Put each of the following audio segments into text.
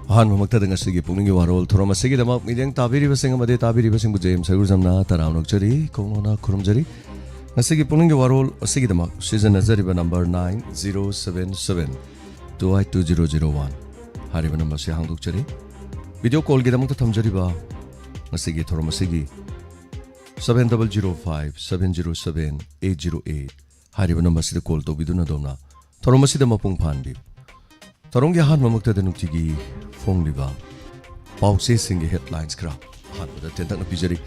Han mamagta dengan segi PUKNING WAROL thorama segi damak mideng tabiri basing amade tabiri basing bujem sagur jamna tarawnak jari konona kurum jari segi PUKNING WAROL segi damak season nazari ba number 9077 22001 hari ba number se hangduk jari video call gi damak thamjari ba segi thorama segi 7005 707 808 hari ba number se call to biduna domna thorama se dama pung phanbi Taronggi han mamukta da nukti phone liba pause singi headlines kra han da tentak na pijari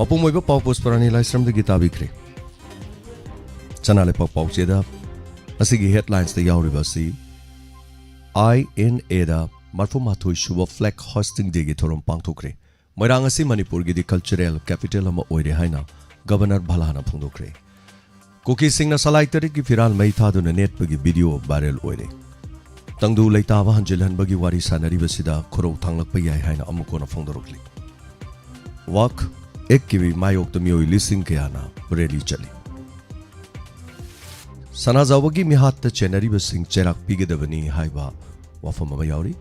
apu moiba pau post parani laisram da gita bikre chanale pause da asigi headlines da yauriba si INA da marfu mathoi shuba flag hosting de gi thorom pangthokre moirang asi manipur gi di cultural capital ama oire haina governor bhalana phungdokre Kuki singna salai tarik ki firal mai tha duna net bagi video viral oire tangdu leita wa hanjilhan bagi wari sanari basida khoro thanglak pa yai haina amukona phongdorokli wak ek ki mayok to mioi lising ke ana rally chali sana zawagi mi hat ta chenari basing cherak pigedabani haiba wafam ma yauri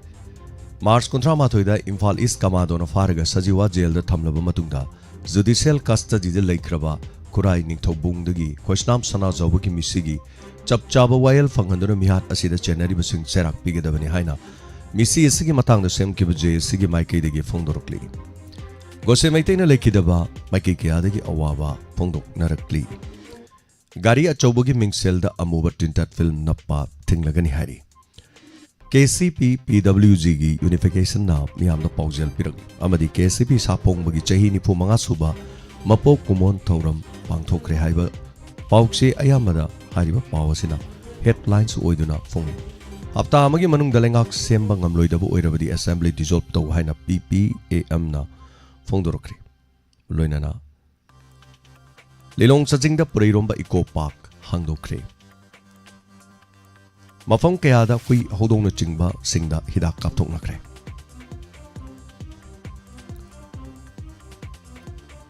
March 13 da Imphal East Kamadona faraga sajiwa jail da thamlaba matungda judicial custody de laikhraba Kurai Ningthobung dagi Khosnam Sana Zawagi Misigi Chapchaba Wayal Fanganduna Mihat Asida Chenari Basing Serak Pigedabani Haina Misi Sigi Matang the same Kibaje Sigi Maike degi Fongdorokli Gose Maitena Lekidaba Maike Kiadagi Awaba Fongdok Narakli Gari Achobogi Mingsel da Amuba Tintat Film Nappa Tinglagani Hari KCP PWG gi Unification na Miam da Paujel Pirak Amadi KCP Sapong Bagi Chahi Nipu Manga Suba Mapok Kumon Thoram Pangthokre haiba paukse ayamada hariba pawasina headlines oiduna phongi hapta amagi manung dalengak semba ngamloidabu oirabadi assembly dissolve to haina PPAM na phongdorokre loinana lilong sajingda pureiromba eco park hangdokre mafam kayada kui hodongna chingba singda hidak kapthoknakre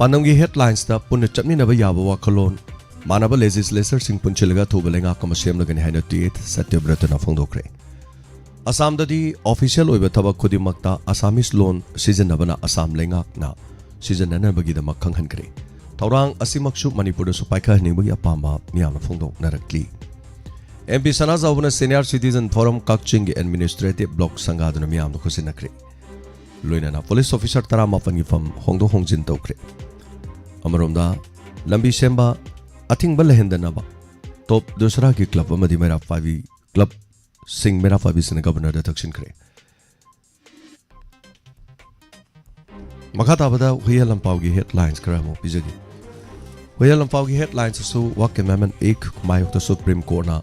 Panamgi headlines da punna chapni naba yaba wakalon manaba legislator sing punchilaga thubalenga kamasem lagani haina 8 Satyabrat na phongdokre Assam da di official oiba thaba khudimakta Assamese loan season nabana Assam lenga na season nana bagi da makhang hankre Taurang asimaksu Manipur da supaika ningbagi apamba miyamna phongdok narakli MP Sana Zawuna Senior Citizen Forum Kakching Administrative Block Sangaduna miyamna khusinakre Loinana police officer tara mapangi fam hongdo hongjin tokre Amaromda lambi semba ating balahendanaba top dusra ki club amadi mera 5 club sing mera 5 sin governor da takshin kre makata bada huyalam pawgi headlines kramo bijagi huyalam pawgi headlines su wak amendment 1 mayok ta supreme court na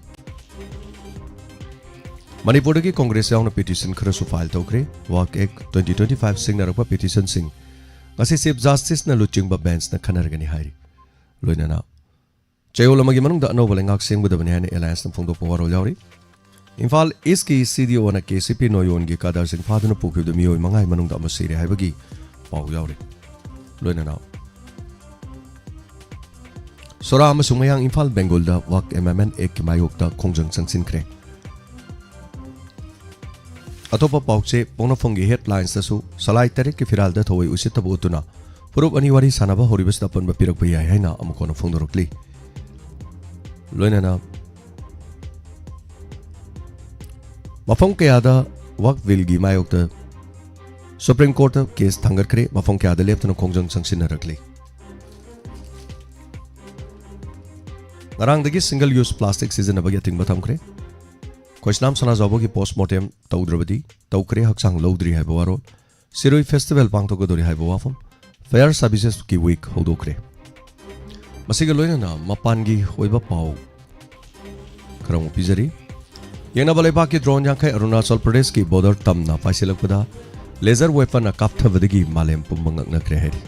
Manipur ki congress yauna petition khara su file tokre wak ek 2025 sing narapa petition sing Kasi Chief Justice na luchingba bench na khanargani hairi loinana chayol amagi manung da anova lengak sengbu da bani hani alliance na phongdo PUKNING yauri Imphal East ki CDO na KCP noyon gi kadar sing phaduna pukhu da miyoi mangai manung da amasire haibagi pau yauri loinana Sora amasung mayang Imphal Bengal da wak amendment ek mayok da khongjang changsin kre Atopa paukse pongna phongi headlines tasu salai tarik ki firal da thoi usitabu utuna purup ani wari sanaba horibas da panba pirak bai haina amukona phongdorokli loinana mafong kayada wak vilgi mayok da Supreme Court da case thangar kre mafong kayada leptana khongjang changsin narakli ngarang dagi single use plastic season abagi ating batam kre Khosnam Sana Zawagi postmortem tawdrabadi tawkre haksang lowdri haiba warol Siroi festival pangthokodori haiba wafam fair services ki week hodokre Masiga loinana mapangi hoiba pau karamu pizari Yena balaiba ki drone yankai Arunachal Pradesh ki border tamna faisilakpada laser weapon na kapthavadagi malem pumbangak na kre heri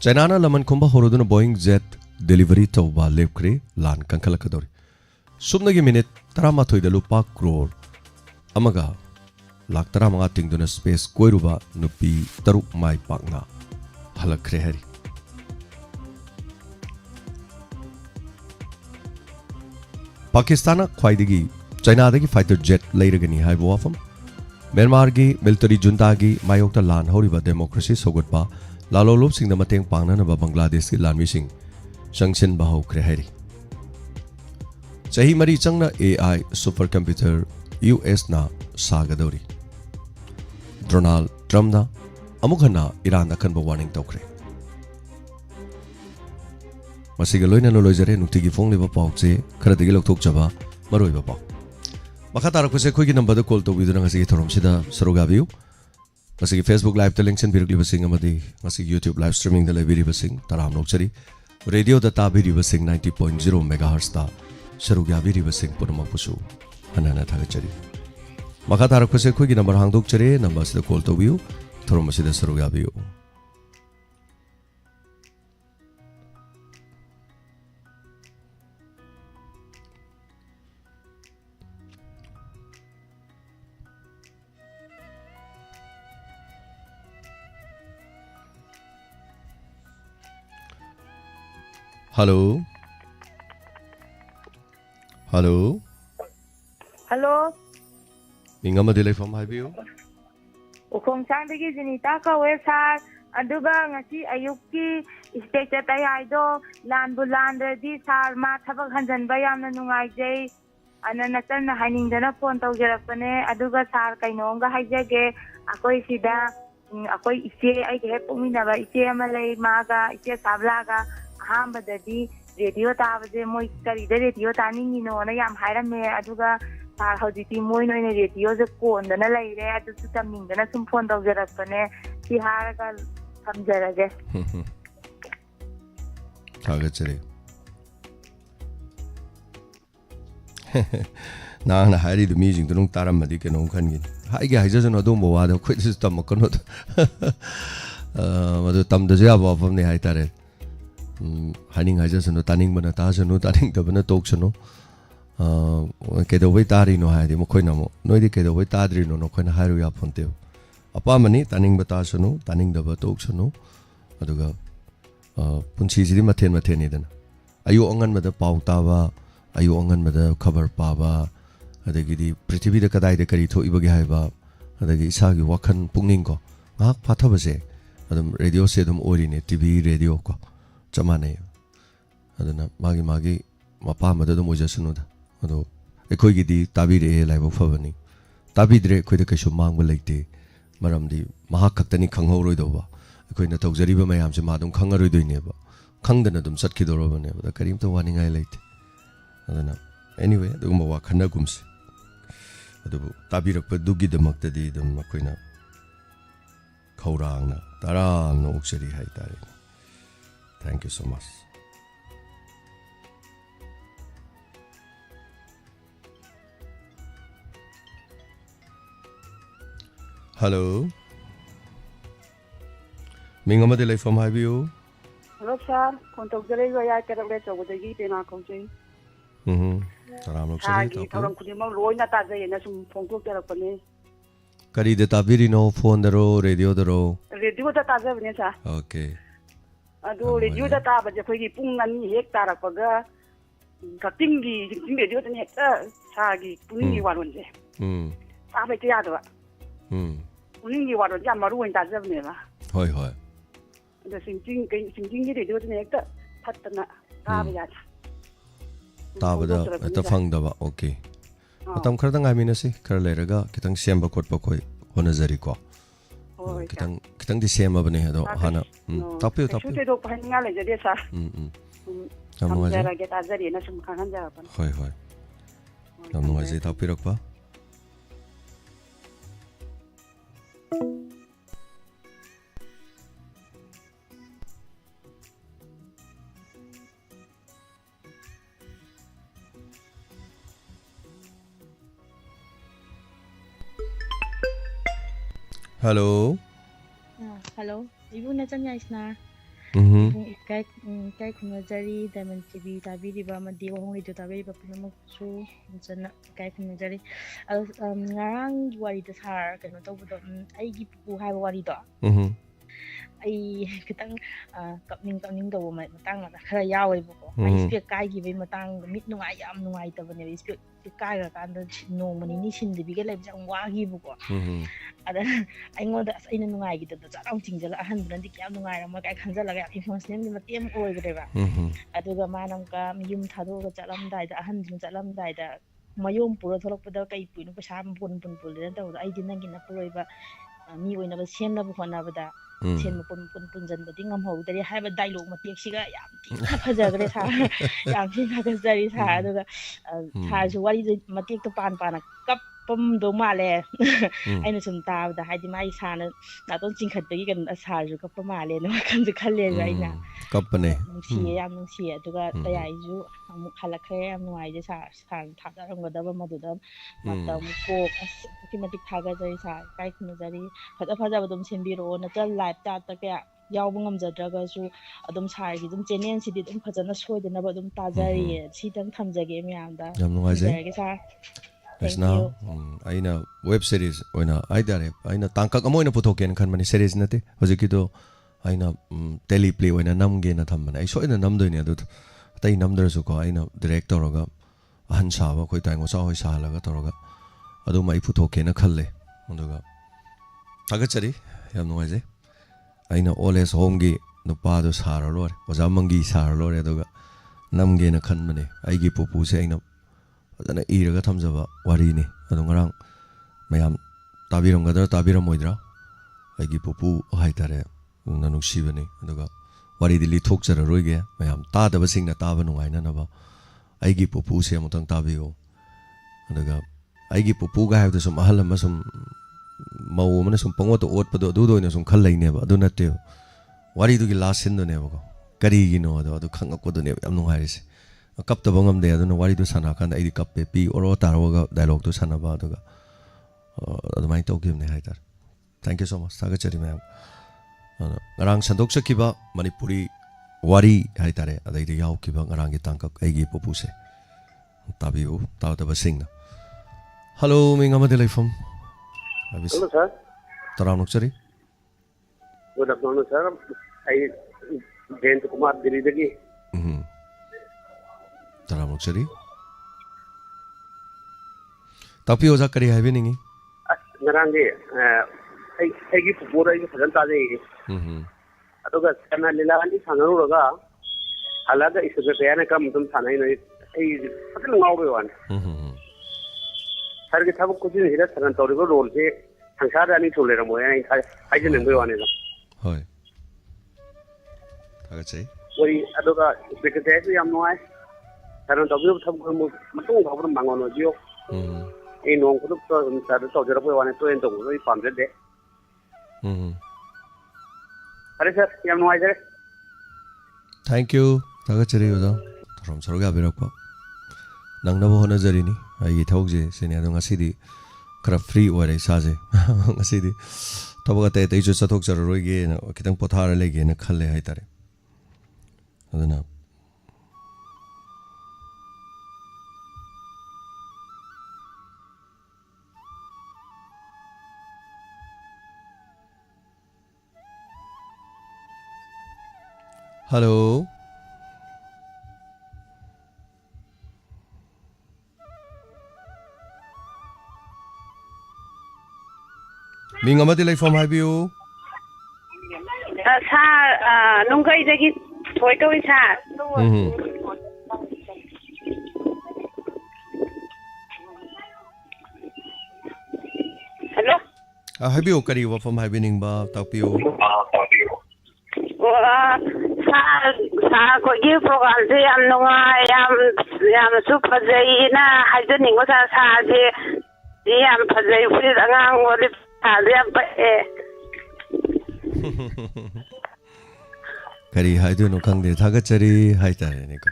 China na laman khumba horoduna Boeing jet delivery tawba lepkre lan kankalakadori Subnagi minute Taramathoy da lupa crore Amaga Lak taramanga tingduna space koiruba nupi taruk mai pakna halakre hari Pakistan khwaidagi China dagi fighter jet leiragani haibo wafam ꯃ꯭ꯌꯥꯟꯃꯥꯔꯒꯤ military ꯖꯨꯟꯇꯥꯒꯤ ꯃꯥꯌꯣꯛꯇ ꯂꯥꯟ ꯍꯧꯔꯤꯕ democracy ꯁꯧꯒꯠꯄ ꯂꯥꯂꯣꯟꯂꯨꯞꯁꯤꯡꯗ ꯃꯇꯦꯡ ꯄꯥꯡꯅꯅꯕ ꯕꯪꯒ꯭ꯂꯥꯗꯦꯁꯀꯤ ꯂꯥꯟꯃꯤꯁꯤꯡ ꯆꯪꯁꯤꯟꯕ ꯍꯧꯈ꯭ꯔꯦ ꯍꯥꯏꯔꯤ ꯆꯍꯤ 4 ꯆꯪꯅ AI ꯁꯨꯄꯔ ꯀꯝꯄ꯭ꯌꯨꯇꯔ USꯅ ꯁꯥꯒꯗꯧꯔꯤ ꯗꯣꯅꯥꯜꯗ ꯇ꯭ꯔꯝꯞꯅ ꯑꯃꯨꯛ ꯍꯟꯅ ꯏꯔꯥꯟꯗ ꯑꯀꯟꯕ ꯋꯥꯔꯅꯤꯡ ꯇꯧꯈ꯭ꯔꯦ ꯃꯁꯤꯒ ꯂꯣꯏꯅꯅ ꯂꯣꯏꯖꯔꯦ ꯅꯨꯡꯇꯤꯒꯤ ꯐꯣꯡꯂꯤꯕ ꯄꯥꯎꯆꯦ ꯈꯔꯗꯒꯤ ꯂꯧꯊꯣꯛꯆꯕ ꯃꯔꯨꯑꯣꯏꯕ ꯄꯥꯎ ꯃꯈꯥ ꯇꯥꯔꯛꯄꯁꯦ ꯑꯩꯈꯣꯏꯒꯤ ꯅꯝꯕꯔꯗ ꯀꯣꯜ ꯇꯧꯕꯤꯗꯨꯅ ꯉꯁꯤꯒꯤ ꯊꯧꯔꯝꯁꯤꯗ ꯁꯔꯨꯛ ꯌꯥꯕꯤꯌꯨ ꯉꯁꯤꯒꯤ ꯐꯦꯁꯕꯨꯛ ꯂꯥꯏꯚꯇ ꯂꯦꯡꯁꯤꯟꯕꯤꯔꯛꯂꯤꯕꯁꯤꯡ ꯑꯃꯗꯤ ꯉꯁꯤꯒꯤ ꯌꯨꯇ꯭ꯌꯨꯕ ꯂꯥꯏꯚ ꯁ꯭ꯇ꯭ꯔꯤꯃꯤꯡꯗ ꯂꯩꯕꯤꯔꯤꯕꯁꯤꯡ ꯇꯔꯥꯝ ꯅꯣꯛꯆꯔꯤ ꯔꯦꯗꯤꯑꯣꯗ ꯇꯥꯕꯤꯔꯤꯕꯁꯤꯡ 90.0 ꯃꯦꯒꯥꯍꯔꯁꯇ ꯁꯔꯨꯛ ꯌꯥꯕꯤꯔꯤꯕꯁꯤꯡ ꯄꯨꯝꯅꯃꯛꯄꯨꯁꯨ ꯍꯟꯅ ꯍꯟꯅ ꯊꯥꯒꯠꯆꯔꯤ ꯃꯈꯥ ꯇꯥꯔꯛꯄꯁꯦ ꯑꯩꯈꯣꯏꯒꯤ ꯅꯝꯕꯔ ꯍꯥꯡꯗꯣꯛꯆꯔꯦ ꯅꯝꯕꯔ ꯑꯁꯤꯗ ꯀꯣꯜ ꯇꯧꯕꯤꯌꯨ ꯊꯧꯔꯝ ꯑꯁꯤꯗ ꯁꯔꯨꯛ ꯌꯥꯕꯤꯌꯨ Hello. Hello. Hello. Mingama delay from Highview. Ukong Sandagi Zinita kawe sar aduga ngasi ayukki istekta tayaido landbulandadi sar ma thabak hanjanba yamna nungaijai anana tanna hainingdana phone tawjarakpane aduga sar kainonga haijage akoi sida akoi iche ai ge puminaba iche ama lei maga iche sablaga ahambadadi radio tabase moi karida radio taningino na yam hairame aduga sar hojiti moi noine radio je kondana leire adu tamingdana sum phone tawjarakpane si haraga samjarage Thagachare Nana Hari the music don't taramadi can on can get. Hi guys, doesn't know what the quit system of Conot. What the Tam the Java from the Haitare. Hiding I just no tanning Banataja, no tanning the Banatoxano. Get away Tari no had him, Coinamo, no indicate away Tadri no can hurry up on tail. Apamani, tanning Batasano, tanning the Batoxano, Aduga Punchisi Maten. Are you on with the Pautava? Are you on with the cover Pava? Adagidi, pretty bit of Kadai the Karito Ibagaiba, Adagi Sagi Wakan Pukningo, Mark Patabase, Adam radio sedum orine, TV radio ko, Chamane, Adana Magi Magi, Mapa Madam Mojasunoda, Ado, Ecoigidi, Tabide, Live of Favani, Tabidre, Quidakashu Mango Lake, Maramdi, Mahakatani Kangorodova, Equina Togzariba Mayams, Madam Kangarudu neighbor, Kanganadum Satkidorova never, the Karim to warning I late. Anyway, the Umawa Kanagums. Tabirak Dugi the Maktadi, the Maquina Kaurana, Tara, no Oxeri Haitari. Thank you so much. Hello. Mingama delay from Highview. Hello, sir. Contact the radio. I can't let over the gate in our country. Kari the Tabirino, phone the row, radio the row. Radio the Tazavina. Okay. I do radio the Tab, the Puggy Pung and Hectara for the Katingi, radio and Hector, Sagi, Pungi one day. Abetiadra. Pungi one, Yamaru and Tazavina. Hoi hoi. The singing radio and Hector, Patana, Taviat. Tabada at the Fangdava, okay. Matam Kardang Aminasi, Karleraga, Kitang Siamba Kotpakoi, Honazarico. Kitang the same Abanedo, Hana. Top you, top you. Get Azarina, some Kananda. Hoi hoi. Namoise Tapirokpa. Hello. Hello. Ibu na chanya isna. Kai khunajari Diamond TV tabi riba madi WAHONG radio tabi riba punamak su chana kai khunajari. Ngarang wari da sar kano tawbudo ai gi pu hai wari do. ꯑꯩ ꯈꯤꯇꯪ ꯀꯞꯅꯤꯡ ꯇꯧꯕ ꯃꯇꯥꯡ ꯈꯔ ꯌꯥꯎꯋꯦꯕꯀꯣ ꯑꯩ ꯏꯁꯄꯦꯛ ꯀꯥꯏꯈꯤꯕꯒꯤ ꯃꯇꯥꯡꯗ ꯃꯤꯠ ꯌꯥꯝ ꯅꯨꯡꯉꯥꯏꯇꯕꯅꯦꯕ ꯏꯁꯄꯦꯛ ꯀꯥꯏꯈ꯭ꯔꯀꯥꯟꯗ ꯅꯣꯡꯃ ꯅꯤꯅꯤ ꯁꯤꯟꯗꯕꯤꯒ ꯂꯩꯕꯁꯦ ꯌꯥꯝ ꯋꯥꯈꯤꯕꯀꯣ ꯑꯗ ꯑꯩꯉꯣꯟꯗ ꯑꯁ ꯑꯩꯅ ꯅꯨꯡꯉꯥꯏꯈꯤꯗꯕꯗ ꯆꯥꯛ ꯂꯥꯎ ꯆꯤꯡꯖꯜꯂ ꯑꯍꯟꯗꯨꯅꯗꯤ ꯀꯌꯥꯝ ꯅꯨꯡꯉꯥꯏꯔꯝꯃꯣꯏ ꯀꯥꯏ ꯈꯟꯖꯜꯂꯒ ꯌꯥꯝ ꯏꯃꯣꯁꯅꯦꯜꯒꯤ ꯃꯇꯦꯡ ꯑꯃ ꯑꯣꯏꯈ꯭ꯔꯦꯕ ꯑꯗꯨꯒ ꯃꯥꯅ ꯑꯃꯨꯛꯀ ꯌꯨꯝ ꯊꯥꯗꯣꯛꯑꯒ ꯆꯠꯂꯝꯗꯥꯏꯗ ꯑꯍꯟꯗꯨꯅ ꯆꯠꯂꯝꯗꯥꯏꯗ ꯃꯌꯨꯝ ꯄꯨꯔ ꯊꯣꯛꯂꯛꯄꯗ ꯀꯩ ꯄꯨꯏꯅꯣ ꯄꯩꯁꯥ ꯄꯨꯜꯂꯦꯅ ꯇꯧꯕꯗꯣ ꯑꯩꯗꯤ ꯅꯪꯒꯤ ꯅꯄꯨꯔꯣꯏꯕ ꯃꯤ ꯑꯣꯏꯅꯕ ꯁꯦꯝꯅꯕ ꯍꯣꯠꯅꯕꯗ ꯁꯦꯟ ꯄꯨꯟꯁꯤꯟꯕꯗꯤ ꯉꯝꯍꯧꯗ꯭ꯔꯦ ꯍꯥꯏꯕ ꯗꯥꯏꯂꯣꯛ ꯃꯇꯦꯛꯁꯤꯒ ꯌꯥꯝ ꯊꯤꯅ ꯐꯖꯈ꯭ꯔꯦ ꯁꯥꯔ ꯌꯥꯝ ꯊꯤꯅ ꯊꯥꯒꯠꯆꯔꯤ ꯁꯥꯔ ꯑꯗꯨꯒ ꯁꯥꯔꯁꯨ ꯋꯥꯔꯤꯗꯨ ꯃꯇꯦꯛꯇꯣ ꯄꯥꯅ ꯀꯞꯄꯝꯗꯧ ꯃꯥꯜꯂꯦ ꯑꯩꯅ ꯁꯨꯝ ꯇꯥꯕꯗ ꯍꯥꯏꯗꯤ ꯃꯥꯒꯤ ꯁꯥꯔꯅ ꯅꯥꯇꯣꯟ ꯆꯤꯡꯈꯠꯄꯒꯤ ꯀꯩꯅꯣ ꯁꯥꯔꯁꯨ ꯀꯞꯄ ꯃꯥꯜꯂꯦꯅ ꯋꯥꯈꯜꯁꯨ ꯈꯜꯂꯦꯕ ꯑꯩꯅ ꯀꯞꯄꯅꯦ ꯅꯨꯡꯁꯤꯌꯦ ꯌꯥꯝ ꯅꯨꯡꯁꯤꯌꯦ ꯑꯗꯨꯒ ꯇꯌꯥꯏꯁꯨ ꯑꯃꯨꯛ ꯍꯜꯂꯛꯈ꯭ꯔꯦ ꯌꯥꯝ ꯅꯨꯡꯉꯥꯏꯖꯦ ꯁꯥꯔꯅ ꯊꯥꯗꯔꯝꯒꯗꯕ ꯃꯗꯨꯗ ꯃꯇꯝ ꯀꯣꯛ ꯑꯁ ꯑꯗꯨꯛꯀꯤ ꯃꯇꯤꯛ ꯊꯥꯒꯠꯆꯔꯤ ꯁꯥꯔ ꯏꯀꯥꯏ ꯈꯨꯝꯅꯖꯔꯤ ꯐꯖꯕ ꯑꯗꯨꯝ ꯁꯦꯝꯕꯤꯔꯛꯑꯣ ꯅꯠꯇ꯭ꯔꯒ ꯂꯥꯏꯐ ꯆꯥꯠꯇ ꯀꯌꯥ ꯌꯥꯎꯕ ꯉꯝꯖꯗ꯭ꯔꯒꯁꯨ ꯑꯗꯨꯝ ꯁꯥꯔꯒꯤ ꯑꯗꯨꯝ ꯆꯦꯅꯦꯜꯁꯤꯗꯤ ꯑꯗꯨꯝ ꯐꯖꯅ ꯁꯣꯏꯗꯅꯕ ꯑꯗꯨꯝ ꯇꯥꯖꯔꯤꯌꯦ ꯁꯤꯇꯪ ꯊꯝꯖꯒꯦ ꯃꯌꯥꯝꯗ ꯌꯥꯝ ꯅꯨꯡꯉꯥꯏꯖꯩ ꯊꯝꯖꯔꯒꯦ ꯁꯥꯔ ꯔꯦꯁꯅꯥ ꯑꯩꯅ ꯋꯦꯕ ꯁꯦꯔꯤꯁ ꯑꯣꯏꯅ ꯍꯥꯏꯇꯥꯔꯦ ꯑꯩꯅ ꯇꯥꯡꯀꯛ ꯑꯃ ꯑꯣꯏꯅ ꯄꯨꯊꯣꯛꯀꯦꯅ ꯈꯟꯕꯅꯤ ꯁꯦꯔꯤꯁ ꯅꯠꯇꯦ ꯍꯧꯖꯤꯛꯀꯤꯗꯣ ꯑꯩꯅ ꯇꯦꯂꯤꯄ꯭ꯂꯦ ꯑꯣꯏꯅ ꯅꯝꯒꯦꯅ ꯊꯝꯕꯅꯦ ꯑꯩ ꯁꯣꯏꯗꯅ ꯅꯝꯗꯣꯏꯅꯦ ꯑꯗꯨ ꯑꯇꯩ ꯅꯝꯗ꯭ꯔꯁꯨꯀꯣ ꯑꯩꯅ ꯗꯤꯔꯦꯛ ꯇꯧꯔꯒ ꯑꯍꯟ ꯁꯥꯕ ꯑꯩꯈꯣꯏ ꯇꯥꯏꯉꯣꯆꯥ ꯍꯣꯏ ꯁꯥꯍꯜꯂꯒ ꯇꯧꯔꯒ ꯑꯗꯨꯝ ꯑꯩ ꯄꯨꯊꯣꯛꯀꯦꯅ ꯈꯜꯂꯦ ꯑꯗꯨꯒ ꯊꯥꯒꯠꯆꯔꯤ ꯌꯥꯝ ꯅꯨꯡꯉꯥꯏꯖꯩ ꯑꯩꯅ ꯑꯣꯜ ꯑꯦꯖ ꯍꯣꯝꯒꯤ ꯅꯨꯄꯥꯗꯣ ꯁꯥꯔ ꯂꯣꯏꯔꯦ ꯑꯣꯖꯥ ꯃꯪꯒꯤ ꯁꯥꯔ ꯂꯣꯏꯔꯦ ꯑꯗꯨꯒ ꯅꯝꯒꯦꯅ ꯈꯟꯕꯅꯦ ꯑꯩꯒꯤ ꯄꯨꯄꯨꯁꯦ ꯑꯩꯅ ꯐꯖꯅ ꯏꯔꯒ ꯊꯝꯖꯕ ꯋꯥꯔꯤꯅꯤ ꯑꯗꯣ ꯉꯔꯥꯡ ꯃꯌꯥꯝ ꯇꯥꯕꯤꯔꯝꯒꯗ꯭ꯔꯥ ꯇꯥꯕꯤꯔꯝꯃꯣꯏꯗ꯭ꯔꯥ ꯑꯩꯒꯤ ꯄꯨꯄꯨ ꯍꯥꯏꯇꯥꯔꯦ ꯅꯨꯡꯅ ꯅꯨꯡꯁꯤꯕꯅꯤ ꯑꯗꯨꯒ ꯋꯥꯔꯤꯗꯤ ꯂꯤꯊꯣꯛꯆꯔꯔꯣꯏꯒꯦ ꯃꯌꯥꯝ ꯇꯥꯗꯕꯁꯤꯡꯅ ꯇꯥꯕ ꯅꯨꯡꯉꯥꯏꯅꯅꯕ ꯑꯩꯒꯤ ꯄꯨꯄꯨꯁꯦ ꯑꯃꯨꯛꯇꯪ ꯇꯥꯕꯤꯌꯨ ꯑꯗꯨꯒ ꯑꯩꯒꯤ ꯄꯨꯄꯨꯒ ꯍꯥꯏꯕꯗ ꯁꯨꯝ ꯑꯍꯜ ꯑꯃ ꯁꯨꯝ ꯃꯧ ꯑꯃꯅ ꯁꯨꯝ ꯄꯪꯑꯣꯠꯇ ꯑꯣꯠꯄꯗꯣ ꯑꯗꯨꯗ ꯑꯣꯏꯅ ꯁꯨꯝ ꯈꯜ ꯂꯩꯅꯦꯕ ꯑꯗꯨ ꯅꯠꯇꯦꯕ ꯋꯥꯔꯤꯗꯨꯒꯤ ꯂꯥꯁ ꯁꯤꯟꯗꯨꯅꯦꯕꯀꯣ ꯀꯔꯤꯒꯤꯅꯣꯗꯣ ꯑꯗꯨ ꯈꯪꯉꯛꯄꯗꯨꯅꯦꯕ ꯌꯥꯝ ꯅꯨꯡꯉꯥꯏꯔꯤꯁꯦ ꯀꯞꯇꯕ ꯉꯝꯗꯦ ꯑꯗꯨꯅ ꯋꯥꯔꯤꯗꯨ ꯁꯥꯟꯅꯔꯀꯥꯟꯗ ꯑꯩꯗꯤ ꯀꯞꯄꯦ ꯄꯤ ꯑꯣꯔꯣ ꯇꯥꯔꯣꯒ ꯗꯥꯏꯂꯣꯛꯇꯨ ꯁꯥꯟꯅꯕ ꯑꯗꯨꯒ ꯑꯗꯨꯃꯥꯏꯅ ꯇꯧꯈꯤꯕꯅꯦ ꯍꯥꯏꯇꯥꯔꯦ ꯊꯦꯡꯛ ꯌꯨ ꯁꯣ ꯃꯆ ꯊꯥꯒꯠꯆꯔꯤ ꯃꯌꯥꯝ ꯉꯔꯥꯡ ꯁꯟꯗꯣꯛꯆꯈꯤꯕ ꯃꯅꯤꯄꯨꯔꯤ ꯋꯥꯔꯤ ꯍꯥꯏꯇꯥꯔꯦ ꯑꯗꯩꯗ ꯌꯥꯎꯈꯤꯕ ꯉꯔꯥꯡꯒꯤ ꯇꯥꯡꯀꯛ ꯑꯩꯒꯤ ꯄꯨꯄꯨꯁꯦ ꯇꯥꯕꯤꯌꯨ ꯇꯥꯗꯕꯁꯤꯡꯅ ꯍꯜꯂꯣ ꯃꯤꯡ ꯑꯃꯗꯤ ꯂꯩꯐꯝ Hello, sir. ꯇꯔꯥꯝꯅꯣꯛꯆꯔꯤ Good afternoon, sir. I Jayant Kumar Delhi. ꯇꯔꯥꯝꯅꯣꯛꯆꯔꯤ ꯇꯥꯛꯄꯤꯌꯨ ꯑꯣꯖꯥ ꯀꯔꯤ ꯍꯥꯏꯕꯤꯅꯤꯡꯉꯤ Narangi, I give Pura is Santa. Adoga Sana Lilani Sanaruga, Alaga is a Diana come from Sana. He's a novel one. Target have a cousin here, San Antonio role, Sankara and Toleramo, and I didn't know one. Hi. I would say. We Adoga, because I am no I. San Antonio, some over Mangono. In one group, started to get away one and two and two funded there. I am no idea. Thank you. ꯊꯥꯒꯠꯆꯔꯤ ꯑꯣꯖꯥ ꯊꯧꯔꯝ ꯁꯔꯨꯛ ꯌꯥꯕꯤꯔꯛꯄ ꯅꯪꯅꯕ ꯍꯣꯠꯅꯖꯔꯤꯅꯤ ꯑꯩꯒꯤ ꯊꯕꯛꯁꯦ ꯁꯤꯅꯤ ꯑꯗꯣ ꯉꯁꯤꯗꯤ ꯈꯔ ꯐ꯭ꯔꯤ ꯑꯣꯏꯔꯦ ꯏꯁꯥꯁꯦ ꯉꯁꯤꯗꯤ ꯊꯕꯛ ꯑꯇꯩ ꯑꯇꯩꯁꯨ ꯆꯠꯊꯣꯛꯆꯔꯔꯣꯏꯒꯦꯅ ꯈꯤꯇꯪ ꯄꯣꯊꯥꯔ ꯂꯩꯒꯦꯅ ꯈꯜꯂꯦ ꯍꯥꯏꯇꯥꯔꯦ ꯑꯗꯨꯅ Hello. Ming amati from Habiu. Sir, nungkai dagi toy kawin sir. Hello. Habiu kari wa from Habining ba tapiu. Sa ko gi program se am nungai yam super jai na hajani ngo sa je yam phajai fri angang wali sa yam pa Kari haidu no khangde thagachari haitare ne ko.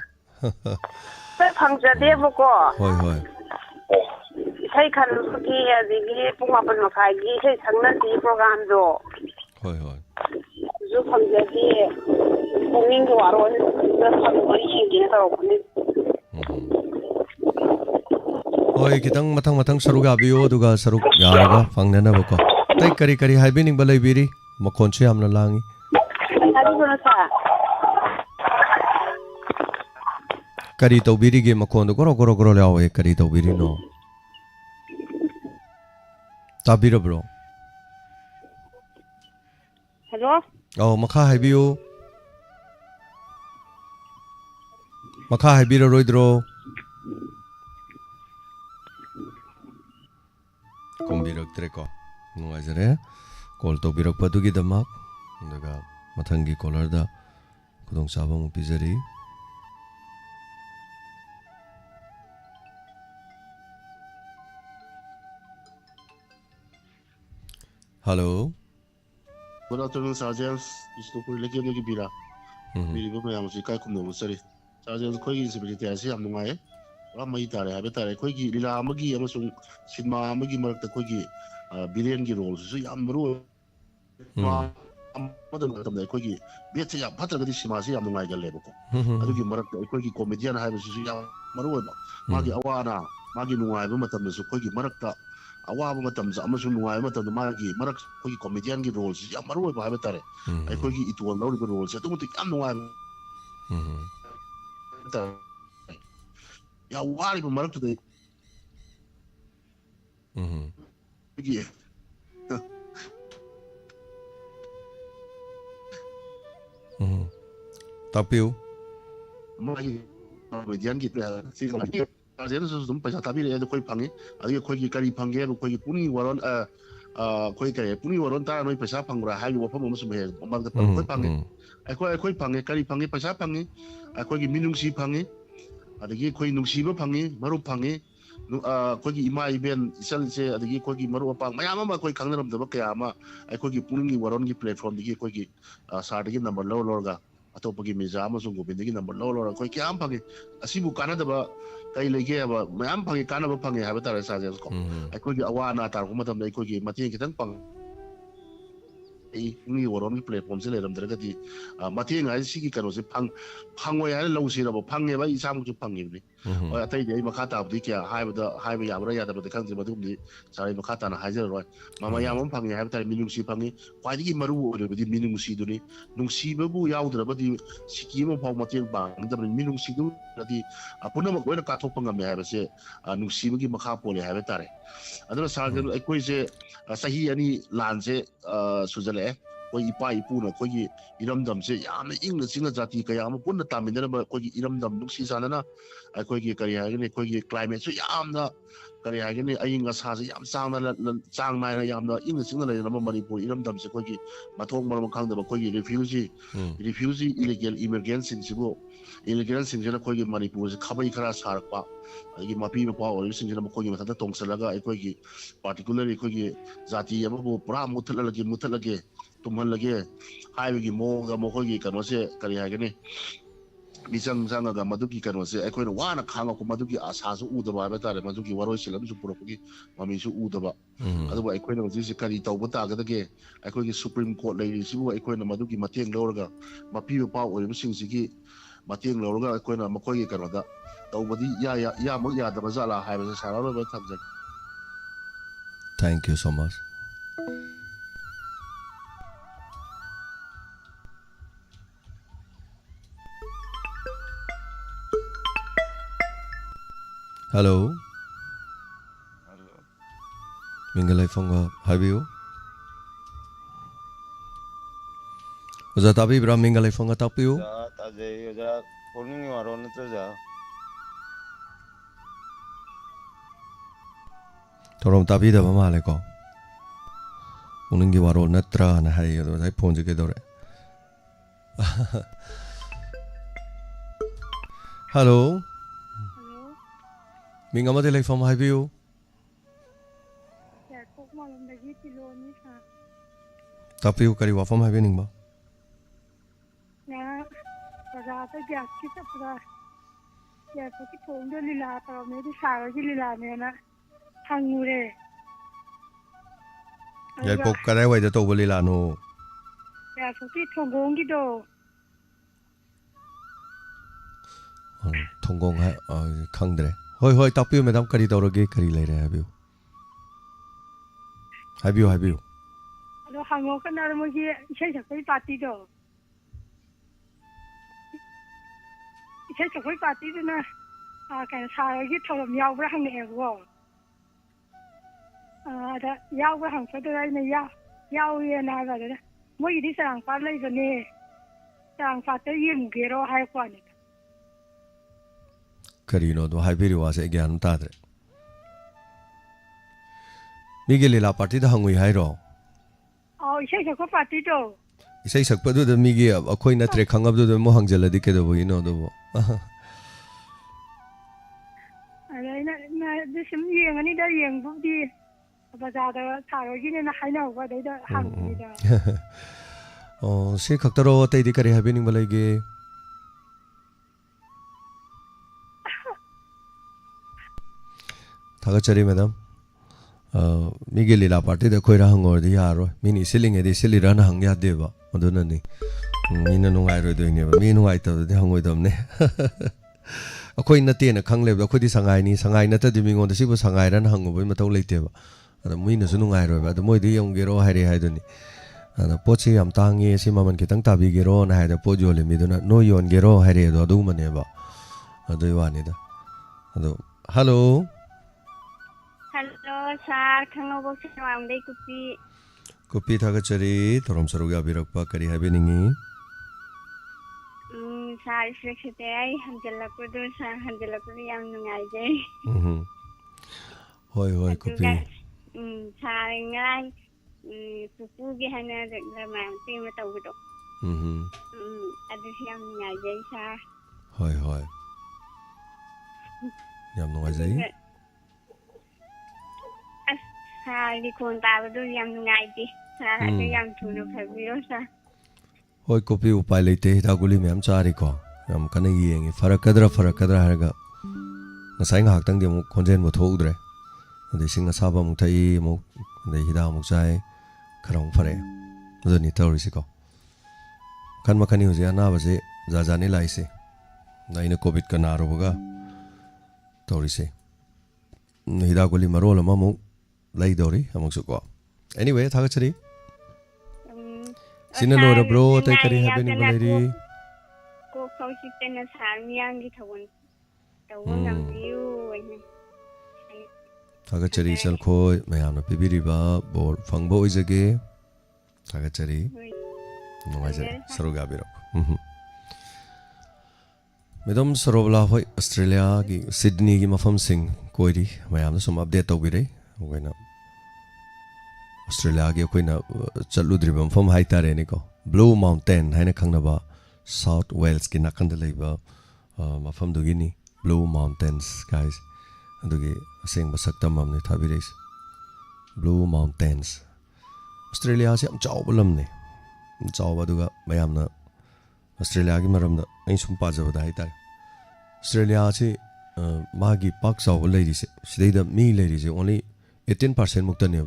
Pe phangjade bu ko. Hoi. Sai khan ki adigi pung apan makai gi sai sangna di program do. Hoi. Zu phangjade PUKNING WAROL Hoi kitang matang saruk abiyo aduga saruk yaraga fangnanaba ko tai kari haibining balai biri makhon se yamna langi ꯇꯥꯕꯤꯕ꯭ꯔꯣ ꯁꯥꯔ? Kari tawbirige makondo goro goro goro lawe kari tawbirino. Tabira bro. Hello? Oh makha haibiyo. Makha haibiro roidro. Kombirak ko. Nungajare. Call tawbirak padugi damak. Daga mathangi caller da kudong sabang pizari. Hello. Good afternoon, Sergeant. Isnupur lagi lagi bira. Biri ko mayam si kai kum no sari. Sergeant koi gi sibility asi am nungai. Ramai tare habe tare koi gi lila amagi amasung sinma amagi marak ta koi gi billion gi role su yam ru. Ma amadan tam dai koi gi bet ya patra ga di sima si am nungai galle ko. Adu gi marak ta koi gi comedian habe su yam maru ba. Magi awana magi nungai ba matam su koi gi marak ta awaba matam sa amasung nungai matam magi marak koi gi comedian gi role si yam maru ba habe tare. Ai koi gi itwal lauri ba role sa tumutik am nungai. Ya wari ba marak ta Pergi. Tapi Mai median gitu ya. Si Sergeant su paisa tapi ya koi pangi. Adi koi gi kari pangi ya koi puni waron koi kari puni waron ta noi paisa pangra hai wa pamo musu me. Omang ta koi pangi. Koi pangi kari pangi paisa pangi. Koi gi minung si pangi. Adi koi nung si ba pangi maru pangi. Koi gi ima iben isal se adi koi gi maru pang mayam ma koi kangnaram da ba kaya ma koi gi puni gi waron gi platform di koi gi sar di number low ga atopagi meza amasung gobindagi number low koi kya am pangi asibu kana da ba kai lege ba mayam pangi kana ba pangi ha ba tara sa ko koi gi awana tar ko matam dai koi gi mati kitang pang ni waron platform se leram dra di mati ngai sigi kano se phangwa ya lo se ba phange ba isam ju phangi ni atai dei makata abdi kya hai ba ya bra ya da ba khang ji madum ni sari makata na hajar roi mama ya mom phangi ha ba tara minung si phangi kwai di maru o de di minung si du ni nung si ba bu yaw dra ba di siki mo phang mati bang da minung si du di apuna ma ko na ka thok pangam ya ba se nung si ba gi makha pole ha ba tare adana sarjan koi se sahi ani lan se sujale koi ipa ipu na koi gi iramdam se yamna ingna singna jati kaya ama punna tamindana ba koi gi iramdam nuksi sanana koi gi kari hagene koi gi climate so yamna kari hagene ayinga sa se yam chang na yamna ingna singna le nama manipur iramdam se koi gi mathong mar khang da koi gi refugee illegal immigrants sin sibo illegal sin jana koi gi manipur se khabai khara sarak pa agi mapi pa or sin jana koi gi matha tongsalaga koi gi particularly koi gi jati ama bo pura muthalage tumhan lage haibagi mo ga mo koi kano se kari hagene bisang sanga ga madugi kano se koi wana khanga ko madugi asa su udaba ba tare madugi waroi silam su purapagi mami su udaba adu koi no ji kari tawba ta ga dage koi gi supreme court lai sibu koi na madugi mateng lorga mapi pa ori sing sigi mateng lorga koi na makoi kano da tawbadi ya mo ya da bazala haiba sa sara ba thamja. Thank you so much. Hello. Mingalai fonga habiyo. Oza tapi bra mingalai fonga tapiyo. Ja taje oza pukning waro na ja. Torom tapi da mama le ko. Pukning waro natra na hai do dai phone je dore. Hello. Mình ở đây phòng hai view. Dạ, cũng mà làm được cái kilo như sao? Tập view cái gì vào phòng hai view mình bao? Dạ, ra tới giờ cái tập ra. Dạ, có cái thùng đưa lila tao mới đi xài cái lila này nè, hàng ngủ đây. Dạ, bốc cái này vậy cho tôi lila nó. Dạ, có cái thùng gông cái đồ. Thùng gông hay khăng đấy. Hoi tập view madam kari tàu rồi kari lấy ra hai view. Đó hàng ngủ cái nào mà cái chơi cái party đồ. 이제 저걸 파티드나 그냥 사기 처럼 야구를 하는 애고 야구 한 거들이나 야구에 나가거든 뭐 이리 사랑 빨래거니 사랑 파티 임게로 할 거니까 그리노도 하이비리 와서 얘기하는 따들 미겔리라 파티도 한국이 하이로 이제 저걸 파티도 이세 석버도 미기 어코이나 트랙 강압도 뭐 항절라디 깨도 보이노도 나 지금 여행하니 다 여행 부디 바자다 사로기는 하이나고 내가 한국이다 시 각도로 때디 그리 하비닝 발레게 다가처리 매담 미겔리라 파티다 코이라 한거디 야로 미니 실링에디 실리라나 항야데바 어도나니 미나 농아이로도이네바 미 농아이터도 항고이dom네 अखोई नते न खंग लेब अखोई संगाई नि संगाई नत दि मिंगों the सिबु Sangai run हंग बय मतौ लेते बा अद मुइ न सुनु ngai ro ba द मोइ दि यंग गेरो हाइरे हाइदनि अद पोछि यम तांगे सि ममन के तंग ताबि गेरो न हाइद पो जो ले मिदुना नो योन गेरो हाइरे दो अदु मने बा अदु वानि द अदु हेलो सार खंगो बो सिवाम दे कुपी थागचरी तोरम सरुगा बिरकपा करि हाबिनिंगी सार सुरक्षित आई हंजलपुर सार हंजलपुर याम नुंगाई जे होय होय कुपी सार ngai pupu ge hana da ma ti ma tau do adu yaam nungai je sa होय होय याम नुंगाई जे सार di kon ta do yaam nungai ji सार adu yaam thunu phabiro sa होय कुपी उपाय लेते हिदागुली मैम चारी को हम कने येंगे फरकदरा हारगा नसाई ngahak di amuk khonjen mo thokdre ade sing asaba muk thai mo de hida muk chai kharong phare zoni tawrisi ko kan makani hoje ana baje jajani laise naina covid ka naro boga tawrisi hidaguli marol ama mu lai dori amuk su ko anyway thagachari Sina lo bro tay kari happening balari ko kausi tena sarmiyang gi tawon nam view thagachari chal khoi mayam na pibiri ba bor phangbo ojage thagachari nungaje saruga biro medom sarobla hoi Australia gi Sydney gi mafam sing koiri mayam na sum update tawbire hoina Australia ge koina chaludribam fam haitare ni ko Blue Mountain haina khangnaba South Wales ki nakan de leiba mafam dugi ni Blue Mountains guys adugi aseng basaktam amne thabireis Blue Mountains Australia se am chaw balam ne chaw baduga mayamna Australia gi maram da ai sum pa jabada haitare Australia se magi pak chaw leiri se sidai da mi leiri se only 18% muktane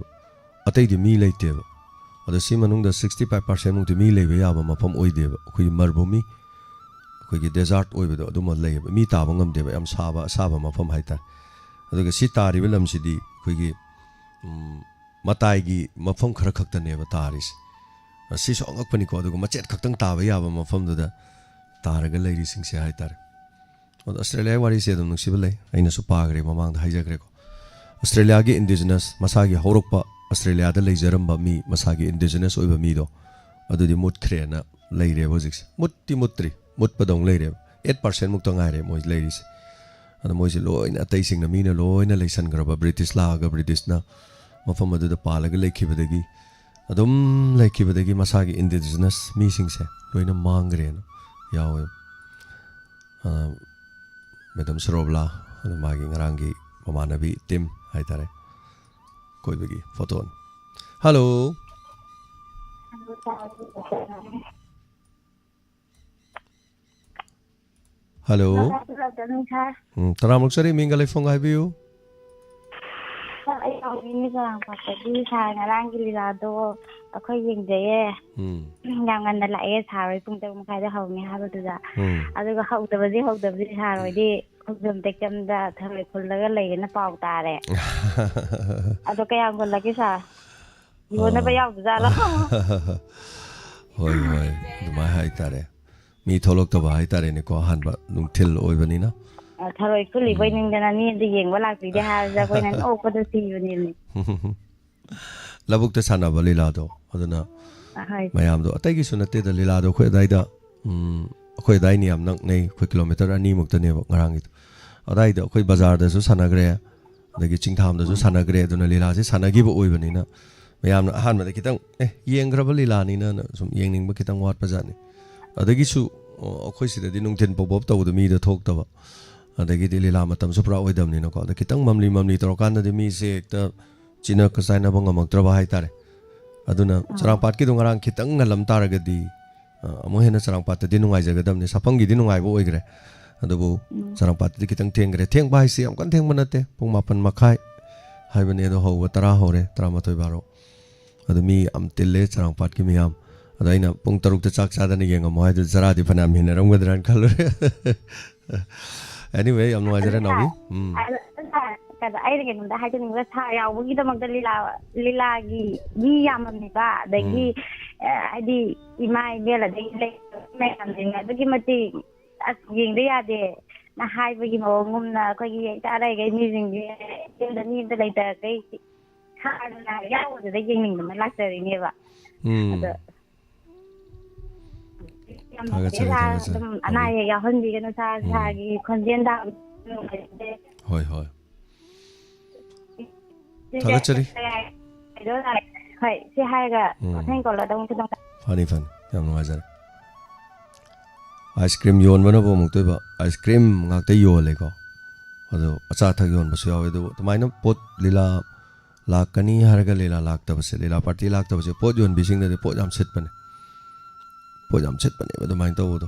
अतै दि मी लेतेब अद सि मनुंग the 65% मुंग दि मी लेबे याबा मफम ओइदेब खुइ मरभूमि खुइ desert ओइबदो अदुम लेब मी ताब ngam यम साबा मफम हाइता अदुग सि तारिब लमसिदि खुइ मताइ गि मफम खर खक्तनेब तारिस सि सोंगक पनि को अदुग मचेत खक्तंग ताबा याबा मफम दुदा तारग लेरि सिंगसे हाइतार अद ऑस्ट्रेलिया वारि से दम नुसिब ले आइना सु पागरे ममांग हाइजग्रे को Australia gay indigenous मसागी हौरकपा Australia da leijaramba mi masagi indigenous oiba mi do adudi mut khrena leire bojix mutri padong leire 8% muk to ngaire moi leiris ada moi se loina tai sing na mi na loina leisan graba British la ga British na mafam adu da palaga leikhibadagi adum leikhibadagi masagi indigenous mi sing se loina mangre na yawe madam Sarobla magi ngarangi mamanabi tim haitare कोई भी photo hello hello तरामुक सरी मिंगले Phong हाइबियो ai au ni ga pa di sa ngarang gi lado akhoi yengjaye yang an la e sa roi pung te mai da hau ni ha ba du da adu ga hau da ba sa roi di khum te kam da thai khul la ga lei na pau ta re adu ka yang gon la ki sa yo na ba yaw da la hoi du mai hai ta re มีทลกตบายตาเรนก็หันบะนุ่งทิลโอยบันนี้นะถ้าเราขึ้นหลีไปนึงกันนี่จะยิงว่าหลักสีได้ฮะจะไปนั้นโอ้ก็จะซีอยู่นี่แล้วบุกจะสานบลีลาโดอันนั้นไม่ยามโดแต่กี่ส่วนเตดลีลาโดคุยได้ดะคุยได้นี่ยามนักในคุยกิโลเมตรอันนี้มุกตัวนี้บอกงรังituได้ดะคุยบาซาร์เดสุสานเกรย์แต่กี่จิงทามเดสุสานเกรย์ตัวนั้นลีลาสิสานกีบโอยบันนี้นะไม่ยามหันมาแต่กี่ตั้งยังกระบลีลานี่นะสมยังนิ่งบุกกี่ตั้งวัดประจันนี่แต่กี่สุคุยสิแต่ดินุ่งเทนปบบตัวตัวมีเดทอกตัวแต่กี่ที่ลีลามาทำสุปราโอยดำนี่นะก็แต่กี่ตั้งมัมลีตรกันแต่มีเสกแต่จีน่าก็ใส่น้ำบังมักตระบายตาเรอดูนะสร้างปัดกี่ตรงงานคิดตั้งงานลำตาระก็ดีมั่วเห็นสร้างปัดแต่ดินุ่งไงจะก็ดำนี่สับพังกี่ดินุ่งไงบ่อยกระอดูบุสร้างปัดที่คิดตั้งเทียงกระเทียงใบเสียมกันเทียงมันนั่นเตะพงมาพันมาค่ายให้บันเอโดหัวตราหัวเรตรามาตัวบาร์อดูมีอัมติลเลสร้างปัดกี่มีอัมอดูไอ้น่ะพงตรุกจะจักชาดันนี่ยังก็มั่วให้ดูสระที่พนันมีนะรำกันดันคัลเลย anyway อัมนุ่งไงจะได้หน่อยแต่ไอ้เด็กมันได้ให้ตัวนึงว่าชายเอาเมื่อกี้ต้องมันจะลีลากี่ยามมันนี่ก็ได้กี่ไอ้ดีอีไม้เบี้ยละได้เล็กไม่ทำจริงนะเมื่อกี้มาตียิงได้ยาเดนะให้เมื่อกี้มางุ่มนะก็ยี่จะอะไรกันนี่จริงๆเดี๋ยวนี้จะเลยแต่ก็ข้านะยาวจะได้ยิงหนึ่งมันรักเจออย่างนี้ว่ะอันนั้นอยากคนดีกันนะชาคนเรียนดาวเฮ้ยถ้าก็จะดีเฮ้ยที่ให้ก็ให้ก่อนเราต้องฟันยังน้อยจังไอศครีมโยนวันนั้นผมตัวแบบไอศครีมงักแต่โยนเลยก็ಅದು ಅಚಾಥ ಯೋನ್ ಬಸ್ ಯಾವುದು ತಮೈನ ಪೋತ್ ಲೀಲಾ ಲಾಕನಿ ಹರಗ ಲೀಲಾ ಲಾಕ್ತ ಬಸ್ ಲೀಲಾ ಪಾರ್ಟಿ ಲಾಕ್ತ ಬಸ್ ಪೋತ್ ಯೋನ್ ಬಿಸಿಂಗ್ ದೆ ಪೋತ್ ಜಾಮ್ ಸೆಟ್ ಬನೆ ಅದು ಮೈನ್ ತೋದು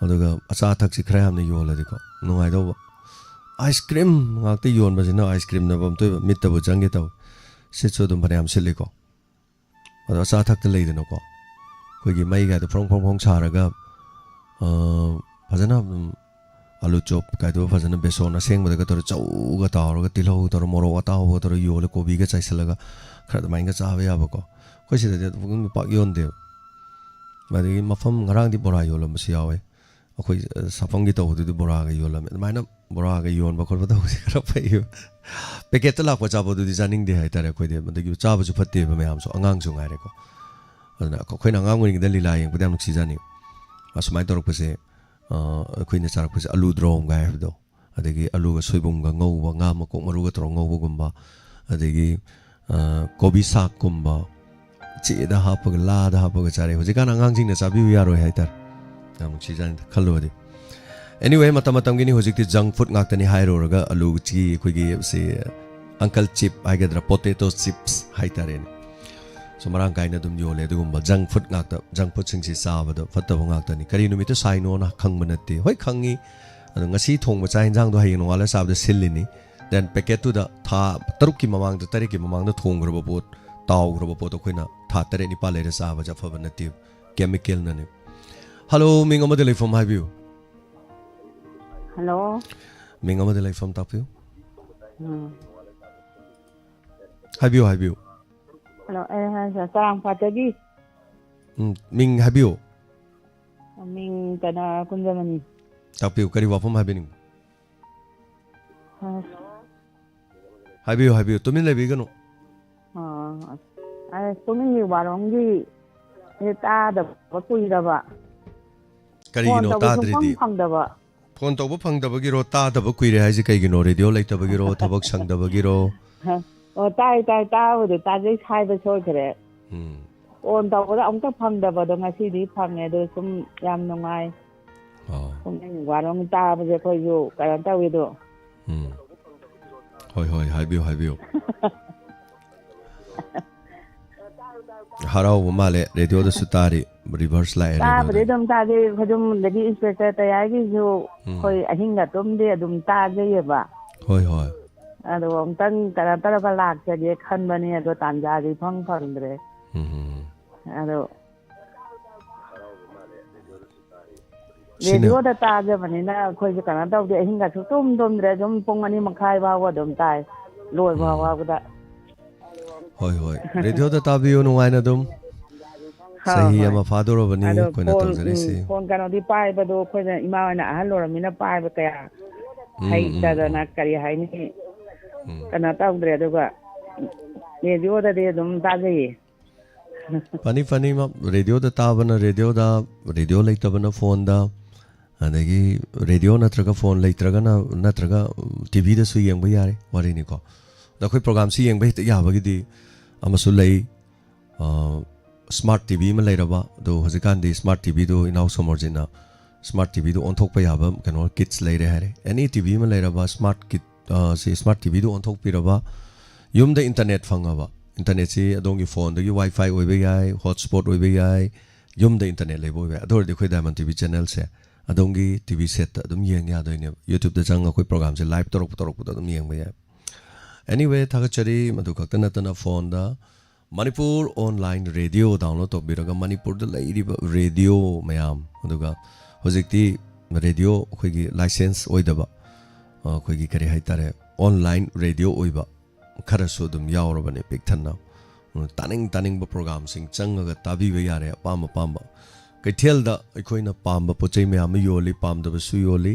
ಅದುಗ ಅಚಾಥ ಸಿ ಖರೆ ಹಮ್ನೆ ಯೋನ್ ಲದಿ ಕೋ ನುಂಗೈ ದೋ ice cream ngakte yon basi na ice cream na bam to mit ta bu jange taw sit so dum bane am sili ko ado sa thak te lei de no ko koi gi mai ga to phong chara ga phajana alu chop ka to phajana beson na seng ba ga to chau ga ta ro ga tilo to moro wa ta ho to yo le ko bi ga chai sala ga khra da mai ga cha ba ya ba ko koi si de bung pa yon de ba de ma pham ngarang di bora yo lo ma si yawe akoi sapang gi to du bora ga yo la mai na bora ga yon ba khol ba to si khra pa yo packet la ko cha bo du di janing de hai ta re khoi de ma de gi cha ba ju phatte ba me am so angang so ngai re ko adna ko khoi na ngang ngi de lila yin budam si jani asmai to ro pa se khoi na char pa se alu drom ga hai do adegi alu ga soibum ga ngau ba nga ma ko maru ga tro ngau ba gum ba adegi kobi sak kum ba chi da ha pa ga la da ha pa ga chare ho ji kan angang jing na cha bi ya ro hai tar am si jan khalo de anyway matam gini hojik ti junk food ngak tani hai ro ga alu chi khoi gi se uncle chip ai ga dra potato chips hai tare ni so marang kai na dum yo le dum ba junk food ngak ta junk food sing si sa ba do phat ta ngak tani kari nu mi to sai no na khang manati hoi khangi adu ngasi thong ba chai jang do hai no ala sa ba sil ni then packet tu da tha taruk ki mamang da tari ki mamang da thong ro ba pot taw ro ba pot to khoina tha tare ni pa le sa ba ja fa ba nati chemical na ni hello ming amade le from highview hello ming amade le from top view highview hello sarang patagi ming highview ming kana kunjamani top view kari wa from highview highview tumin le bi gano tumin ni warong gi ta da ba pui da ba kari gino ta dri di phone to ba phang da ba gi ro ta da ba kui re hai ji kai gino radio lai ta ba gi ro thabak sang da ba gi ro tai wo de ta jai sai ba so kre on ta ko da ong ta phang da ba da ngasi di phang e do sum yam nongai tumin warong ta ba je ko yo ka ta wi do hoi highview harau male radio da sutari reverse la ta ba de dum ta de khajum lagi inspector ta ya gi jo khoi ahing ga tum de dum ta je ye ba hoi ado ong tan ta ba lak je de khan ba ni do tan ja ri phang dre ado radio da ta je mani na khoi je kana ta de ahing ga tum dre jom pong ani makhai ba wa dum tai loi ba wa da hoi radio da ta bi no ngai na dum Sahi ama fadorobani koina tawjarisi. Phone kanodi paibado khoina ima na ahal loramina paiba kaya hai tadana kari haini kana tawdre aduga radio da de dum tagai Funny ma radio da tabana radio leitabana phone da adagi radio natraga phone leitragana natraga TV da su yengba yare warini ko da khoi program si yengba hita yabagi di amasu lei smart TV ma leiraba do hazikan di smart TV do inau somorjina smart TV do on thok pa yaba kano kids leire hare any TV ma leiraba smart kit si smart TV do on thok piraba yum da internet fangaba internet si adongi phone dagi wifi oibe yai hotspot oibe yai yum da internet leibo be ador de khoi diamond TV channel se adongi TV set adum yeng ya doine YouTube da jang khoi program se live torok adum yeng ba ya anyway thagachari madu khakta natana phone da Manipur online radio download to biraga Manipur da leiriba radio mayam aduga hojikti radio khoigi license oidaba khoigi kare haitare online radio oiba kharasu dum yaurabane pikthanna taning ba program sing changaga tabi ba yare pam kaithel da aikoina pamba pochai mayam yoli pam da su yoli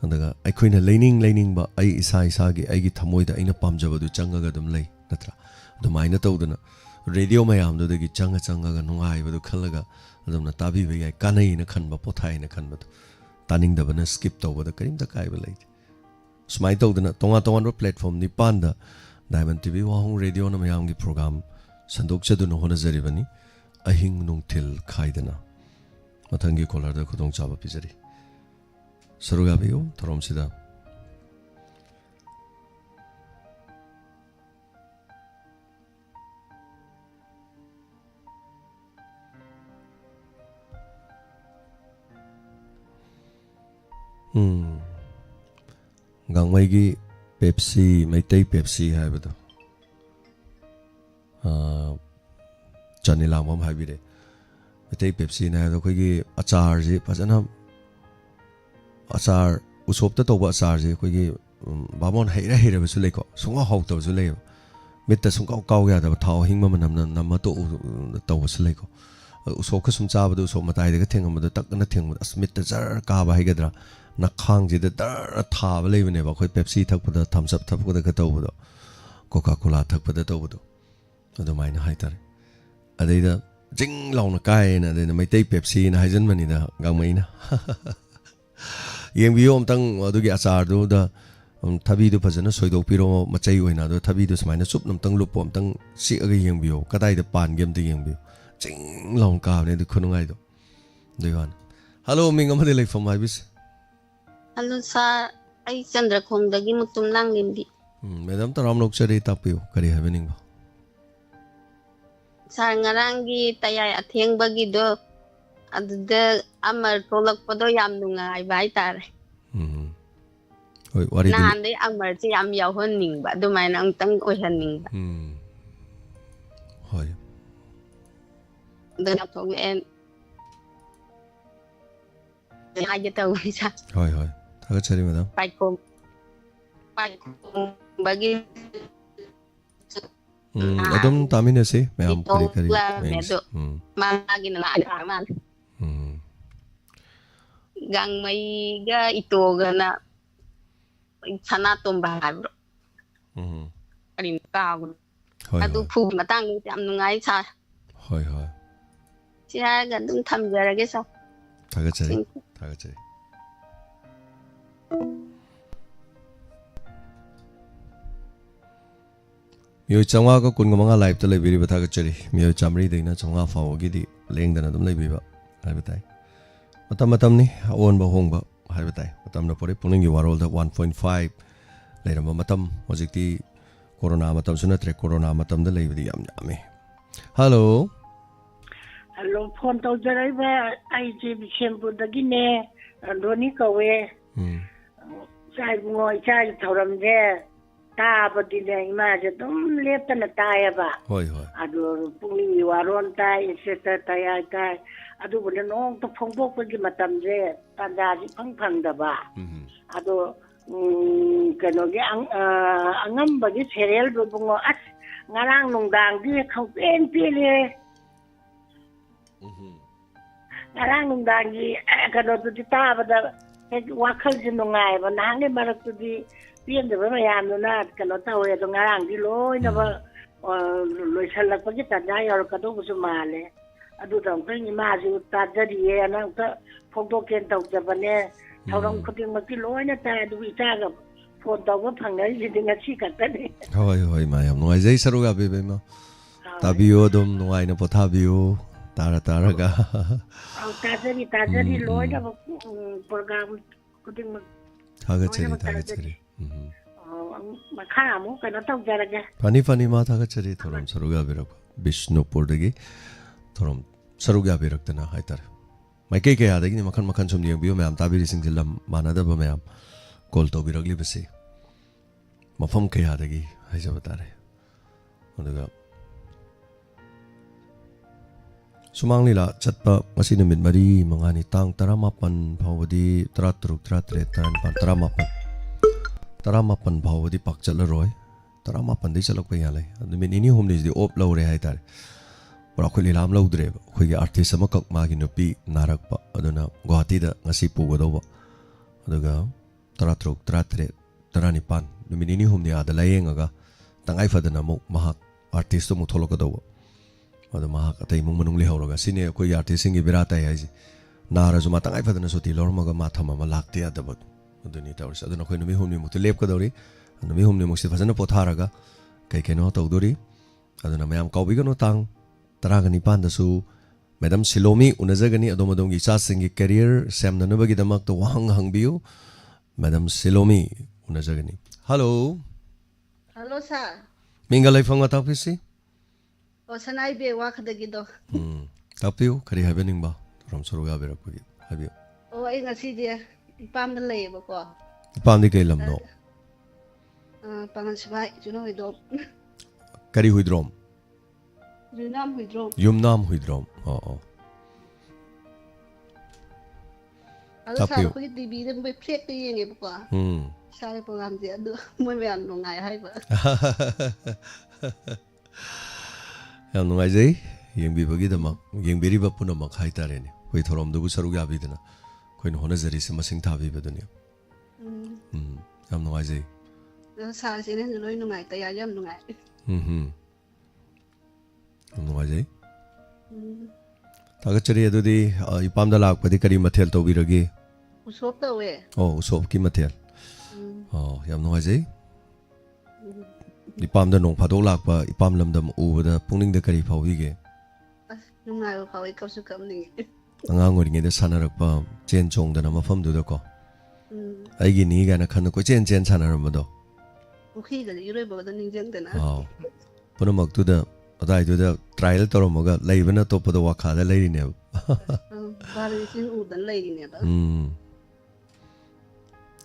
andaga aikoina leining ba ai isa gi ai gi thamoi da aina pamjaba du changaga dum lei natra adumaina tawdana radio mayam do dagi changa ga nungai ba du khalaga adumna tabi ba yai kanai na khanba pothai na khanba taning da bana skip tawba da karim da kai ba lei smai tawdana tonga ro platform ni panda Diamond TV Wahong Radio na mayam gi program sandok chaduna hona jaribani ahing nungthil khaidana mathangi kolar da khudong chaba pijari saruga biyo thorom sida gang mai gi Pepsi Maitai Pepsi hai bado Chanila mom hai bide Maitai Pepsi na hai to koi gi achar ji pajana achar usop ta to ba achar ji koi gi bamon heira ba su lei ko sunga hau to su lei mit ta sung kau ya da thau hing ma nam to su lei ko usop ka sum cha ba do usop matai de ka theng ma da tak na theng ma asmit ta jar ka ba hai gadra na khang ji da dar tha ba lei ne ba khoi Pepsi thak pada thumbs up thak pada ka to bu Coca Cola thak pada to bu ado mai na hai tar adai da jing law na kai na de mai tei Pepsi na hai jan mani da gang mai na yeng bi om tang adu gi achar do da thabi du phajana soidok piro machai oina do thabi du smaina chup nam tang lup pom tang si aga yeng bi kadai da pan gem de yeng bi jing law ka ne du khunungai do dewan hello ming amade lai from mai bis Hello sir, I Chandra Khong dagi mutum lang limbi. Madam taram lok chari tapiyo kari happening ba. Sir ngarangi tayay atheng bagi do aduda amar tolak pado yam nungai bai tare. Oi wari na handay amar si yam yawhon ning ba dumay na ang tang ohan ning ba. Hoi. Dana thong en. Aja tahu bisa. Hoi. Agak cari madam. Paikom bagi. Adom tamin sih, mayam kari. Malagi na aman. Gang may ga ito gana sana tumbahan bro. Karin ka. Adu pu matang jam nungai sa. Hoi. Siya gandum tham jara ge sa. Agak cari. Mio changwa ko kun mga live to live ba thaga chari mio chamri de na changwa fawo gi di leng dana dum live ba hai batai matam ni on ba hong ba hai batai matam na pore puning gi warol da 1.5 leira ma matam hojikti corona matam suna tre corona matam da live di yam yame hello phone to jarai ba ai ji shempu dagi ne doni kawe chai ngoi chai thoram je ta ba di ne ma je dum lepta na ta ya ba hoi adu pungni waron tai seta tai tai adu bu ne nong to phong bok ba gi matam je tanda ji phang da ba adu kano ge angam ba gi serial do bungo as ngarang nungdang di khau pen pi le ngarang nungdangi kano tudi tabada wakal jinungai ba nange marak tudi pian de ba mayam na kano tawe to ngarang di loy na ba loy salak pa kita na yor kado bu sumale adu dong pe ni ma ju ta jadi ye na ta photo ken tau jabane thorong khuting ma ki loy na ta du ita ga phone tau ba phang nai ji dinga chi ka ta ni hoi mayam nuai jai saruga be be ma tabiyo dum nuai na pothabiyo tara ga ta jadi loy na program khuting ma thagachari makha mu kano tau jaraga fani ma thagachari thorom saruga berak Bishnupur dagi thorom saruga berak tana haitar mai ke adagi ni makhan sum yeng biyo mayam tabiri singjilam manada ba mayam call to biragli base mafam ke adagi haija batare odaga sumang lila chatpa ngasi numit mari mangani tang 18 phawadi 18 phawadi pak chatlaroi 18 dei chalak pa yalai numit ini home days di op lawre haitar pura khoi lilam lawdre khoi gi artist ama kak ma gi nupi narak pa aduna guwahati da ngasi pugodoba aduga 18 numit ini home dia ada layengaga tangai fadana mo mahak artist mo tholokadoba ada mahak atai mung manung lihawraga sine koi artist singi birata yaji nara juma tangai fadana soti lormaga ma thama ma lakte adabot aduni tawris aduna koi numi humni mutu lep kadori numi humni muksi fazana potharaga kai keno tawdori aduna mayam kawbigano tang taragani pandasu Madam Silomi unazagani adomadong gi cha singi career samnanabagi damak to wahang hangbiu Madam Silomi unazagani hello sir mingalai fanga tapisi o sanai be wa khadagi do tapiu kari habening ba ram soruga berakui habiu o ai ngasi dia ipam da lay ba ko ipam di kai lamno pangan sibai juno do kari huidrom yumnam huidrom tapiu ko di bi dem be prek ti yeng ba ko sai program dia do moi me an ngai hai ba yam nungai jai yengbi bagi damak yengbiri ba punamak haitare ni koi thorom dubu saru ga bidana koi no honazari se masing thabi badani yam nungai jai sa se ne loi nungai ta ya yam nungai yam nungai jai tagachari adudi ipam da lak padi kari mathel to biragi usop ta we usop ki mathel yam nungai jai ipam da nong phadok lakpa ipam lamdam ubada pungning da kari phawige nungai phawi kapsu kamni angang oringe da sanarakpa chen chong da na mafam du da ko aigi ni ga na khan ko chen sanaram do ukhi ga iroi ba da ningjang da na punamak tu da adai tu da trial toromaga leibana topa da wakha da leiri ne bari sin u dan leiri ne da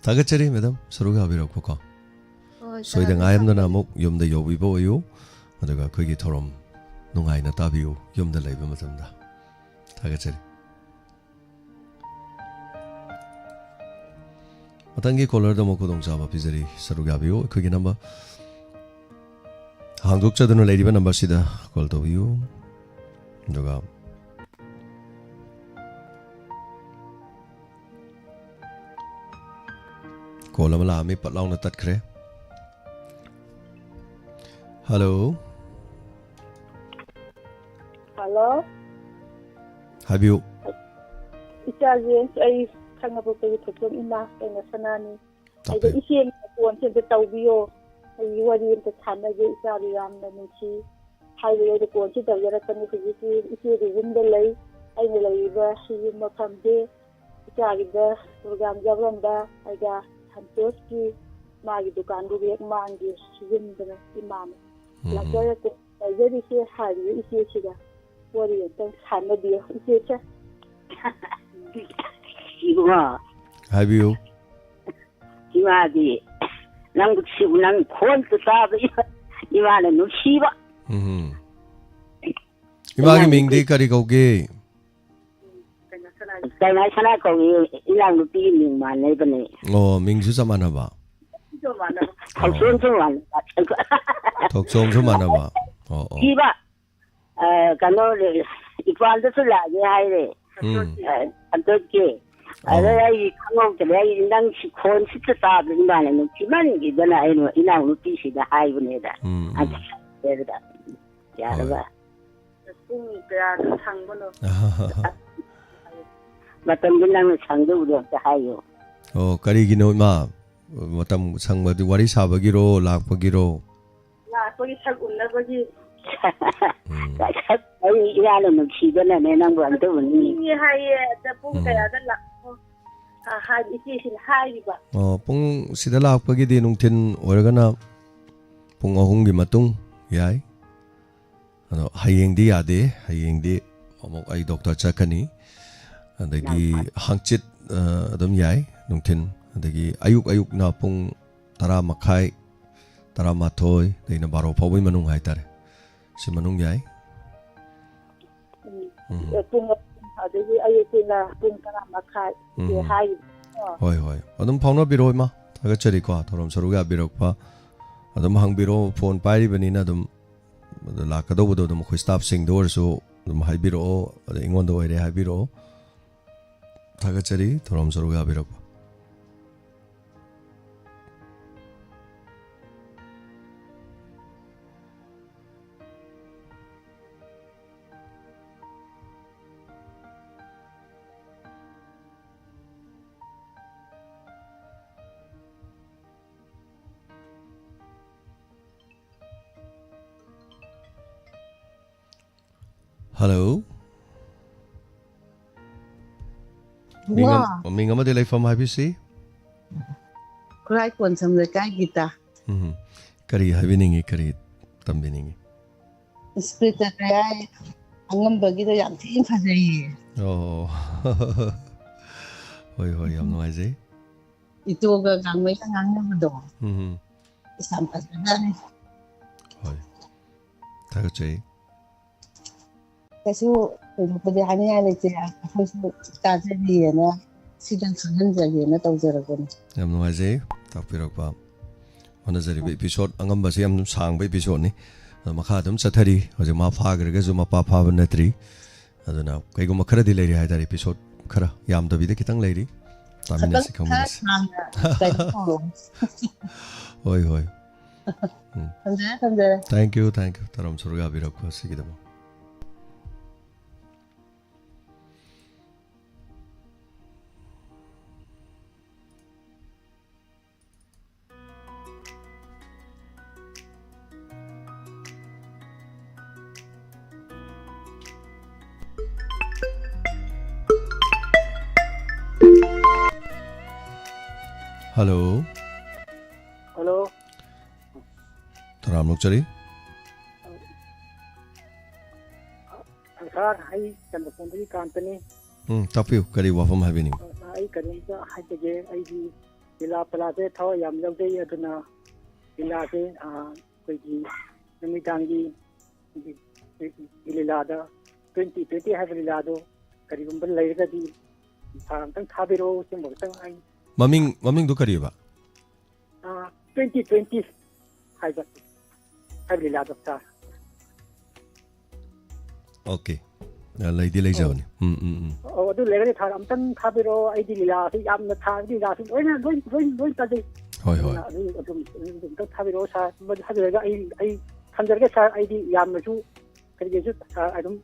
tagachari madam saruga birak ko soida ngayam na namuk yumda yobi bo yu adaga koigi thorom nungai na tabiu yumda leiba matamda tagachari matangi caller da moko dong jaba pizari saruga biu koigi number hangduk chaduna leiba number sida call to you adaga call amala ami patlaw na tatkre hello habiu ichaje ai khangabo pe thokom ina ena sanani ai da isien kon se de tawbiyo ai wari ta thana je ichari ram na nchi hai de de kon se da yara kan ni ji isi de yum de lei ai ne lei ba shi ma tham de ichari da program jabram da ai ga santos ki ma gi dukan du ek mangi yum de imam la jaya ko jadi se hari isi siga wari ta thana de isi cha 이거 하비요 이마디 난 치고 난 콘트 따도 이마는 너 시바 이마기 밍디 까리 거기 cái này sao còn ilang lu pi mình mà này bên này 밍주 자마나 봐 học sinh chứ mà 독종 좀 많아 봐 시바 cái nó ꯏꯄꯥꯟꯗꯁꯨ ꯂꯥꯛꯑꯒꯦ ꯍꯥꯏꯔꯦ ꯑꯗꯨꯒꯤ ꯑꯗ ꯑꯩ ꯈꯪꯍꯧꯗ꯭ꯔꯦ ꯑꯩ ꯅꯪ ꯈꯣꯟꯁꯤꯇ ꯇꯥꯕꯗꯤ ꯃꯥꯅ ꯅꯨꯡꯁꯤꯃꯟꯈꯤꯗꯅ ꯑꯩꯅ ꯏꯅꯥꯎꯅꯨꯄꯤꯁꯤꯗ ꯍꯥꯏꯕꯅꯦꯗ ꯑꯗꯨꯗ ꯌꯥꯔꯕ ꯄꯨꯡ ꯀꯌꯥꯗ ꯁꯪꯕꯅꯣ ꯃꯇꯝꯗꯤ ꯅꯪꯅ ꯁꯪꯗꯧꯕꯗꯣ ꯑꯝꯇ ꯍꯥꯏꯌꯣ ꯑꯣ ꯀꯔꯤꯒꯤꯅꯣ ꯏꯃꯥ ꯃꯇꯝ ꯁꯪꯕꯗꯤ ꯋꯥꯔꯤ ꯁꯥꯕꯒꯤꯔꯣ ꯂꯥꯛꯄꯒꯤꯔꯣ ꯂꯥꯛꯄꯒꯤ ꯁꯛ ꯎꯅꯕꯒꯤ ꯑꯩ ꯏꯔꯥꯅ ꯅꯨꯡꯁꯤꯗꯅꯅꯦ ꯅꯪꯕꯨ ꯑꯝꯇ ꯎꯅꯤꯡꯉꯤ ꯍꯥꯏꯌꯦ ꯑꯗ ꯄꯨꯡ ꯀꯌꯥꯗ ꯂꯥꯛꯑꯣ ꯏꯆꯦꯁꯤꯅ ꯍꯥꯏꯔꯤꯕ ꯑꯣ ꯄꯨꯡ ꯁꯤꯗ ꯂꯥꯛꯄꯒꯤꯗꯤ ꯅꯨꯡꯊꯤꯟ ꯑꯣꯏꯔꯒꯅ ꯄꯨꯡ 3ꯒꯤ ꯃꯇꯨꯡ ꯌꯥꯏ ꯑꯗꯣ ꯍꯌꯦꯡꯗꯤ ꯌꯥꯗꯦ ꯍꯌꯦꯡꯗꯤ ꯑꯃꯨꯛ ꯑꯩ ꯗꯣꯛꯇꯔ ꯆꯠꯀꯅꯤ ꯑꯗꯒꯤ ꯍꯥꯡꯆꯤꯠ ꯑꯗꯨꯝ ꯌꯥꯏ ꯅꯨꯡꯊꯤꯟ ꯑꯗꯒꯤ ꯑꯌꯨꯛꯅ ꯄꯨꯡ 10:30 11 ꯗꯩꯅ 12 ꯐꯥꯎꯕꯒꯤ ꯃꯅꯨꯡ ꯍꯥꯏꯇꯥꯔꯦ ꯁꯤ ꯃꯅꯨꯡ ꯌꯥꯏ ꯄꯨꯡ ꯑꯗꯒꯤ ꯑꯌꯨꯛꯀꯤꯅ ꯄꯨꯡ 10:30 ꯍꯥꯏꯔꯤꯕ ꯍꯣꯏ ꯍꯣꯏ ꯑꯗꯨꯝ ꯐꯥꯎꯅꯕꯤꯔꯣ ꯏꯃꯥ ꯊꯥꯒꯠꯆꯔꯤꯀꯣ ꯊꯧꯔꯝ ꯁꯔꯨꯛ ꯌꯥꯕꯤꯔꯛꯄ ꯑꯗꯨꯝ ꯍꯪꯕꯤꯔꯣ ꯐꯣꯟ ꯄꯥꯏꯔꯤꯕꯅꯤꯅ ꯑꯗꯨꯝ ꯂꯥꯛꯀꯗꯧꯕꯗꯣ ꯑꯗꯨꯝ ꯑꯩꯈꯣꯏ ꯁ꯭ꯇꯥꯐꯁꯤꯡꯗ ꯑꯣꯏꯔꯁꯨ ꯑꯗꯨꯝ ꯍꯥꯏꯕꯤꯔꯛꯑꯣ ꯑꯗ ꯑꯩꯉꯣꯟꯗ ꯑꯣꯏꯔꯦ ꯍꯥꯏꯕꯤꯔꯛꯑꯣ ꯊꯥꯒꯠꯆꯔꯤ ꯊꯧꯔꯝ ꯁꯔꯨꯛ ꯌꯥꯕꯤꯔꯛꯄ Hello. Ming amadi leifam habisi? Kurai kon sam lekai kita. Kari habiningi kari tambiningi. Spirit kaya angam bagi to yang tin phasai. Oh. Hoi yam nuaise. Itu ga gangmai ka ngang do. Isam phasai. Hoi. Thagachai. Kasu ꯄꯗꯤ ꯍꯥꯏꯅꯤꯡꯉꯥꯏ ꯂꯩꯇꯦ ꯑꯩꯈꯣꯏꯁꯨ ꯇꯥꯖꯔꯤꯑꯅ ꯁꯤꯗꯪ ꯈꯪꯍꯟꯖꯒꯦꯅ ꯇꯧꯖꯔꯛꯄꯅꯤ ꯌꯥꯝ ꯅꯨꯡꯉꯥꯏꯖꯩ ꯇꯥꯛꯄꯤꯔꯛꯄ ꯍꯣꯠꯅꯖꯔꯤꯕ episode ꯑꯉꯝꯕꯁꯦ ꯌꯥꯝ ꯁꯥꯡꯕ ꯏꯄꯤꯁꯣꯠꯅꯤ ꯑꯗꯣ ꯃꯈꯥ ꯑꯗꯨꯝ ꯆꯠꯊꯔꯤ ꯍꯧꯖꯤꯛ ꯃꯥ ꯐꯥꯈ꯭ꯔꯒꯁꯨ ꯃꯄꯥ ꯐꯥꯕ ꯅꯠꯇ꯭ꯔꯤ ꯑꯗꯨꯅ ꯀꯩꯒꯨꯝꯕ ꯈꯔꯗꯤ ꯂꯩꯔꯤ ꯍꯥꯏꯇꯥꯔꯦ ꯏꯄꯤꯁꯣꯠ ꯈꯔ ꯌꯥꯝꯗꯕꯤꯗ ꯈꯤꯇꯪ ꯂꯩꯔꯤ ꯇꯥꯃꯤꯟꯅꯁꯤ ꯈꯪꯃꯤꯟꯅꯁꯤ ꯍꯣꯏ ꯍꯣꯏ ꯊꯝꯖꯔꯦ ꯊꯦꯡꯛ ꯌꯨ ꯇꯔꯝ ꯁꯔꯨꯛ ꯌꯥꯕꯤꯔꯛꯄ ꯑꯁꯤꯒꯤꯗꯃꯛ Hello. Hello. Taram Nukchari. Sir, I can the company. Tapu, Kari Wafam Havini. I can I Villa Plaza, Tower Yam Loday Aduna Villa, Namitangi, Ilada, 2020 have Lilado, Karibumba later the Tabiro, Simon. Maming do kariba. 2020 have Lilado star. Okay. Lady Lejoni. Oh, do later Taramton Tabiro, I did last, I'm the Tabi last, going to the Tabiro, but I can get ID Yamazu, I don't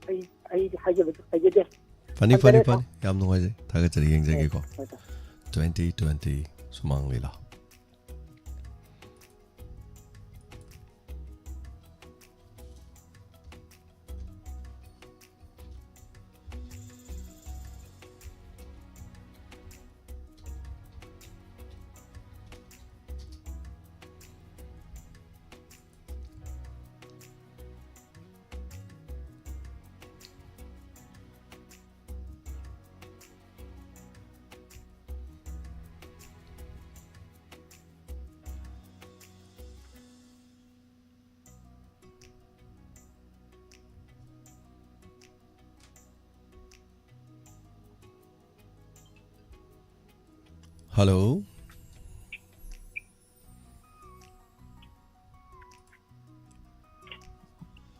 I get it. Funny. Yam noise. Tagatari Yang Zagiko. 2020 Sumang Lila. Hello.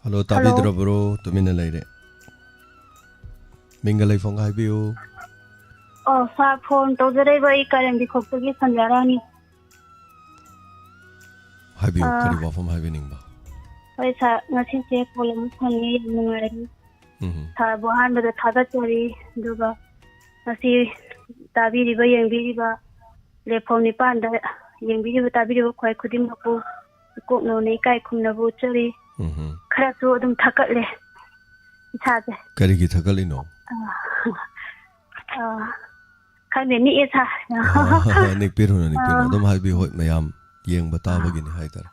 Hello, Tabi Drabro, Tumina Lady. ꯃꯤꯡꯒ ꯂꯩꯐꯝꯒ ꯍꯥꯏꯕꯤꯌꯨ ꯁꯥꯔ phone ꯇꯧꯖꯔꯛꯏꯕ ꯑꯩ ꯀꯥꯔꯦꯟꯕꯤ ꯈꯣꯛꯇꯒꯤ ꯁꯟꯖꯥꯔꯥꯅꯤ ꯍꯥꯏꯕꯤꯌꯨ ꯀꯔꯤ ꯋꯥꯐꯝ ꯍꯥꯏꯕꯤꯅꯤꯡꯕ ꯍꯣꯏ ꯁꯥꯔ ꯉꯁꯤꯁꯦ call ꯑꯃ ꯐꯪꯉꯤ ꯌꯥꯝ ꯅꯨꯡꯉꯥꯏꯔꯤ ꯁꯥꯔꯕꯨ ꯑꯍꯥꯟꯕꯗ ꯊꯥꯒꯠꯆꯔꯤ ꯑꯗꯨꯒ ꯉꯁꯤ ꯇꯥꯕꯤꯔꯤꯕ ꯌꯦꯡꯕꯤꯔꯤꯕ ꯄ꯭ꯂꯦꯠꯐꯣꯝ 9ꯗ ꯌꯦꯡꯕꯤꯔꯤꯕ ꯇꯥꯕꯤꯔꯤꯕ ꯈ꯭ꯋꯥꯏ ꯈꯨꯗꯤꯡꯃꯛꯄꯨ ꯏꯀꯣꯛꯅꯧꯅ ꯏꯀꯥꯏ ꯈꯨꯝꯅꯕ ꯎꯠꯆꯔꯤ ꯈꯔꯁꯨ ꯑꯗꯨꯝ ꯊꯥꯒꯠꯂꯦ ꯏꯁꯥꯁꯦ ꯀꯔꯤꯒꯤ ꯊꯥꯒꯠꯂꯤꯅꯣ ꯈꯪꯗꯦ ꯅꯤꯛꯑꯦ ꯁꯥꯔ ꯅꯤꯛꯄꯤꯔꯨꯅꯨ ꯑꯗꯨꯝ ꯍꯥꯏꯕꯤꯌꯨ ꯍꯣꯏ ꯃꯌꯥꯝ ꯌꯦꯡꯕ ꯇꯥꯕꯒꯤꯅꯤ ꯍꯥꯏꯇꯥꯔꯦ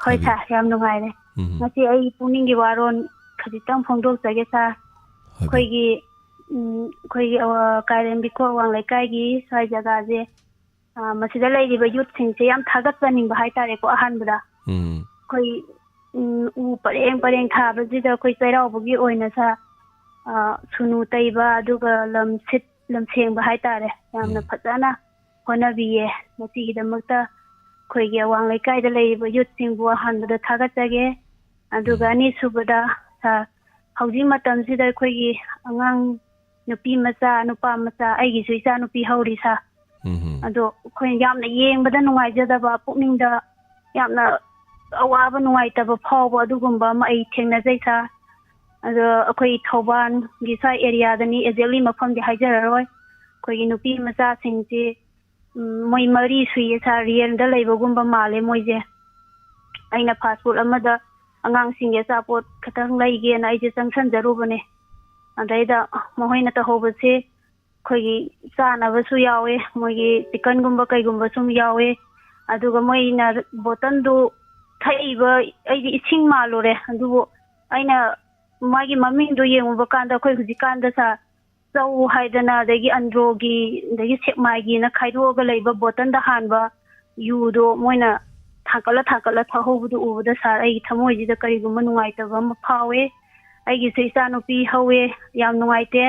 ꯍꯣꯏ ꯁꯥꯔ ꯌꯥꯝ ꯅꯨꯡꯉꯥꯏꯔꯦ ꯉꯁꯤ ꯑꯩ ꯄꯨꯛꯅꯤꯡꯒꯤ ꯋꯥꯔꯣꯜ ꯈꯖꯤꯛꯇꯪ ꯐꯣꯡꯗꯣꯛꯆꯒꯦ ꯁꯥꯔ ꯑꯩꯈꯣꯏꯒꯤ ꯀꯥꯏꯔꯦꯟꯕꯤꯈꯣꯛ ꯑꯋꯥꯡ ꯂꯩꯀꯥꯏꯒꯤ ꯁ꯭ꯋꯥꯏ ꯖꯒꯥꯁꯦ ꯃꯁꯤꯗ ꯂꯩꯔꯤꯕ ꯌꯨꯠꯁꯤꯡꯁꯦ ꯌꯥꯝ ꯊꯥꯒꯠꯆꯅꯤꯡꯕ ꯍꯥꯏꯇꯥꯔꯦꯀꯣ ꯑꯍꯥꯟꯕꯗ ꯑꯩꯈꯣই ꯎ ꯄꯔꯦꯡ ꯄꯔꯦꯡ ꯊꯥꯕꯁꯤꯗ ꯑꯩꯈꯣꯏ ꯆꯩꯔꯥꯎꯕꯒꯤ ꯑꯣꯏꯅ ꯁꯨꯅꯨ ꯇꯩꯕ ꯑꯗꯨꯒ ꯂꯝ ꯁꯦꯡꯕ ꯍꯥꯏꯇꯥꯔꯦ ꯌꯥꯝꯅ ꯐꯖꯅ ꯍꯣꯠꯅꯕꯤꯌꯦ ꯃꯁꯤꯒꯤꯗꯃꯛꯇ ꯑꯩꯈꯣꯏꯒꯤ ꯑꯋꯥꯡ ꯂꯩꯀꯥꯏꯗ ꯂꯩꯔꯤꯕ ꯌꯨꯠꯁꯤꯡꯕꯨ ꯑꯍꯥꯟꯕꯗ ꯊꯥꯒꯠꯆꯒꯦ ꯑꯗꯨꯒ ꯑꯅꯤꯁꯨꯕꯗ ꯍꯧꯖꯤꯛ ꯃꯇꯝꯁꯤꯗ ꯑꯩꯈꯣꯏꯒꯤ ꯑꯉꯥꯡ ꯅꯨꯄꯤ ꯃꯆꯥ ꯅꯨꯄꯥ ꯃꯆꯥ ꯑꯩꯒꯤꯁꯨ ꯏꯆꯥ ꯅꯨꯄꯤ ꯍꯧꯔꯤ ꯑꯗꯣ ꯑꯩꯈꯣꯏꯅ ꯌꯥꯝꯅ ꯌꯦꯡꯕꯗ ꯅꯨꯡꯉꯥꯏꯖꯗꯕ ꯄꯨꯛꯅꯤꯡꯗ ꯌꯥꯝꯅ ꯑꯋꯥꯕ ꯅꯨꯡꯉꯥꯏꯇꯕ ꯐꯥꯎꯕ ꯑꯗꯨꯒꯨꯝꯕ ꯑꯃ ꯑꯩ ꯊꯦꯡꯅꯖꯩ ꯑꯗꯣ ꯑꯩꯈꯣꯏ ꯊꯧꯕꯥꯜꯒꯤ ꯁ꯭ꯋꯥꯏ ꯑꯦꯔꯤꯌꯥꯗꯅꯤ ꯑꯦꯛꯖꯦꯛꯂꯤ ꯃꯐꯝꯗꯤ ꯍꯥꯏꯖꯔꯔꯣꯏ ꯑꯩꯈꯣꯏꯒꯤ ꯅꯨꯄꯤ ꯃꯆꯥꯁꯤꯡꯁꯤ ꯃꯣꯏ 4 ꯁꯨꯏꯌꯦ ꯔꯤꯌꯦꯜꯗ ꯂꯩꯕꯒꯨꯝꯕ ꯃꯥꯜꯂꯦ ꯃꯣꯏꯁꯦ ꯑꯩꯅ ꯐꯥꯁ ꯐꯨꯗ ꯑꯃꯗ ꯑꯉꯥꯡꯁꯤꯡꯒꯤ ꯑꯆꯥꯄꯣꯠ ꯈꯤꯇꯪ ꯂꯩꯒꯦꯅ ꯑꯩꯁꯦ ꯆꯪꯁꯟꯖꯔꯨꯕꯅꯦ ꯑꯗꯩꯗ ꯃꯈꯣꯏꯅ ꯇꯧꯍꯧꯕꯁꯦ ꯑꯩꯈꯣꯏꯒꯤ ꯆꯥꯅꯕꯁꯨ ꯌꯥꯎꯋꯦ ꯃꯣꯏꯒꯤ ꯆꯤꯀꯟꯒꯨꯝꯕ ꯀꯩꯒꯨꯝꯕ ꯁꯨꯝ ꯌꯥꯎꯋꯦ ꯑꯗꯨꯒ ꯃꯣꯏꯅ ꯕꯣꯇꯜꯗꯨ ꯊꯛꯏꯕ ꯑꯩꯗꯤ ꯏꯁꯤꯡ ꯃꯥꯜꯂꯨꯔꯦ ꯑꯗꯨꯕꯨ ꯑꯩꯅ ꯃꯥꯒꯤ ꯃꯃꯤꯡꯗꯣ ꯌꯦꯡꯉꯨꯕ ꯀꯥꯟꯗ ꯑꯩꯈꯣꯏ ꯍꯧꯖꯤꯛꯀꯥꯟꯗ ꯆꯧ ꯍꯥꯏꯗꯅ ꯑꯗꯒꯤ ꯑꯟꯗ꯭ꯔꯣꯒꯤ ꯑꯗꯒꯤ ꯁꯦꯛꯃꯥꯏꯒꯤꯅ ꯈꯥꯏꯗꯣꯛꯑꯒ ꯂꯩꯕ ꯕꯣꯇꯜꯗ ꯍꯥꯟꯕ ꯌꯨꯗꯣ ꯃꯣꯏꯅ ꯊꯥꯡꯀꯠꯂ ꯊꯧꯍꯧꯕꯗꯨ ꯎꯕꯗ ꯑꯩꯒꯤ ꯊꯃꯣꯏꯁꯤꯗ ꯀꯔꯤꯒꯨꯝꯕ ꯅꯨꯡꯉꯥꯏꯇꯕ ꯑꯃ ꯐꯥꯎꯋꯦ ꯑꯩꯒꯤꯁꯨ ꯏꯆꯥꯅꯨꯄꯤ ꯍꯧꯋꯦ ꯌꯥꯝ ꯅꯨꯡꯉꯥꯏꯇꯦ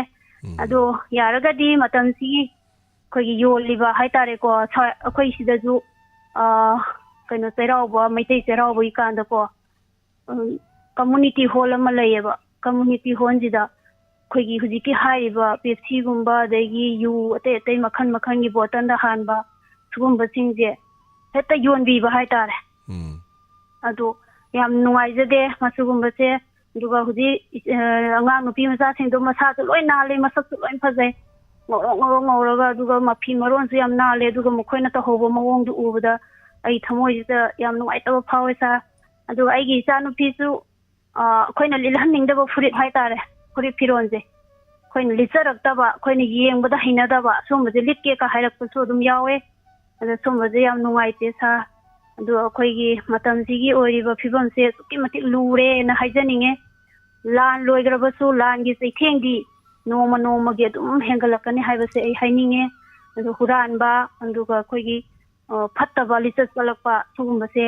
ꯑꯗꯣ ꯌꯥꯔꯒꯗꯤ ꯃꯇꯝꯁꯤꯒꯤ ꯑꯩꯈꯣꯏꯒꯤ ꯌꯣꯜꯂꯤꯕ ꯍꯥꯏꯇꯥꯔꯦꯀꯣ ꯑꯩꯈꯣꯏ ꯁꯤꯗꯁꯨ ꯀꯩꯅꯣ ꯆꯩꯔꯥꯎꯕ ꯃꯩꯇꯩ ꯆꯩꯔꯥꯎꯕꯒꯤ ꯀꯥꯟꯗꯀꯣ ꯀꯝꯃꯨꯅꯤꯇꯤ ꯍꯣꯜ ꯑꯃ ꯂꯩꯌꯦꯕ ꯀꯝꯃꯨꯅꯤꯇꯤ ꯍꯣꯜꯁꯤꯗ ꯑꯩꯈꯣꯏꯒꯤ ꯍꯧꯖꯤꯛꯀꯤ ꯍꯥꯏꯔꯤꯕ ꯄꯦꯞꯁꯤꯒꯨꯝꯕ ꯑꯗꯒꯤ ꯌꯨ ꯑꯇꯩ ꯃꯈꯜ ꯃꯈꯜꯒꯤ ꯕꯣꯇꯜꯗ ꯍꯥꯟꯕ ꯁꯤꯒꯨꯝꯕꯁꯤꯡꯁꯦ ꯍꯦꯛꯇ ꯌꯣꯟꯕꯤꯕ ꯍꯥꯏꯇꯥꯔꯦ ꯑꯗꯣ ꯌꯥꯝ ꯅꯨꯡꯉꯥꯏꯖꯗꯦ ꯃꯁꯤꯒꯨꯝꯕꯁꯦ ꯑꯗꯨꯒ ꯍꯧꯖꯤꯛ ꯑꯉꯥꯡ ꯅꯨꯄꯤ ꯃꯆꯥꯁꯤꯡꯗꯣ ꯃꯁꯥꯁꯨ ꯂꯣꯏ ꯅꯥꯜꯂꯦ ꯃꯁꯛꯁꯨ ꯂꯣꯏ ꯐꯖꯩ ꯉꯧꯔꯒ ꯑꯗꯨꯒ ꯃꯐꯤ ꯃꯔꯣꯟꯁꯨ ꯌꯥꯝ ꯅꯥꯜꯂꯦ ꯑꯗꯨꯒ ꯃꯈꯣꯏꯅ ꯇꯧꯍꯧꯕ ꯃꯑꯣꯡꯗꯨ ꯎꯕꯗ ꯑꯩ ꯊꯃꯣꯏꯁꯤꯗ ꯌꯥꯝ ꯅꯨꯡꯉꯥꯏꯇꯕ ꯐꯥꯎꯋꯦ ꯑꯗꯨꯒ ꯑꯩꯒꯤ ꯏꯆꯥꯅꯨꯄꯤꯁꯨ ꯑꯩꯈꯣꯏꯅ ꯂꯤꯠꯍꯟꯅꯤꯡꯗꯕ ꯐꯨꯔꯤꯠ ꯍꯥꯏꯇꯥꯔꯦ ꯐꯨꯔꯤꯠ ꯐꯤꯔꯣꯟꯁꯦ ꯑꯩꯈꯣꯏꯅ ꯂꯤꯠꯆꯔꯛꯇꯕ ꯑꯩꯈꯣꯏꯅ ꯌꯦꯡꯕꯗ ꯍꯩꯅꯗꯕ ꯁꯨꯝꯕꯁꯦ ꯂꯤꯠꯀꯦꯀ ꯍꯥꯏꯔꯛꯄꯁꯨ ꯑꯗꯨꯝ ꯌꯥꯎꯋꯦ ꯑꯗ ꯁꯨꯝꯕꯁꯦ ꯌꯥꯝ ꯅꯨꯡꯉꯥꯏꯇꯦ ꯑꯗꯣ ꯑꯩꯈꯣꯏꯒꯤ ꯃꯇꯝꯁꯤꯒꯤ ꯑꯣꯏꯔꯤꯕ ꯐꯤꯕꯝꯁꯦ ꯑꯁꯨꯛꯀꯤ ꯃꯇꯤꯛ ꯂꯨꯔꯦꯅ ꯍꯥꯏꯖꯅꯤꯡꯉꯦ ꯂꯥꯟ ꯂꯣꯏꯈ꯭ꯔꯕꯁꯨ ꯂꯥꯟꯒꯤ ꯆꯩꯊꯦꯡꯗꯤ ꯅꯣꯡꯃ ꯅꯣꯡꯃꯒꯤ ꯑꯗꯨꯝ ꯍꯦꯟꯒꯠꯂꯛꯀꯅꯤ ꯍꯥꯏꯕꯁꯦ ꯑꯩ ꯍꯥꯏꯅꯤꯡꯉꯦ ꯑꯗꯨ ꯍꯨꯔꯥꯟꯕ ꯑꯗꯨꯒ ꯑꯩꯈꯣꯏꯒꯤ ꯐꯠꯇꯕ ꯂꯤꯆꯠ ꯆꯠꯂꯛꯄ ꯁꯤꯒꯨꯝꯕꯁꯦ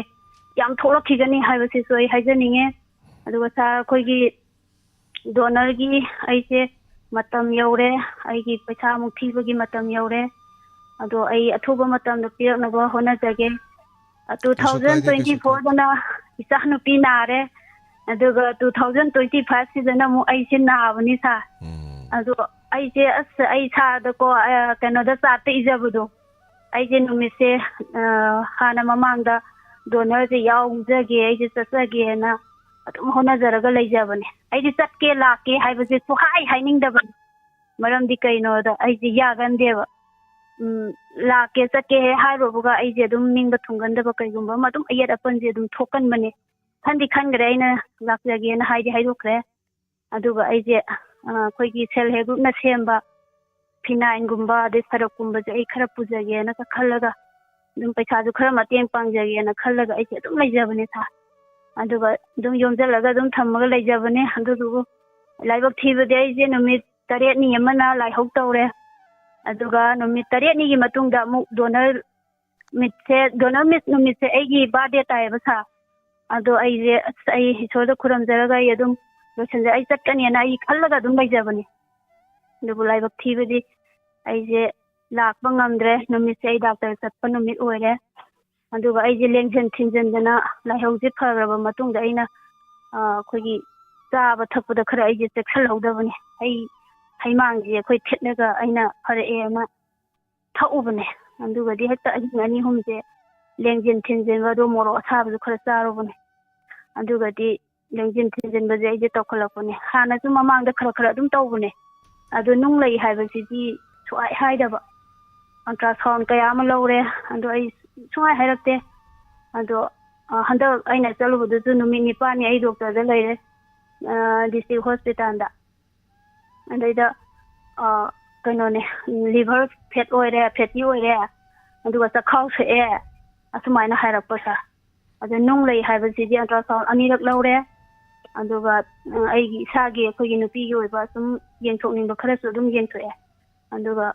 ꯌꯥꯝ ꯊꯣꯛꯂꯛꯈꯤꯒꯅꯤ ꯍꯥꯏꯕꯁꯤꯁꯨ ꯑꯩ ꯍꯥꯏꯖꯅꯤꯡꯉꯦ ꯑꯗꯨꯒ ꯑꯩꯈꯣꯏꯒꯤ ꯗꯣꯅꯔꯒꯤ ꯑꯩꯁꯦ ꯃꯇꯝ ꯌꯧꯔꯦ ꯑꯩꯒꯤ ꯄꯩꯁꯥꯃꯨꯛ ꯊꯤꯕꯒꯤ ꯃꯇꯝ यौरे अदो आई अथुब मतम पिरकनबो होनजगे 2024 दना इसा नुपी नारे अदुगा 2025 सिदना मु आइसे नाबनी सा अदो आइसे अस आई सादको कनोदा चाते इजबदो आइसे नुमिसे हाना ममांगदा डोनर जे याउजगे आइसे चसगे ना अदुम होनजरगा लेजबने आइसे चटके लाके हाइबसे सुहाई हाइनिंगदबन मरमदि कइनोदा आइसे यागंदेबा लाके चके हाइबबुगा आइसे अदुम निंग थुंगंदबा कइगुंबा मदुम अयत अपनजे अदुम थोकनबने खंदी खनगरे आइना लाक्जगेना हाइदि हाइदोखरे अदुगा आइसे कोइगी सेल हे ग्रुप ना सेमबा फिनाइन गुंबा दे सरक गुंबा जे खरा पुजगेना का खल्लगा अदुम पैसाजु खरा मतें पांगजगेना खल्लगा आइसे अदुम लेजबने था अदुगा अदुम योमजलगा अदुम थम्मगा लेजबने अदुदुगु लाइबक थीबदे आइसे नुमित 8 नि यमना लाइहौ तौरे अदुगा नुमित 8 नि गी मतुंगदा मु डोनर मित नुमित से आइगी बर्थडे तायबा सा अदो आइजे आई हिसोदा खुरमजरगा आई अदुम लोसनजे आई चटकनिना आई खल्लगा अदुम लेजबने दुबु लाइबक थीबदि आइजे लाकबा ngamdre नुमित से आई डॉक्टर चटपा नुमित ओइरे अदुगा आइजे लेंजन थिनजनदना लाइहौजे फरबा मतुंगदा आइना खोगी ꯆꯥꯕ ꯊꯛꯄꯗ ꯈꯔ ꯑꯩꯁꯦ ꯆꯦꯛꯁꯤꯜꯍꯧꯗꯕꯅꯦ ꯍꯩꯃꯥꯡꯁꯦ ꯑꯩꯈꯣꯏ ꯊꯤꯠꯂꯒ ꯑꯩꯅ ꯐꯔꯛꯑꯦ ꯑꯃ ꯊꯛꯎꯕꯅꯦ ꯑꯗꯨꯒꯗꯤ ꯍꯦꯛꯇ ꯑꯍꯤꯡ 2-3ꯁꯦ ꯂꯦꯡꯖꯦꯟ ꯊꯤꯟꯖꯤꯟꯕ ꯑꯗꯣ ꯃꯣꯔꯣꯛ ꯑꯁꯥꯕꯁꯨꯈꯔ ꯆꯥꯔꯨꯕꯅꯦ ꯑꯗꯨꯒꯗꯤ ꯂꯦꯡꯖꯦꯟ ꯊꯤꯟꯖꯤꯟꯕꯁꯦ ꯑꯩꯁꯦ ꯇꯧꯈꯠꯂꯛꯄꯅꯦ ꯍꯥꯟꯅꯁꯨ ꯃꯃꯥꯡꯗ ꯈꯔ ꯑꯗꯨꯝ ꯇꯧꯕꯅꯦ ꯑꯗꯣ ꯅꯨꯡ ꯂꯩ ꯍꯥꯏꯕꯁꯤꯗꯤ ꯁꯨꯡꯍꯥꯏ ꯍꯥꯏꯗꯕ ꯑꯜꯇ꯭ꯔꯥꯁꯥꯎꯟ ꯀꯌꯥ ꯑꯃ ꯂꯧꯔꯦ ꯑꯗꯣ ꯑꯩ ꯁꯨꯡꯍꯥꯏ ꯍꯥꯏꯔꯛꯇꯦ ꯑꯗꯣ ꯍꯟꯗꯛ ꯑꯩꯅ ꯆꯠꯂꯨꯕꯗꯨꯁꯨ ꯅꯨꯃꯤꯠ 9ꯅꯤ ꯑꯩ ꯗꯣꯛꯇꯔꯗ ꯂꯩꯔꯦ ꯗꯤꯁꯇ꯭ꯔꯤꯛ ꯍꯣꯁꯄꯤꯇꯥꯜꯗ ꯑꯗꯩꯗ ꯀꯩꯅꯣꯅꯦ ꯂꯤꯚꯔ ꯐꯦꯇꯤ ꯑꯣꯏꯔꯦ ꯑꯗꯨꯒ ꯆꯈꯥꯎ ꯁꯣꯛꯑꯦ ꯑꯁꯨꯃꯥꯏꯅ ꯍꯥꯏꯔꯛꯄ ꯁꯥꯔ ꯑꯗꯣ ꯅꯨꯡ ꯂꯩ ꯍꯥꯏꯕꯁꯤꯗꯤ ꯑꯜꯇ꯭ꯔꯥꯁꯥꯎꯟ 2ꯔꯛ ꯂꯧꯔꯦ ꯑꯗꯨꯒ ꯑꯩꯒꯤ ꯏꯁꯥꯒꯤ ꯑꯩꯈꯣꯏꯒꯤ ꯅꯨꯄꯤꯒꯤ ꯑꯣꯏꯕ ꯁꯨꯝ ꯌꯦꯡꯊꯣꯛꯅꯤꯡꯕ ꯈꯔꯁꯨ ꯑꯗꯨꯝ ꯌꯦꯡꯊꯣꯛꯑꯦ ꯑꯗꯨꯒ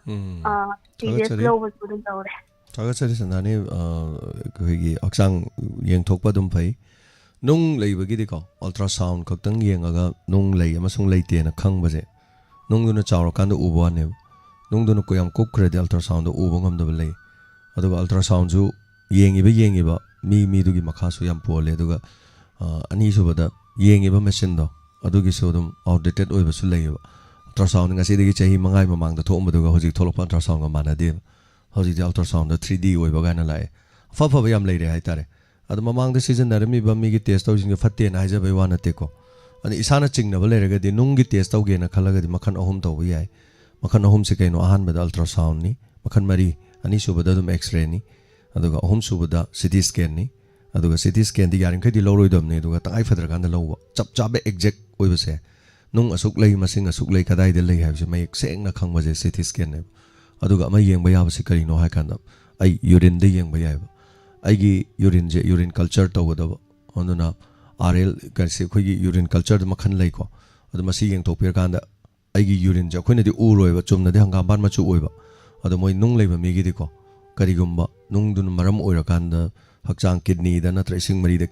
ꯇꯦꯁ ꯂꯧꯕꯁꯨ ꯑꯗꯨꯝ ꯇꯧꯔꯦ ꯊꯥꯒꯠꯆꯔꯤ ꯁꯟꯗꯥꯅꯤ ꯑꯩꯈꯣꯏꯒꯤ ꯍꯛꯆꯥꯡ ꯌꯦꯡꯊꯣꯛꯄ ꯑꯗꯨꯝ ꯐꯩ ꯅꯨꯡ ꯂꯩꯕꯒꯤꯗꯤꯀꯣ ꯑꯜꯇ꯭ꯔꯥꯁꯥꯎꯟ ꯈꯛꯇꯪ ꯌꯦꯡꯉꯒ ꯅꯨꯡ ꯂꯩ ꯑꯃꯁꯨꯡ ꯂꯩꯇꯦꯅ ꯈꯪꯕꯁꯦ ꯅꯨꯡꯗꯨꯅ ꯆꯥꯎꯔꯀꯥꯟꯗ ꯎꯕ ꯋꯥꯅꯦꯕ ꯅꯨꯡꯗꯨꯅ ꯌꯥꯝ ꯀꯨꯞꯈ꯭ꯔꯗꯤ ꯑꯜꯇ꯭ꯔꯥꯁꯥꯎꯟꯗ ꯎꯕ ꯉꯝꯗꯕ ꯂꯩ ꯑꯗꯨꯒ ꯑꯜꯇ꯭ꯔꯥꯁꯥꯎꯟꯁꯨ ꯌꯦꯡꯉꯤꯕ ꯃꯤꯗꯨꯒꯤ ꯃꯈꯥꯁꯨ ꯌꯥꯝ ꯄꯣꯜꯂꯦ ꯑꯗꯨꯒ ꯑꯅꯤꯁꯨꯕꯗ ꯌꯦꯡꯉꯤꯕ ꯃꯦꯆꯤꯟꯗꯣ ꯑꯗꯨꯒꯤꯁꯨ ꯑꯗꯨꯝ ꯑꯥꯎꯠꯗꯦꯇꯦꯠ ꯑꯣꯏꯕꯁꯨ ꯂꯩꯌꯦꯕ ꯑꯜꯇ꯭ꯔꯥꯁꯥꯎꯟ ꯉꯁꯤꯗꯒꯤ ꯆꯍꯤ 5 ꯃꯃꯥꯡꯗ ꯊꯣꯛꯑꯝꯕꯗꯨꯒ ꯍꯧꯖꯤꯛ ꯊꯣꯛꯂꯛꯄ ꯑꯜꯇ꯭ꯔꯥꯁꯥꯎꯟꯒ ꯃꯥꯟꯅꯗꯦꯕ ꯍꯧꯖꯤꯛꯇꯤ ꯑꯜꯇ꯭ꯔꯥꯁꯥꯎꯟꯗ 3D ꯑꯣꯏꯕ ꯀꯥꯏꯅ ꯂꯥꯛꯑꯦ ꯑꯐꯕ ꯌꯥꯝ ꯂꯩꯔꯦ ꯍꯥꯏꯇꯥꯔꯦ ꯑꯗꯣ ꯃꯃꯥꯡꯗ ꯁꯤꯖꯤꯟꯅꯔꯝꯃꯤꯕ ꯃꯤꯒꯤ ꯇꯦꯁ ꯇꯧꯁꯤꯡꯁꯦ ꯐꯠꯇꯦꯅ ꯍꯥꯏꯖꯕꯩ ꯋꯥ ꯅꯠꯇꯦꯀꯣ ꯑꯗꯣ ꯏꯁꯥꯅ ꯆꯤꯡꯅꯕ ꯂꯩꯔꯒꯗꯤ ꯅꯨꯡꯒꯤ ꯇꯦꯁ ꯇꯧꯒꯦꯅ ꯈꯜꯂꯒꯗꯤ ꯃꯈꯜ 3 ꯇꯧꯕ ꯌꯥꯏ ꯃꯈꯜ 3ꯁꯦ ꯀꯩꯅꯣ ꯑꯍꯥꯟꯕꯗ ꯑꯜꯇ꯭ꯔꯥꯁꯥꯎꯟꯅꯤ ꯃꯈꯜ 4 ꯑꯅꯤꯁꯨꯕꯗ ꯑꯗꯨꯝ ꯑꯦꯛꯁꯔꯦꯅꯤ ꯑꯗꯨꯒ ꯑꯍꯨꯝꯁꯨꯕꯗ CT ꯁ꯭ꯀꯦꯟꯅꯤ ꯑꯗꯨꯒ CT ꯁ꯭ꯀꯦꯟꯗꯤ ꯌꯥꯔꯤꯈꯩꯗꯤ ꯂꯧꯔꯣꯏꯗꯕꯅꯤ ꯑꯗꯨꯒ ꯇꯉꯥꯏ ꯐꯗ꯭ꯔꯀꯥꯟꯗ ꯂꯧꯕ ꯆꯞ ꯆꯥꯕ ꯑꯦꯛꯖꯦꯛ ꯑꯣꯏꯕꯁꯦ ꯅꯨꯡ ꯑꯁꯨꯛ ꯂꯩ ꯃꯁꯤꯡ ꯑꯁꯨꯛ ꯂꯩ ꯀꯗꯥꯏꯗ ꯂꯩ ꯍꯥꯏꯕꯁꯦ ꯃꯌꯦꯛ ꯁꯦꯡꯅ ꯈꯪꯕꯁꯦ CT ꯁ꯭ꯀꯦꯟꯅꯦꯕ ꯑꯗꯨꯒ ꯑꯃ ꯌꯦꯡꯕ ꯌꯥꯕꯁꯤ ꯀꯔꯤꯅꯣ ꯍꯥꯏꯀꯥꯟꯗ ꯑꯩ ꯌꯨꯔꯤꯟꯗ ꯌꯦꯡꯕ ꯌꯥꯏꯕ ꯑꯩꯒꯤ ꯌꯨꯔꯤꯟꯁꯦ ꯌꯨꯔꯤꯟ ꯀꯜꯆꯔ ꯇꯧꯒꯗꯕ ꯑꯗꯨꯅ RL ꯀꯩꯁꯦ ꯑꯩꯈꯣꯏꯒꯤ ꯌꯨꯔꯤꯟ ꯀꯜꯆꯔꯗ ꯃꯈꯜ ꯂꯩꯀꯣ ꯑꯗꯣ ꯃꯁꯤ ꯌꯦꯡꯊꯣꯛꯄꯤꯔꯀꯥꯟꯗ ꯑꯩꯒꯤ ꯌꯨꯔꯤꯟꯁꯦ ꯑꯩꯈꯣꯏꯅꯗꯤ ꯎꯔꯣꯏꯕ ꯆꯨꯝꯅꯗꯤ ꯍꯪꯒꯥꯝꯄꯥꯟ ꯃꯆꯨ ꯑꯣꯏꯕ ꯑꯗꯣ ꯃꯣꯏ ꯅꯨꯡ ꯂꯩꯕ ꯃꯤꯒꯤꯗꯤꯀꯣ ꯀꯔꯤꯒꯨꯝꯕ ꯅꯨꯡꯗꯨꯅ ꯃꯔꯝ ꯑꯣꯏꯔꯀꯥꯟꯗ ꯍꯛꯆꯥꯡ ꯀꯤꯗꯅꯤꯗ ꯅꯠꯇ꯭ꯔꯒ ꯏꯁꯤꯡ ꯃꯔꯤꯗ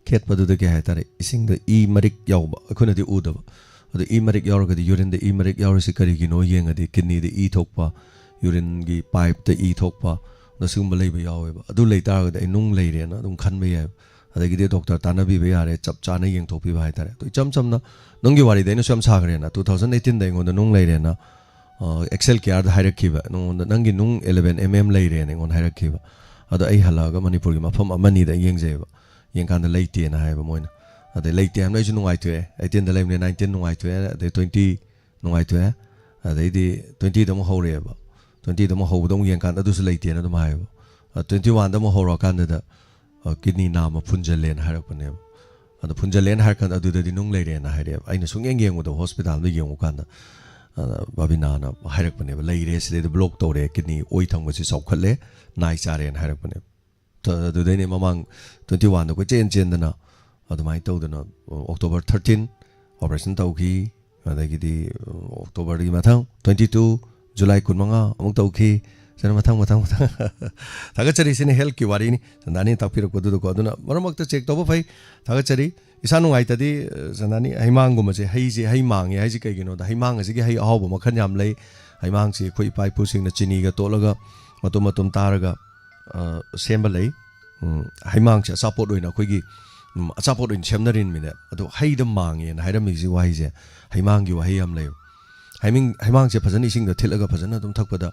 ꯈꯦꯠꯄꯗꯨꯗ ꯀꯩ ꯍꯥꯏꯇꯥꯔꯦ ꯏꯁꯤꯡꯗ ꯃꯔꯤꯛ ꯌꯥꯎꯕ ꯑꯩꯈꯣꯏꯅꯗꯤ ꯎꯗꯕ ꯑꯗꯣ ꯃꯔꯤꯛ ꯌꯥꯎꯔꯒꯗꯤ ꯌꯨꯔꯤꯟꯗ ꯃꯔꯤꯛ ꯌꯥꯎꯔꯤꯁꯤ ꯀꯔꯤꯒꯤꯅꯣ ꯌꯦꯡꯉꯗꯤ ꯀꯤꯗꯅꯤꯗ ꯊꯣꯛꯄ ꯌꯨꯔꯤꯟꯒꯤ ꯄꯥꯏꯞꯇ ꯊꯣꯛꯄ ꯑꯁꯤꯒꯨꯝꯕ ꯂꯩꯕ ꯌꯥꯎꯋꯦꯕ ꯑꯗꯨ ꯂꯩꯇꯥꯔꯒꯗꯤ ꯑꯩ ꯅꯨꯡ ꯂꯩꯔꯦꯅ ꯑꯗꯨꯝ ꯈꯟꯕ ꯌꯥꯏꯕ ꯑꯗꯒꯤꯗꯤ ꯗꯣꯛꯇꯔ ꯇꯥꯟꯅꯕꯤꯕ ꯌꯥꯔꯦ ꯆꯞ ꯆꯥꯅ ꯌꯦꯡꯊꯣꯛꯄꯤꯕ ꯍꯥꯏꯇꯥꯔꯦ ꯑꯗꯣ ꯏꯆꯝ ꯆꯝꯅ ꯅꯨꯡꯒꯤ ꯋꯥꯔꯤꯗ ꯑꯩꯅꯁꯨ ꯌꯥꯝ ꯁꯥꯈ꯭ꯔꯦꯅ 2018ꯗ ꯑꯩꯉꯣꯟꯗ ꯅꯨꯡ ꯂꯩꯔꯦꯅ ꯑꯦꯛꯁꯦꯜ ꯀꯦꯌꯥꯔꯗ ꯍꯥꯏꯔꯛꯈꯤꯕ ꯅꯉꯣꯟꯗ ꯅꯪꯒꯤ ꯅꯨꯡ 11 mm ꯂꯩꯔꯦꯅ ꯑꯩꯉꯣꯟꯗ ꯍꯥꯏꯔꯛꯈꯤꯕ ꯑꯗꯣ ꯑꯩ ꯍꯜꯂꯛꯑꯒ ꯃꯅꯤꯄꯨꯔꯒꯤ ꯃꯐꯝ ꯑꯃꯅꯤꯗ ꯌꯦꯡꯖꯩꯕ ꯌꯦꯡꯀꯥꯟꯗ ꯂꯩꯇꯦꯅ ꯍꯥꯏꯕ ꯃꯣꯏꯅ ꯑꯗꯩ ꯂꯩꯇꯦ ꯍꯥꯏꯕꯅ ꯑꯩꯁꯨ ꯅꯨꯡꯉꯥꯏꯊꯣꯛꯑꯦ 18ꯗ ꯂꯩꯕꯅꯦ 19 ꯅꯨꯡꯉꯥꯏꯊꯣꯛꯑꯦ ꯑꯗꯩ 20 ꯅꯨꯡꯉꯥꯏꯊꯣꯛꯑꯦ ꯑꯗꯩꯗꯤ 20ꯗ ꯑꯃꯨꯛ ꯍꯧꯔꯛꯑꯦꯕ 20ꯗ ꯑꯃꯨꯛ ꯍꯧꯕꯗ ꯑꯃꯨꯛ ꯌꯦꯡꯀꯥꯟꯗ ꯑꯗꯨꯁꯨ ꯂꯩꯇꯦꯅ ꯑꯗꯨꯝ ꯍꯥꯏꯌꯦꯕ 21ꯗ ꯑꯃꯨꯛ ꯍꯧꯔꯛꯑꯀꯥꯟꯗꯗ ꯀꯤꯗꯅꯤ ꯅꯥꯝꯃ ꯐꯨꯟꯖꯜꯂꯦꯅ ꯍꯥꯏꯔꯛꯄꯅꯦꯕ ꯑꯗꯣ ꯐꯨꯟꯖꯜꯂꯦꯅ ꯍꯥꯏꯔꯀꯥꯟꯗ ꯑꯗꯨꯗꯗꯤ ꯅꯨꯡ ꯂꯩꯔꯦꯅ ꯍꯥꯏꯔꯛꯑꯦꯕ ꯑꯩꯅ ꯁꯨꯡꯌꯦꯡ ꯌꯦꯡꯉꯨꯗꯕ ꯍꯣꯁꯄꯤꯇꯥꯜꯗ ꯌꯦꯡꯉꯨꯀꯥꯟꯗ ꯕꯥꯕꯤꯅꯥꯅ ꯍꯥꯏꯔꯛꯄꯅꯦꯕ ꯂꯩꯔꯦ ꯁꯤꯗꯩꯗ ꯕ꯭ꯂꯣꯛ ꯇꯧꯔꯦ ꯀꯤꯗꯅꯤ ꯑꯣꯏ ꯊꯪꯕꯁꯤ ꯆꯥꯎꯈꯠꯂꯦ ꯅꯥꯏ ꯆꯥꯔꯦꯅ ꯍꯥꯏꯔꯛꯄꯅꯦꯕ ꯑꯗꯨꯗꯩꯅꯦ ꯃꯃꯥꯡ 21ꯗ ꯑꯩꯈꯣꯏ ꯆꯦꯟꯗꯅ ꯑꯗꯨꯃꯥꯏꯅ ꯇꯧꯗꯅ ꯑꯣꯛꯇꯣꯕꯔ 13 ꯑꯣꯄꯔꯦꯁꯟ ꯇꯧꯈꯤ ꯑꯗꯒꯤꯗꯤ ꯑꯣꯛꯇꯣꯕꯔꯒꯤ ꯃꯊꯪ 22 ꯖꯨꯂꯥꯏ 15 ꯑꯃꯨꯛ ꯇꯧꯈꯤ ꯁꯤꯅ ꯃꯊꯪ ꯊꯥꯒꯠꯆꯔꯤ ꯁꯤꯅ ꯍꯦꯜꯊꯀꯤ ꯋꯥꯔꯤꯅꯤ ꯁꯟꯗꯥꯅꯤ ꯇꯥꯛꯄꯤꯔꯛꯄꯗꯨꯗꯀꯣ ꯑꯗꯨꯅ ꯃꯔꯛ ꯃꯔꯛꯇ ꯆꯦꯛ ꯇꯧꯕ ꯐꯩ ꯊꯥꯒꯠꯆꯔꯤ ꯏꯁꯥ ꯅꯨꯡꯉꯥꯏꯇꯗꯤ ꯁꯟꯗꯥꯅꯤ ꯍꯩꯃꯥꯡꯒꯨꯝꯕꯁꯦ ꯍꯩ ꯃꯥꯡꯉꯦ ꯍꯥꯏꯁꯤ ꯀꯩꯒꯤꯅꯣꯗ ꯍꯩꯃꯥꯡ ꯑꯁꯤꯒꯤ ꯍꯩ ꯑꯍꯥꯎꯕ ꯃꯈꯜ ꯌꯥꯝ ꯂꯩ ꯍꯩꯃꯥꯡꯁꯤ ꯑꯩꯈꯣই ꯏꯄꯥ ꯏꯄꯨꯁꯤꯡꯅ ꯆꯤꯅꯤꯒ ꯇꯣꯠꯂꯒ ꯃꯇꯨꯝ ꯇꯥꯔꯒ ꯁꯦꯝꯕ ꯂꯩ ꯍꯩꯃꯥꯡꯁꯦ ꯑꯆꯥꯄꯣꯠ ꯑꯣꯏꯅ ꯑꯩꯈꯣꯏꯒꯤ ꯑꯆꯥꯄꯣꯠ ꯑꯣꯏꯅ ꯁꯦꯝꯅꯔꯤꯅꯤꯅꯦ ꯑꯗꯣ ꯍꯩꯗ ꯃꯥꯡꯉꯦꯅ ꯍꯥꯏꯔꯝꯃꯤꯁꯤ ꯋꯥꯍꯩꯁꯦ ꯍꯩꯃꯥꯡꯒꯤ ꯋꯥꯍꯩ ꯌꯥꯝ ꯂꯩ ꯍꯩꯃꯥꯡꯁꯦ ꯐꯖꯅ ꯏꯁꯤꯡꯗ ꯊꯤꯠꯂꯒ ꯐꯖꯅ ꯑꯗꯨꯝ ꯊꯛꯄꯗ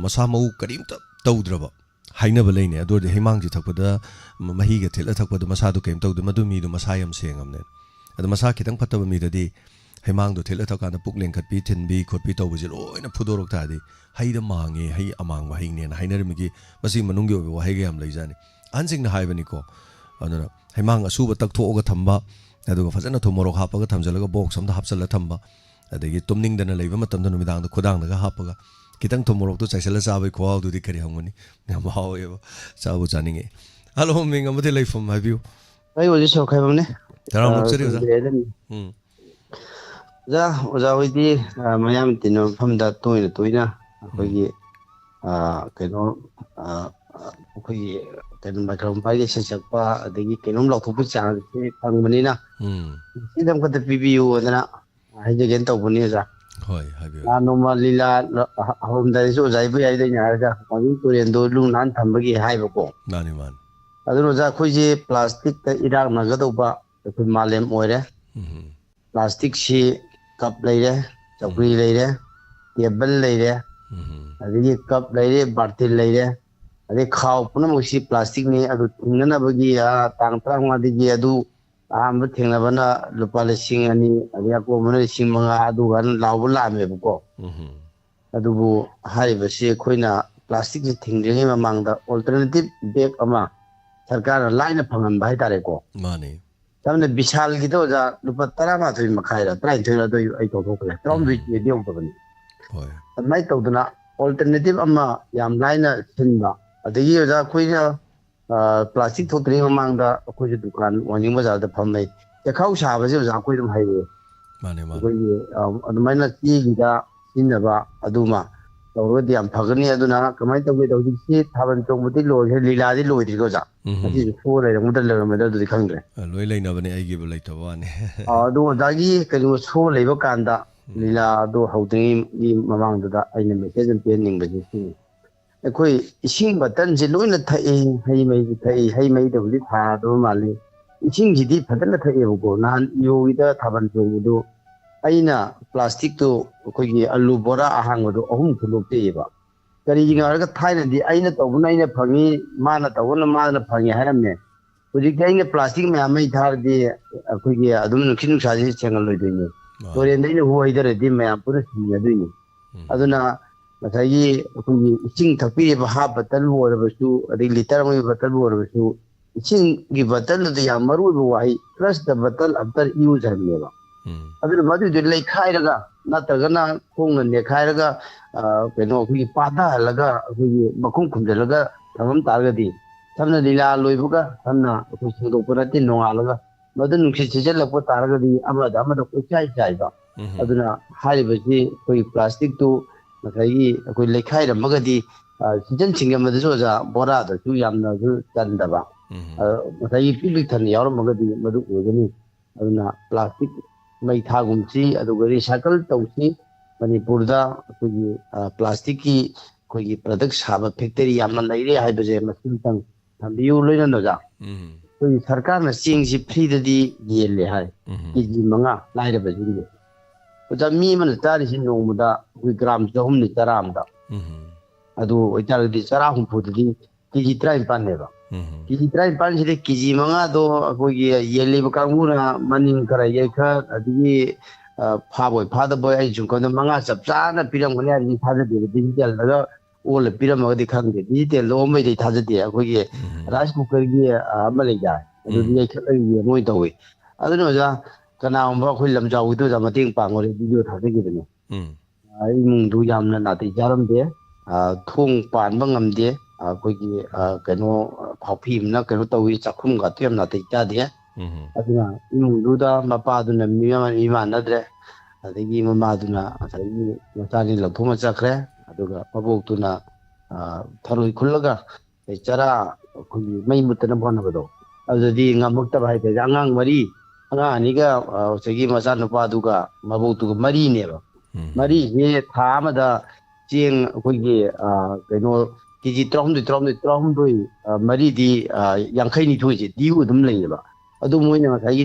ꯃꯁꯥ ꯃꯎ ꯀꯔꯤꯝꯇ ꯇꯧꯗ꯭ꯔꯕ ꯍꯥꯏꯅꯕ ꯂꯩꯅꯦ ꯑꯗꯨ ꯑꯣꯏꯔꯗꯤ ꯍꯩꯃꯥꯡꯁꯦ ꯊꯛꯄꯗ ꯃꯍꯤꯒ ꯊꯤꯠꯂ ꯊꯛꯄꯗ ꯃꯁꯥꯗꯣ ꯀꯩꯝ ꯇꯧꯗꯦ ꯃꯗꯨ ꯃꯤꯗꯣ ꯃꯁꯥ ꯌꯥꯝ ꯁꯦꯡꯉꯝꯅꯦ ꯑꯗꯣ ꯃꯁꯥ ꯈꯤꯇꯪ ꯐꯠꯇꯕ ꯃꯤꯗꯗꯤ ꯍꯩꯃꯥꯡꯗꯣ ꯊꯤꯠꯂ ꯊꯛꯀꯥꯟꯗ ꯄꯨꯛ ꯂꯦꯡꯈꯠꯄꯤ ꯊꯤꯟꯕꯤ ꯈꯣꯠꯄꯤ ꯇꯧꯕꯁꯦ ꯂꯣꯏꯅ ꯐꯨꯗꯣꯔꯛ ꯇꯥꯔꯗꯤ ꯍꯩꯗ ꯃꯥꯡꯉꯦ ꯍꯩ ꯑꯃꯥꯡꯕ ꯍꯩꯅꯦꯅ ꯍꯥꯏꯅꯔꯝꯃꯤꯒꯤ ꯃꯁꯤ ꯃꯅꯨꯡꯒꯤ ꯑꯣꯏꯕ ꯋꯥꯍꯩꯒ ꯌꯥꯝ ꯂꯩꯖꯥꯅꯤ ꯑꯍꯟꯁꯤꯡꯅ ꯍꯥꯏꯕꯅꯤꯀꯣ ꯑꯗꯨꯅ ꯍꯩꯃꯥꯡ ꯑꯁꯨꯕ ꯇꯛꯊꯣꯛꯑꯒ ꯊꯝꯕ ꯑꯗꯨꯒ ꯐꯖꯅ ꯊꯨꯝ ꯃꯣꯔꯣꯛ ꯍꯥꯞꯄꯒ ꯊꯝꯖꯤꯜꯂꯒ ꯕꯣꯛꯁ ꯑꯝꯗ ꯍꯥꯞꯆꯜꯂ ꯊꯝꯕ ꯑꯗꯒꯤ ꯇꯨꯝꯅꯤꯡꯗꯅ ꯂꯩꯕ ꯃꯇꯝꯗ ꯅꯨꯃꯤꯗꯥꯡꯗ ꯈꯨꯗꯥꯡꯗꯒ ꯍꯥꯞꯄꯒ ꯈꯤꯇꯪ ꯊꯨꯝ ꯃꯣꯔꯣꯛꯇꯣ ꯆꯥꯏꯁꯤꯜꯂ ꯆꯥꯕꯒꯤ ꯈꯨꯍꯥꯎꯗꯨꯗꯤ ꯀꯔꯤ ꯍꯪꯒꯅꯤ ꯌꯥꯝ ꯍꯥꯎꯋꯦꯕ ꯆꯥꯕꯨ ꯆꯥꯅꯤꯡꯉꯦ ꯍꯜꯂꯣ ꯃꯤꯡ ꯑꯃꯗꯤ ꯂꯩꯐꯝ ꯍꯥꯏꯕꯤꯌꯨ ꯑꯩ ꯍꯧꯖꯤꯛ ꯁꯣꯛꯈꯩꯕꯝꯅꯦ ꯇꯔꯥꯝ ꯅꯣꯛꯆꯔꯤ ꯑꯣꯖꯥ ꯑꯣꯖꯥ ꯍꯣꯏꯗꯤ ꯃꯌꯥꯝ ꯇꯤꯟꯅ ꯃꯐꯝꯗ ꯇꯣꯏꯅ ꯑꯩꯈꯣꯏꯒꯤ ꯀꯩꯅꯣ ꯑꯩꯈꯣꯏꯒꯤ ꯀꯩꯅꯣ ꯃꯥꯏꯀ꯭ꯔꯣꯐꯣꯟ ꯄꯥꯏꯔꯒ ꯏꯁꯩ ꯁꯛꯄ ꯑꯗꯒꯤ ꯀꯩꯅꯣꯝ ꯂꯥꯎꯊꯣꯛꯄꯒꯤ ꯆꯥꯡꯁꯦ ꯐꯪꯕꯅꯤꯅ ꯁꯤꯗ ꯑꯃꯈꯛꯇ ꯄꯤꯕꯤꯌꯨꯗꯅ ꯍꯥꯏꯖꯒꯦꯅ ꯇꯧꯕꯅꯤ ꯑꯣꯖꯥ ꯍꯣꯏ ꯍꯥꯏꯕꯤꯌꯨ ꯅꯣꯡꯃ ꯂꯤꯂꯥ ꯍꯧꯔꯝꯗꯥꯏꯗꯁꯨ ꯑꯣꯖꯥ ꯏꯕꯨ ꯌꯥꯏꯗꯩꯅ ꯍꯥꯏꯔꯒ ꯋꯥꯡꯖꯤꯡ ꯇꯨꯔꯦꯟꯗꯣ ꯂꯨ ꯅꯥꯟ ꯊꯝꯕꯒꯤ ꯍꯥꯏꯕꯀꯣ ꯃꯥꯅꯤ ꯑꯗꯨꯅ ꯑꯣꯖꯥ ꯑꯩꯈꯣꯏꯁꯦ ꯄ꯭ꯂꯥꯁꯇꯤꯛꯇ ꯏꯔꯥꯛꯅꯒꯗꯧꯕ ꯑꯩꯈꯣꯏ ꯃꯥꯂꯦꯝ ꯑꯣꯏꯔꯦ ꯄ꯭ꯂꯥꯁꯇꯤꯛꯁꯤ ꯀꯞ ꯂꯩꯔꯦ ꯆꯧꯀ꯭ꯔꯤ ꯂꯩꯔꯦ ꯇꯦꯕꯜ ꯂꯩꯔꯦ ꯑꯗꯒꯤ ꯀꯞ ꯂꯩꯔꯦ ꯕꯥꯔꯇꯤꯟ ꯂꯩꯔꯦ ꯑꯗꯩ ꯈꯥꯎ ꯄꯨꯝꯅꯃꯛꯁꯤ ꯄ꯭ꯂꯥꯁꯇꯤꯛꯅꯤ ꯑꯗꯨ ꯊꯤꯡꯅꯅꯕꯒꯤ ꯇꯥꯡ 15ꯗꯒꯤ ꯑꯗꯨ ꯑꯍꯥꯟꯕ ꯊꯦꯡꯅꯕꯅ ꯂꯨꯄꯥ 2,000 ꯑꯗꯩ ꯑꯀꯣꯟꯕꯅ 5,000 ꯑꯗꯨꯒ ꯂꯥꯎꯕ ꯂꯥꯛꯑꯝꯃꯦꯕꯀꯣ ꯑꯗꯨꯕꯨ ꯍꯥꯏꯔꯤꯕꯁꯤ ꯑꯩꯈꯣꯏꯅ ꯄ꯭ꯂꯥꯁꯇꯤꯛꯁꯤ ꯊꯤꯡꯗ꯭ꯔꯤꯉꯩ ꯃꯃꯥꯡꯗ ꯑꯣꯜꯇꯔꯅꯦꯇꯤቭ ꯕꯦꯒ ꯑꯃ ꯁꯔꯀꯥꯔꯅ ꯂꯥꯏꯅ ꯐꯪꯍꯟꯕ ꯍꯥꯏꯇꯥꯔꯦꯀꯣ ꯃꯥꯅꯤ ꯁꯝꯅ ꯕꯤꯁꯥꯜꯒꯤꯗ ꯑꯣꯖꯥ ꯂꯨꯄꯥ 13 ꯃꯈꯥꯏꯔ 19 ꯑꯗꯨ ꯑꯩ ꯇꯧꯊꯣꯛꯈ꯭ꯔꯦ 19 ꯌꯧꯗꯕꯅꯤ ꯑꯗꯨꯃꯥꯏꯅ ꯇꯧꯗꯅ ꯑꯣꯜꯇꯔꯅꯦꯇꯤቭ ꯑꯃ ꯌꯥꯝ ꯂꯥꯏꯅ ꯁꯤꯟꯕ ꯑꯗꯒꯤ ꯑꯣꯖꯥ ꯑꯩꯈꯣꯏꯅ ꯄ꯭ꯂꯥꯁꯇꯤꯛ ꯊꯣꯛꯇ꯭ꯔꯤꯉꯩ ꯃꯃꯥꯡꯗ ꯑꯩꯈꯣꯏꯁꯨ ꯗꯨꯀꯥꯟ ꯋꯥꯡꯖꯤꯡ ꯕꯖꯥꯔꯗ ꯐꯝꯅꯩ ꯆꯦꯈꯥꯎ ꯁꯥꯕꯁꯦ ꯑꯣꯖꯥ ꯑꯩꯈꯣꯏ ꯑꯗꯨꯝ ꯍꯩꯔꯛꯑꯦ ꯑꯩꯈꯣꯏꯒꯤ ꯑꯗꯨꯃꯥꯏꯅ ꯆꯦꯒꯤꯗ ꯁꯤꯖꯤꯟꯅꯕ ꯑꯗꯨꯃ ꯇꯧꯔꯒꯗꯤ ꯌꯥꯝ ꯐꯒꯅꯤ ꯑꯗꯨꯅ ꯀꯃꯥꯏꯅ ꯇꯧꯒꯦꯗ ꯍꯧꯖꯤꯛꯁꯤ ꯊꯥꯕꯜ ꯆꯣꯡꯕꯗꯤ ꯂꯣꯏꯈ꯭ꯔꯦ ꯂꯤꯂꯥꯗꯤ ꯂꯣꯏꯗ꯭ꯔꯤꯀꯣ ꯑꯣꯖꯥ ꯉꯁꯤꯁꯨ ꯁꯣ ꯂꯩꯔꯝꯒꯗ꯭ꯔꯥ ꯑꯗꯨꯗꯤ ꯈꯪꯗ꯭ꯔꯦ ꯂꯣꯏ ꯂꯩꯅꯕꯅꯦ ꯑꯩꯒꯤꯕꯨ ꯂꯩꯇꯕ ꯋꯥꯅꯤ ꯑꯗꯣ ꯑꯣꯖꯥꯒꯤ ꯀꯩꯅꯣ ꯁꯣ ꯂꯩꯕ ꯀꯥꯟꯗ ꯂꯤꯂꯥꯗꯣ ꯍꯧꯗ꯭ꯔꯤꯉꯩꯒꯤ ꯃꯃꯥꯡꯗꯨꯗ ꯑꯩꯅ ꯃꯦꯁꯦꯖ ꯑꯃ ꯄꯤꯍꯟꯅꯤꯡꯕꯁꯤ ꯁꯤꯅꯤ ꯑꯩꯈꯣꯏ ꯏꯁꯤꯡ ꯕꯇꯜꯁꯦ ꯂꯣꯏꯅ ꯊꯛꯏ ꯍꯩ ꯃꯍꯤꯁꯨ ꯊꯛꯏ ꯍꯩ ꯃꯍꯤꯗꯕꯨꯗꯤ ꯊꯥꯗꯕ ꯃꯥꯜꯂꯤ ꯏꯁꯤꯡꯁꯤꯗꯤ ꯐꯖꯅ ꯊꯛꯑꯦꯕꯀꯣ ꯅꯍꯥꯟ ꯏꯌꯣꯒꯤꯗ ꯊꯥꯕꯜ ꯆꯣꯡꯕꯗꯨ ꯑꯩꯅ ꯄ꯭ꯂꯥꯁꯇꯤꯛꯇꯨ ꯑꯩꯈꯣꯏꯒꯤ ꯑꯂꯨ ꯕꯣꯔꯥ ꯑꯍꯥꯡꯕꯗꯣ 3 ꯈꯨꯗꯣꯛꯇꯦꯕ ꯀꯔꯤꯒꯤꯅꯣ ꯍꯥꯏꯔꯒ ꯊꯥꯏꯅꯗꯤ ꯑꯩꯅ ꯇꯧꯕꯅ ꯑꯩꯅ ꯐꯪꯉꯤ ꯃꯥꯅ ꯇꯧꯕꯅ ꯃꯥꯅ ꯐꯪꯉꯤ ꯍꯥꯏꯔꯝꯃꯦ ꯍꯧꯖꯤꯛꯇꯤ ꯑꯩꯅ ꯄ꯭ꯂꯥꯁꯇꯤꯛ ꯃꯌꯥꯝ ꯃꯩ ꯊꯥꯔꯗꯤ ꯑꯩꯈꯣꯏꯒꯤ ꯑꯗꯨꯝ ꯅꯨꯡꯁꯤꯠ ꯅꯨꯡꯁꯥꯁꯤ ꯁꯦꯡꯍꯜꯂꯣꯏꯗꯣꯏꯅꯤ ꯇꯨꯔꯦꯟꯗ ꯑꯩꯅ ꯍꯣ ꯍꯩꯗꯔꯗꯤ ꯃꯌꯥꯝ ꯄꯨꯟꯅ ꯁꯤꯖꯤꯟꯅꯗꯣꯏꯅꯤ ꯑꯗꯨꯅ ꯉꯁꯥꯏꯒꯤ ꯑꯩꯈꯣꯏꯒꯤ ꯏꯁꯤꯡ ꯊꯛꯄꯤꯔꯤꯕ ꯍꯥꯞ ꯕꯇꯜꯕꯨ ꯑꯣꯏꯔꯕꯁꯨ ꯑꯗꯩ ꯂꯤꯇꯔ ꯑꯃꯒꯤ ꯕꯇꯜꯕꯨ ꯑꯣꯏꯔꯕꯁꯨ ꯏꯁꯤꯡꯒꯤ ꯕꯇꯜꯗꯨꯗ ꯌꯥꯝ ꯃꯔꯨ ꯑꯣꯏꯕ ꯋꯥꯍꯩ ꯐ꯭ꯂꯁ ꯗ ꯕꯇꯜ ꯑꯐꯇꯔ ꯌꯨꯖ ꯍꯥꯏꯕꯅꯦꯕ ꯑꯗꯨꯅ ꯃꯗꯨꯗꯣ ꯂꯩꯈꯥꯏꯔꯒ ꯅꯠꯇ꯭ꯔꯒꯅ ꯈꯣꯡꯅ ꯅꯦꯠꯈꯥꯏꯔꯒ ꯀꯩꯅꯣ ꯑꯩꯈꯣꯏꯒꯤ ꯄꯥꯊꯍꯜꯂꯒ ꯑꯩꯈꯣꯏꯒꯤ ꯃꯈꯨꯝ ꯈꯨꯝꯖꯤꯜꯂꯒ ꯊꯝꯃꯝ ꯇꯥꯔꯒꯗꯤ ꯁꯝꯅ ꯂꯤꯂꯥ ꯂꯣꯏꯕꯒ ꯁꯝꯅ ꯑꯩꯈꯣꯏ ꯁꯦꯡꯗꯣꯛꯄ ꯅꯠꯇꯦ ꯅꯣꯡꯉꯥꯜꯂꯒ ꯃꯗꯨ ꯅꯨꯡꯁꯤꯠ ꯁꯤꯖꯤꯜꯂꯛꯄ ꯇꯥꯔꯒꯗꯤ ꯑꯃꯗ ꯀꯣꯏꯆꯥꯏ ꯆꯥꯏꯕ ꯑꯗꯨꯅ ꯍꯥꯏꯔꯤꯕꯁꯤ ꯑꯩꯈꯣꯏ ꯄ꯭ꯂꯥꯁꯇꯤꯛꯇꯨ ꯉꯁꯥꯏꯒꯤ ꯑꯩꯈꯣꯏ ꯂꯩꯈꯥꯏꯔꯝꯃꯒꯗꯤ ꯁꯤꯖꯟ ꯁꯤꯡꯖꯃꯗꯁꯨ ꯑꯣꯖꯥ ꯕꯣꯔꯥꯗꯁꯨ ꯌꯥꯝꯅꯁꯨ ꯆꯟꯗꯕ ꯉꯁꯥꯏꯒꯤ ꯄꯤꯛ ꯊꯟꯅ ꯌꯥꯎꯔꯝꯃꯒꯗꯤ ꯃꯗꯨ ꯑꯣꯏꯒꯅꯤ ꯑꯗꯨꯅ ꯄ꯭ꯂꯥꯁꯇꯤꯛ ꯃꯩ ꯊꯥꯒꯨꯝꯁꯤ ꯑꯗꯨꯒ ꯔꯤꯁꯥꯏꯀꯜ ꯇꯧꯁꯤ ꯃꯅꯤꯄꯨꯔꯗ ꯑꯩꯈꯣꯏꯒꯤ ꯄ꯭ꯂꯥꯁꯇꯤꯛꯀꯤ ꯑꯩꯈꯣꯏꯒꯤ ꯄ꯭ꯔꯗꯛ ꯁꯥꯕ ꯐꯦꯛꯇꯔꯤ ꯌꯥꯝꯅ ꯂꯩꯔꯦ ꯍꯥꯏꯕꯁꯦ ꯃꯁꯤꯃꯇꯪ ꯊꯝꯕꯤꯌꯨ ꯂꯣꯏꯅꯅ ꯑꯣꯖꯥ ꯑꯩꯈꯣꯏꯒꯤ ꯁꯔꯀꯥꯔꯅ ꯆꯦꯡꯁꯤ ꯐ꯭ꯔꯤꯗꯗꯤ ꯌꯦꯜꯂꯦ ꯍꯥꯏ KG 5 ꯂꯥꯏꯔꯕꯁꯤꯡꯒꯤ ꯑꯣꯖꯥ ꯃꯤ ꯑꯃꯅ ꯆꯥꯔꯤꯁꯤ ꯅꯣꯡꯃꯗ ꯑꯩꯈꯣꯏ ꯒ꯭ꯔꯥꯝ 300ꯅꯤ ꯆꯔꯥ ꯑꯃꯗ ꯑꯗꯨ ꯑꯣꯏꯇꯥꯔꯒꯗꯤ ꯆꯔꯥ 60ꯗꯗꯤ KG 19ꯅꯦꯕ KG 19 ꯁꯤꯗ KG 5ꯗꯣ ꯑꯩꯈꯣꯏꯒꯤ ꯌꯦꯜꯂꯤꯕ ꯀꯥꯡꯕꯨꯅ ꯃꯅꯤꯡ ꯈꯔ ꯌꯩꯈꯠ ꯑꯗꯒꯤ ꯐꯥꯕꯣꯏ ꯐꯥꯗꯕꯣꯏ ꯑꯩ ꯁꯨꯝ ꯈꯟꯕꯗ 5 ꯆꯞ ꯆꯥꯅ ꯄꯤꯔꯝꯒꯅꯤ ꯍꯥꯏꯕꯗꯤ ꯊꯥꯖꯗꯦꯕ ꯗꯤꯖꯤꯇꯦꯜꯗꯒ ꯑꯣꯜꯂ ꯄꯤꯔꯝꯃꯒꯗꯤ ꯈꯪꯗꯦ ꯗꯤꯖꯤꯇꯦꯜꯗ ꯑꯣꯟꯕꯩꯗꯤ ꯊꯥꯖꯗꯦ ꯑꯩꯈꯣꯏꯒꯤ ꯔꯥꯏꯁ ꯀꯨꯀꯔꯒꯤ ꯑꯃ ꯂꯩꯗꯥꯏ ꯑꯗꯨꯗꯤ ꯌꯩꯈꯠꯂꯒ ꯌꯦꯡꯉꯣꯏ ꯇꯧꯏ ꯑꯗꯨꯅ ꯑꯣꯖꯥ ꯀꯅꯥꯒꯨꯝꯕ ꯑꯩꯈꯣꯏ ꯂꯝꯖꯥꯎꯒꯤꯗꯣ ꯑꯣꯖꯥ ꯃꯇꯦꯡ ꯄꯥꯡꯉꯨꯔꯦ ꯚꯤꯗꯤꯑꯣ ꯊꯥꯖꯈꯤꯕꯅꯦ ꯏꯃꯨꯡꯗꯨ ꯌꯥꯝꯅ ꯅꯥꯇꯩ ꯆꯥꯔꯝꯗꯦ ꯊꯣꯡ ꯄꯥꯟꯕ ꯉꯝꯗꯦ ꯑꯩꯈꯣꯏꯒꯤ ꯀꯩꯅꯣ ꯍꯥꯎꯐꯤ ꯑꯃꯅ ꯀꯩꯅꯣ ꯇꯧꯏ ꯆꯥꯛꯈꯨꯝꯒꯇꯣ ꯌꯥꯝ ꯅꯥꯇꯩ ꯆꯥꯗꯦ ꯑꯗꯨꯅ ꯏꯃꯨꯡꯗꯨꯗ ꯃꯄꯥꯗꯨꯅ ꯃꯤꯃꯥꯟꯅꯗ꯭ꯔꯦ ꯑꯗꯒꯤ ꯃꯃꯥꯗꯨꯅ ꯉꯁꯥꯏꯒꯤ ꯃꯆꯥꯅꯤ ꯂꯧꯊꯣꯛꯅ ꯆꯠꯈ꯭ꯔꯦ ꯑꯗꯨꯒ ꯃꯕꯣꯛꯇꯨꯅ ꯊꯔꯣꯏ ꯈꯨꯜꯂꯒ ꯆꯔꯥ ꯑꯩꯈꯣꯏꯒꯤ ꯃꯩ ꯃꯨꯠꯇꯅꯕ ꯍꯣꯠꯅꯕꯗꯣ ꯑꯗꯨꯗꯤ ꯉꯝꯃꯛꯇꯕ ꯍꯥꯏꯇꯥꯔꯦ ꯑꯉꯥꯡ 2 ꯉꯁꯥꯏꯒꯤ ꯃꯆꯥꯅꯨꯄꯥꯗꯨꯒ ꯃꯕꯣꯛꯇꯨꯒ 4ꯅꯦꯕ 4ꯁꯦ ꯊꯥ ꯑꯃꯗ ꯆꯦꯡ ꯑꯩꯈꯣꯏꯒꯤ ꯀꯩꯅꯣ KG 13 4ꯗꯤ 52ꯁꯦ ꯗꯤꯌꯨ ꯑꯗꯨꯝ ꯂꯩꯌꯦꯕ ꯑꯗꯨ ꯃꯣꯏꯅ ꯉꯁꯥꯏꯒꯤ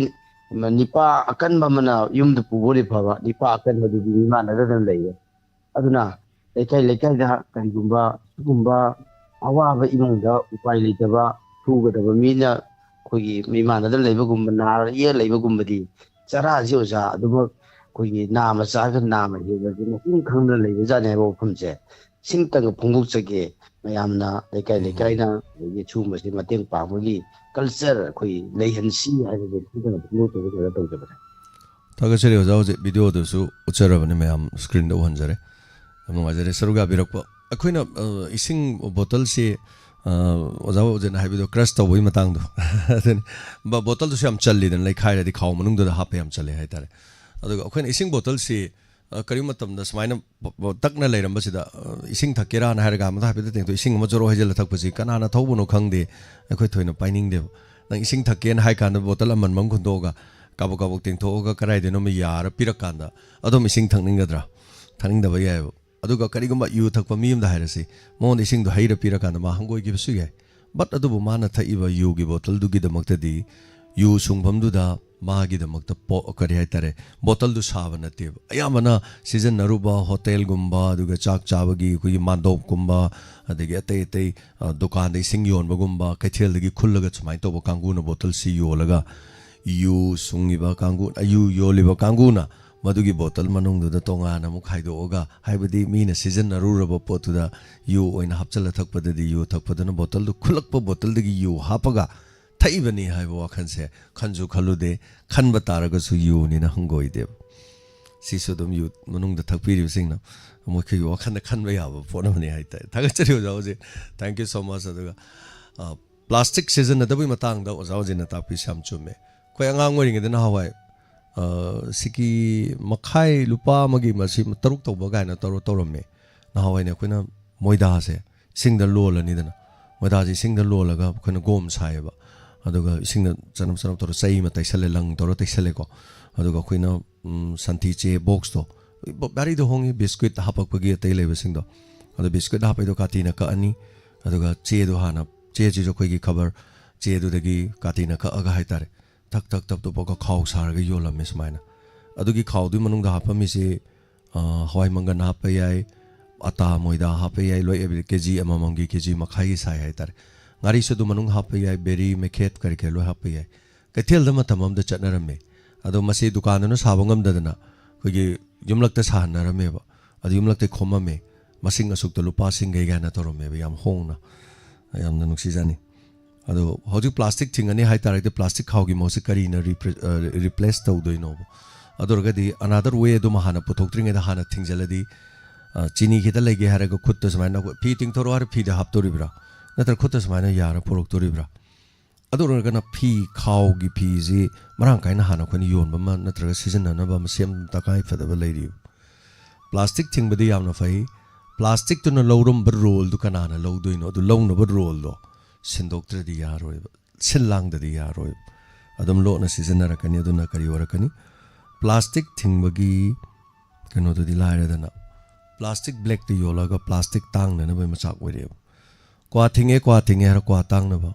ꯅꯤꯄꯥ ꯑꯀꯟꯕ ꯑꯃꯅ ꯌꯨꯝꯗ ꯄꯨꯕꯗꯤ ꯐꯕ ꯅꯤꯄꯥ ꯑꯀꯟꯕꯗꯨꯗꯤ ꯃꯤꯃꯥꯟꯅꯗꯅ ꯂꯩꯌꯦ ꯑꯗꯨꯅ ꯂꯩꯀꯥꯏꯗ ꯀꯔꯤꯒꯨꯝꯕ ꯁꯤꯒꯨꯝꯕ ꯑꯋꯥꯕ ꯏꯃꯨꯡꯗ ꯎꯄꯥꯏ ꯂꯩꯇꯕ ꯁꯨꯒꯗꯕ ꯃꯤꯅ ꯑꯩꯈꯣꯏꯒꯤ ꯃꯤꯃꯥꯟꯅꯗꯅ ꯂꯩꯕꯒꯨꯝꯕ ꯅꯥꯔ ꯌꯦꯛ ꯂꯩꯕꯒꯨꯝꯕꯗꯤ ꯆꯔꯥꯁꯤ ꯑꯣꯖꯥ ꯑꯗꯨꯃꯛ ꯑꯩꯈꯣꯏꯒꯤ ꯅꯥꯝꯃ ꯆꯥꯔꯒ ꯅꯥꯝꯃ ꯍꯦꯜꯂꯁꯤ ꯃꯄꯨꯡ ꯈꯪꯅ ꯂꯩꯕꯖꯥꯠꯅꯤ ꯍꯥꯏꯕ ꯋꯥꯐꯝꯁꯦ ꯁꯤꯃꯇꯪꯒ ꯐꯣꯡꯗꯣꯛꯆꯒꯦ ꯃꯌꯥꯝꯅ ꯂꯩꯀꯥꯏꯅ ꯑꯗꯒꯤ ꯁꯤꯒꯨꯝꯕꯁꯤ ꯃꯇꯦꯡ ꯄꯥꯡꯕꯒꯤ ꯀꯜꯆꯔ ꯑꯩꯈꯣꯏ ꯂꯩꯍꯟꯁꯤ ꯍꯥꯏꯕꯁꯦ ꯁꯤꯇꯪꯒ ꯐꯣꯡꯗꯣꯛꯆꯒꯦ ꯇꯧꯖꯕꯅꯦ ꯊꯥꯒꯠꯆꯔꯤ ꯑꯣꯖꯥ ꯍꯧꯖꯤꯛ ꯚꯤꯗꯤꯑꯣꯗꯁꯨ ꯎꯠꯆꯔꯕꯅꯤ ꯃꯌꯥꯝ ꯁ꯭ꯀ꯭ꯔꯤꯟꯗ ꯎꯍꯟꯖꯔꯦ ꯌꯥꯝ ꯅꯨꯡꯉꯥꯏꯖꯔꯦ ꯁꯔꯨꯛ ꯌꯥꯕꯤꯔꯛꯄ ꯑꯩꯈꯣꯏꯅ ꯏꯁꯤꯡ ꯕꯣꯇꯜꯁꯤ ꯑꯣꯖꯥ ꯍꯧꯖꯤꯛꯅ ꯍꯥꯏꯕꯗꯣ ꯀ꯭ꯔꯁ ꯇꯧꯕꯒꯤ ꯃꯇꯥꯡꯗꯣ ꯑꯗꯨꯅꯤ ꯕꯣꯇꯜꯗꯨꯁꯨ ꯌꯥꯝ ꯆꯜꯂꯤꯗꯅ ꯂꯩꯈꯥꯏꯔꯗꯤ ꯈꯥꯎ ꯃꯅꯨꯡꯗꯨꯗ ꯍꯥꯞꯄ ꯌꯥꯝ ꯆꯜꯂꯦ ꯍꯥꯏꯇꯥꯔꯦ ꯑꯗꯨꯒ ꯑꯩꯈꯣꯏꯅ ꯏꯁꯤꯡ ꯕꯣꯇꯜꯁꯤ ꯀꯔꯤꯒꯨꯝꯕ ꯃꯇꯝꯗ ꯁꯨꯃꯥꯏꯅ ꯇꯛꯅ ꯂꯩꯔꯝꯕꯁꯤꯗ ꯏꯁꯤꯡ ꯊꯛꯀꯦꯔꯥꯅ ꯍꯥꯏꯔꯒ ꯑꯃꯗ ꯍꯥꯏꯐꯦꯠꯇ ꯇꯦꯡꯊꯣꯛ ꯏꯁꯤꯡ ꯑꯃ ꯖꯣꯔꯣ ꯍꯩꯖꯤꯜꯂ ꯊꯛꯄꯁꯤ ꯀꯅꯥꯅ ꯊꯧꯕꯅꯣ ꯈꯪꯗꯦ ꯑꯩꯈꯣꯏ ꯊꯣꯏꯅ ꯄꯥꯏꯅꯤꯡꯗꯦꯕ ꯅꯪ ꯏꯁꯤꯡ ꯊꯛꯀꯦꯅ ꯍꯥꯏ ꯀꯥꯟꯗ ꯕꯣꯇꯜ ꯑꯃꯟꯕ ꯑꯃ ꯈꯨꯟꯗꯣꯛꯑꯒ ꯀꯥꯕꯛ ꯇꯦꯡꯊꯣꯛꯑꯒ ꯀꯗꯥꯏꯗꯅꯣ ꯑꯃ ꯌꯥꯔ ꯄꯤꯔꯛꯀꯥꯟꯗ ꯑꯗꯨꯝ ꯏꯁꯤꯡ ꯊꯛꯅꯤꯡꯒꯗ꯭ꯔꯥ ꯊꯛꯅꯤꯡꯗꯕ ꯌꯥꯏꯑꯕ ꯑꯗꯨꯒ ꯀꯔꯤꯒꯨꯝꯕ ꯌꯨ ꯊꯛꯄ ꯃꯤ ꯑꯃꯗ ꯍꯥꯏꯔꯁꯤ ꯃꯉꯣꯟꯗ ꯏꯁꯤꯡꯗꯣ ꯍꯩꯔ ꯄꯤꯔꯀꯥꯟꯗ ꯃꯥ ꯍꯪꯒꯣꯏꯈꯤꯕꯁꯨ ꯌꯥꯏ ꯕꯠ ꯑꯗꯨꯕꯨ ꯃꯥꯅ ꯊꯛꯏꯕ ꯌꯨꯒꯤ ꯕꯣꯇꯜꯗꯨꯒꯤꯗꯃꯛꯇꯗꯤ ꯌꯨ ꯁꯨꯡꯐꯝꯗꯨꯗ ꯃꯥꯒꯤꯗꯃꯛꯇ ꯀꯔꯤ ꯍꯥꯏꯇꯥꯔꯦ ꯕꯣꯇꯜꯗꯨ ꯁꯥꯕ ꯅꯠꯇꯦꯕ ꯑꯌꯥꯝꯕꯅ ꯁꯤꯖꯤꯟꯅꯔꯨꯕ ꯍꯣꯇꯦꯜꯒꯨꯝꯕ ꯑꯗꯨꯒ ꯆꯥꯛ ꯆꯥꯕꯒꯤ ꯑꯩꯈꯣꯏꯒꯤ ꯃꯥꯟꯗꯣꯞꯀꯨꯝꯕ ꯑꯗꯒꯤ ꯑꯇꯩ ꯑꯇꯩ ꯗꯨꯀꯥꯟꯗ ꯏꯁꯤꯡ ꯌꯣꯟꯕꯒꯨꯝꯕ ꯀꯩꯊꯦꯜꯗꯒꯤ ꯈꯨꯜꯂꯒ ꯁꯨꯃꯥꯏꯅ ꯇꯧꯕ ꯀꯥꯡꯕꯨꯅ ꯕꯣꯇꯜꯁꯤ ꯌꯣꯜꯂꯒ ꯌꯨ ꯁꯨꯡꯉꯤꯕ ꯀꯥꯡꯕꯨ ꯌꯨ ꯌꯣꯜꯂꯤꯕ ꯀꯥꯡꯕꯨꯅ ꯃꯗꯨꯒꯤ ꯕꯣꯇꯜ ꯃꯅꯨꯡꯗꯨꯗ ꯇꯣꯉꯥꯟꯅ ꯑꯃꯨꯛ ꯈꯥꯏꯗꯣꯛꯑꯒ ꯍꯥꯏꯕꯗꯤ ꯃꯤꯅ ꯁꯤꯖꯤꯟꯅꯔꯨꯔꯕ ꯄꯣꯠꯇꯨꯗ ꯌꯨ ꯑꯣꯏꯅ ꯍꯥꯞꯆꯜꯂ ꯊꯛꯄꯗꯗꯤ ꯌꯨ ꯊꯛꯄꯗꯨꯅ ꯕꯣꯇꯜꯗꯨ ꯈꯨꯜꯂꯛꯄ ꯕꯣꯇꯜꯗꯒꯤ ꯌꯨ ꯍꯥꯞꯄꯒ ꯊꯛꯏꯕꯅꯤ ꯍꯥꯏꯕ ꯋꯥꯈꯜꯁꯦ ꯈꯟꯁꯨ ꯈꯜꯂꯨꯗꯦ ꯈꯟꯕ ꯇꯥꯔꯒꯁꯨ ꯌꯨꯅꯤꯅ ꯍꯪꯒꯣꯏꯗꯦꯕ ꯁꯤꯁꯨ ꯑꯗꯨꯝ ꯌꯨ ꯃꯅꯨꯡꯗ ꯊꯛꯄꯤꯔꯤꯕꯁꯤꯡꯅ ꯃꯈꯣꯏꯒꯤ ꯋꯥꯈꯜꯗ ꯈꯟꯕ ꯌꯥꯕ ꯄꯣꯠ ꯑꯃꯅꯤ ꯍꯥꯏꯇꯥꯔꯦ ꯊꯥꯒꯠꯆꯔꯤ ꯑꯣꯖꯥ ꯍꯧꯖꯤꯛ ꯊꯦꯡꯛ ꯌꯨ ꯁꯣ ꯃꯆ ꯑꯗꯨꯒ ꯄ꯭ꯂꯥꯁꯇꯤꯛ ꯁꯤꯖꯤꯟꯅꯗꯕꯒꯤ ꯃꯇꯥꯡꯗ ꯑꯣꯖꯥ ꯍꯧꯖꯤꯛꯅ ꯇꯥꯛꯄꯤꯁꯤ ꯌꯥꯝ ꯆꯨꯝꯃꯦ ꯑꯩꯈꯣꯏ ꯑꯉꯥꯡ ꯑꯣꯏꯔꯤꯉꯩꯗ ꯅꯍꯥꯟꯋꯥꯏ ꯁꯤꯒꯤ ꯃꯈꯥꯏ ꯂꯨꯄꯥ ꯑꯃꯒꯤ ꯃꯁꯤ 6 ꯇꯧꯕ ꯀꯥꯏꯅ ꯇꯧꯔꯝꯃꯦ ꯅꯍꯥꯟꯋꯥꯏꯅ ꯑꯩꯈꯣꯏꯅ ꯃꯣꯏꯗꯥꯁꯦ ꯏꯁꯤꯡꯗ ꯂꯣꯜꯂꯅꯤꯗꯅ ꯃꯣꯏꯗꯥꯁꯦ ꯏꯁꯤꯡꯗ ꯂꯣꯜꯂꯒ ꯑꯩꯈꯣꯏꯅ ꯒꯣꯝ ꯁꯥꯏꯌꯦꯕ ꯑꯗꯨꯒ ꯏꯁꯤꯡꯗ ꯆꯅꯝ ꯇꯧꯔ ꯆꯩ ꯑꯃ ꯇꯩꯁꯜꯂꯦ ꯂꯪ ꯇꯧꯔ ꯇꯩꯁꯜꯂꯦꯀꯣ ꯑꯗꯨꯒ ꯑꯩꯈꯣꯏꯅ ꯁꯟꯊꯤ ꯆꯦ ꯕꯣꯛꯁꯇꯣ ꯒꯥꯔꯤꯗ ꯍꯣꯡꯉꯤ ꯕꯤꯁꯀ꯭ꯋꯤꯠ ꯍꯥꯄꯛꯄꯒꯤ ꯑꯇꯩ ꯂꯩꯕꯁꯤꯡꯗꯣ ꯑꯗꯣ ꯕꯤꯁꯀ꯭ꯋꯤꯠ ꯍꯥꯞꯄꯩꯗꯣ ꯀꯥꯇꯤꯅ ꯀꯛꯑꯅꯤ ꯑꯗꯨꯒ ꯆꯦꯗꯣ ꯍꯥꯟꯅ ꯆꯦꯁꯤꯁꯨ ꯑꯩꯈꯣꯏꯒꯤ ꯈꯕꯔ ꯆꯦꯗꯨꯗꯒꯤ ꯀꯥꯇꯤꯅ ꯀꯛꯑꯒ ꯍꯥꯏꯇꯥꯔꯦ ꯊꯛ ꯊꯛ ꯇꯞꯇꯣꯞꯄꯒ ꯈꯥꯎ ꯁꯥꯔꯒ ꯌꯣꯜꯂꯝꯃꯦ ꯁꯨꯃꯥꯏꯅ ꯑꯗꯨꯒꯤ ꯈꯥꯎꯗꯨꯒꯤ ꯃꯅꯨꯡꯗ ꯍꯥꯞꯄꯝꯃꯤꯁꯤ ꯍꯋꯥꯏ ꯃꯪꯒꯟ ꯍꯥꯞꯄ ꯌꯥꯏ ꯑꯇꯥ ꯃꯣꯏꯗꯥ ꯍꯥꯞꯄ ꯌꯥꯏ ꯂꯣꯏ ꯀꯦꯖꯤ ꯑꯃꯃꯝꯒꯤ ꯀꯦꯖꯤ ꯃꯈꯥꯏꯒꯤ ꯁꯥꯏ ꯍꯥꯏꯇꯥꯔꯦ ꯉꯥꯔꯤꯁꯨ ꯑꯗꯨ ꯃꯅꯨꯡ ꯍꯥꯞꯄ ꯌꯥꯏ ꯕꯦꯔꯤ ꯃꯩꯈꯦꯠ ꯀꯔꯤ ꯀꯔꯤ ꯂꯣꯏ ꯍꯥꯞꯄ ꯌꯥꯏ ꯀꯩꯊꯦꯜꯗ ꯃꯇꯝ ꯑꯃꯗ ꯆꯠꯅꯔꯝꯃꯦ ꯑꯗꯣ ꯃꯁꯤ ꯗꯨꯀꯥꯟꯗꯨꯅ ꯁꯥꯕ ꯉꯝꯗꯗꯅ ꯑꯩꯈꯣꯏꯒꯤ ꯌꯨꯝꯂꯛꯇ ꯁꯥꯍꯟꯅꯔꯝꯃꯦꯕ ꯑꯗꯨ ꯌꯨꯝꯂꯛꯇ ꯈꯣꯝꯃꯝꯃꯦ ꯃꯁꯤꯡ ꯑꯁꯨꯛꯇ ꯂꯨꯄꯥ ꯁꯤꯡꯒꯩ ꯀꯥꯏꯅ ꯇꯧꯔꯝꯃꯦꯕ ꯌꯥꯝ ꯍꯣꯡꯅ ꯌꯥꯝꯅ ꯅꯨꯡꯁꯤꯖꯅꯤ ꯑꯗꯣ ꯍꯧꯖꯤꯛ ꯄ꯭ꯂꯥꯁꯇꯤꯛ ꯊꯤꯡꯒꯅꯤ ꯍꯥꯏꯇꯥꯔꯒꯗꯤ ꯄ꯭ꯂꯥꯁꯇꯤꯛ ꯈꯥꯎꯒꯤ ꯃꯍꯨꯠꯁꯦ ꯀꯔꯤꯅ ꯔꯤꯄ꯭ꯂꯦꯁ ꯇꯧꯗꯣꯏꯅꯣꯕ ꯑꯗꯨ ꯑꯣꯏꯔꯒꯗꯤ ꯑꯅꯥꯗꯔ ꯋꯦ ꯑꯗꯨꯃ ꯍꯥꯟꯅ ꯄꯨꯊꯣꯛꯇ꯭ꯔꯤꯉꯩꯗ ꯍꯥꯟꯅ ꯊꯤꯡꯖꯜꯂꯗꯤ ꯆꯤꯅꯤ ꯈꯤꯇ ꯂꯩꯒꯦ ꯍꯥꯏꯔꯒ ꯈꯨꯠꯇ ꯁꯨꯃꯥꯏꯅ ꯐꯤ ꯇꯤꯡꯊꯣꯔꯛꯑꯣ ꯍꯥꯏꯔ ꯐꯤꯗ ꯍꯥꯞꯇꯣꯔꯤꯕ꯭ꯔꯥ ꯅꯠꯇ꯭ꯔꯒ ꯈꯨꯠꯇ ꯁꯨꯃꯥꯏꯅ ꯌꯥꯔ ꯄꯨꯔꯛꯇꯣꯔꯤꯕ꯭ꯔꯥ ꯑꯗꯨ ꯑꯣꯏꯔꯒꯅ ꯐꯤ ꯈꯥꯎꯒꯤ ꯐꯤꯁꯤ ꯃꯔꯥꯡ ꯀꯥꯏꯅ ꯍꯥꯟꯅ ꯑꯩꯈꯣꯏꯅ ꯌꯣꯟꯕ ꯑꯃ ꯅꯠꯇ꯭ꯔꯒ ꯁꯤꯖꯤꯟꯅꯅꯕ ꯑꯃ ꯁꯦꯝ ꯇꯉꯥꯏ ꯐꯗꯕ ꯂꯩꯔꯤꯕ ꯄ꯭ꯂꯥꯁꯇꯤꯛ ꯊꯤꯡꯕꯗꯤ ꯌꯥꯝꯅ ꯐꯩ ꯄ꯭ꯂꯥꯁꯇꯤꯛꯇꯨꯅ ꯂꯧꯔꯝꯕ ꯔꯣꯜꯗꯨ ꯀꯅꯥꯅ ꯂꯧꯗꯣꯏꯅꯣ ꯑꯗꯨ ꯂꯧꯅꯕ ꯔꯣꯜꯗꯣ ꯁꯤꯟꯗꯣꯛꯇ꯭ꯔꯗꯤ ꯌꯥꯔꯣꯏꯕ ꯁꯤꯜ లాꯡꯗꯗꯤ ꯌꯥꯔꯣꯏꯕ ꯑꯗꯨꯝ ꯂꯣꯠꯅ ꯁꯤꯖꯤꯟꯅꯔꯛꯀꯅꯤ ꯑꯗꯨꯅ ꯀꯔꯤ ꯑꯣꯏꯔꯛꯀꯅꯤ ꯄ꯭ꯂꯥꯁꯇꯤꯛ ꯊꯤꯡꯕꯒꯤ ꯀꯩꯅꯣꯗꯨꯗꯤ ꯂꯥꯏꯔꯗꯅ ꯄ꯭ꯂꯥꯁꯇꯤꯛ ꯕ꯭ꯂꯦꯛꯇ ꯌꯣꯜꯂꯒ ꯄ꯭ꯂꯥꯁꯇꯤꯛ ꯇꯥꯡꯅꯅꯕ ꯃꯆꯥꯛ ꯑꯣꯏꯔꯛꯑꯦꯕ ꯀ꯭ꯋꯥ ꯊꯤꯡꯉꯦ ꯍꯥꯏꯔ ꯀ꯭ꯋꯥ ꯇꯥꯡꯅꯕ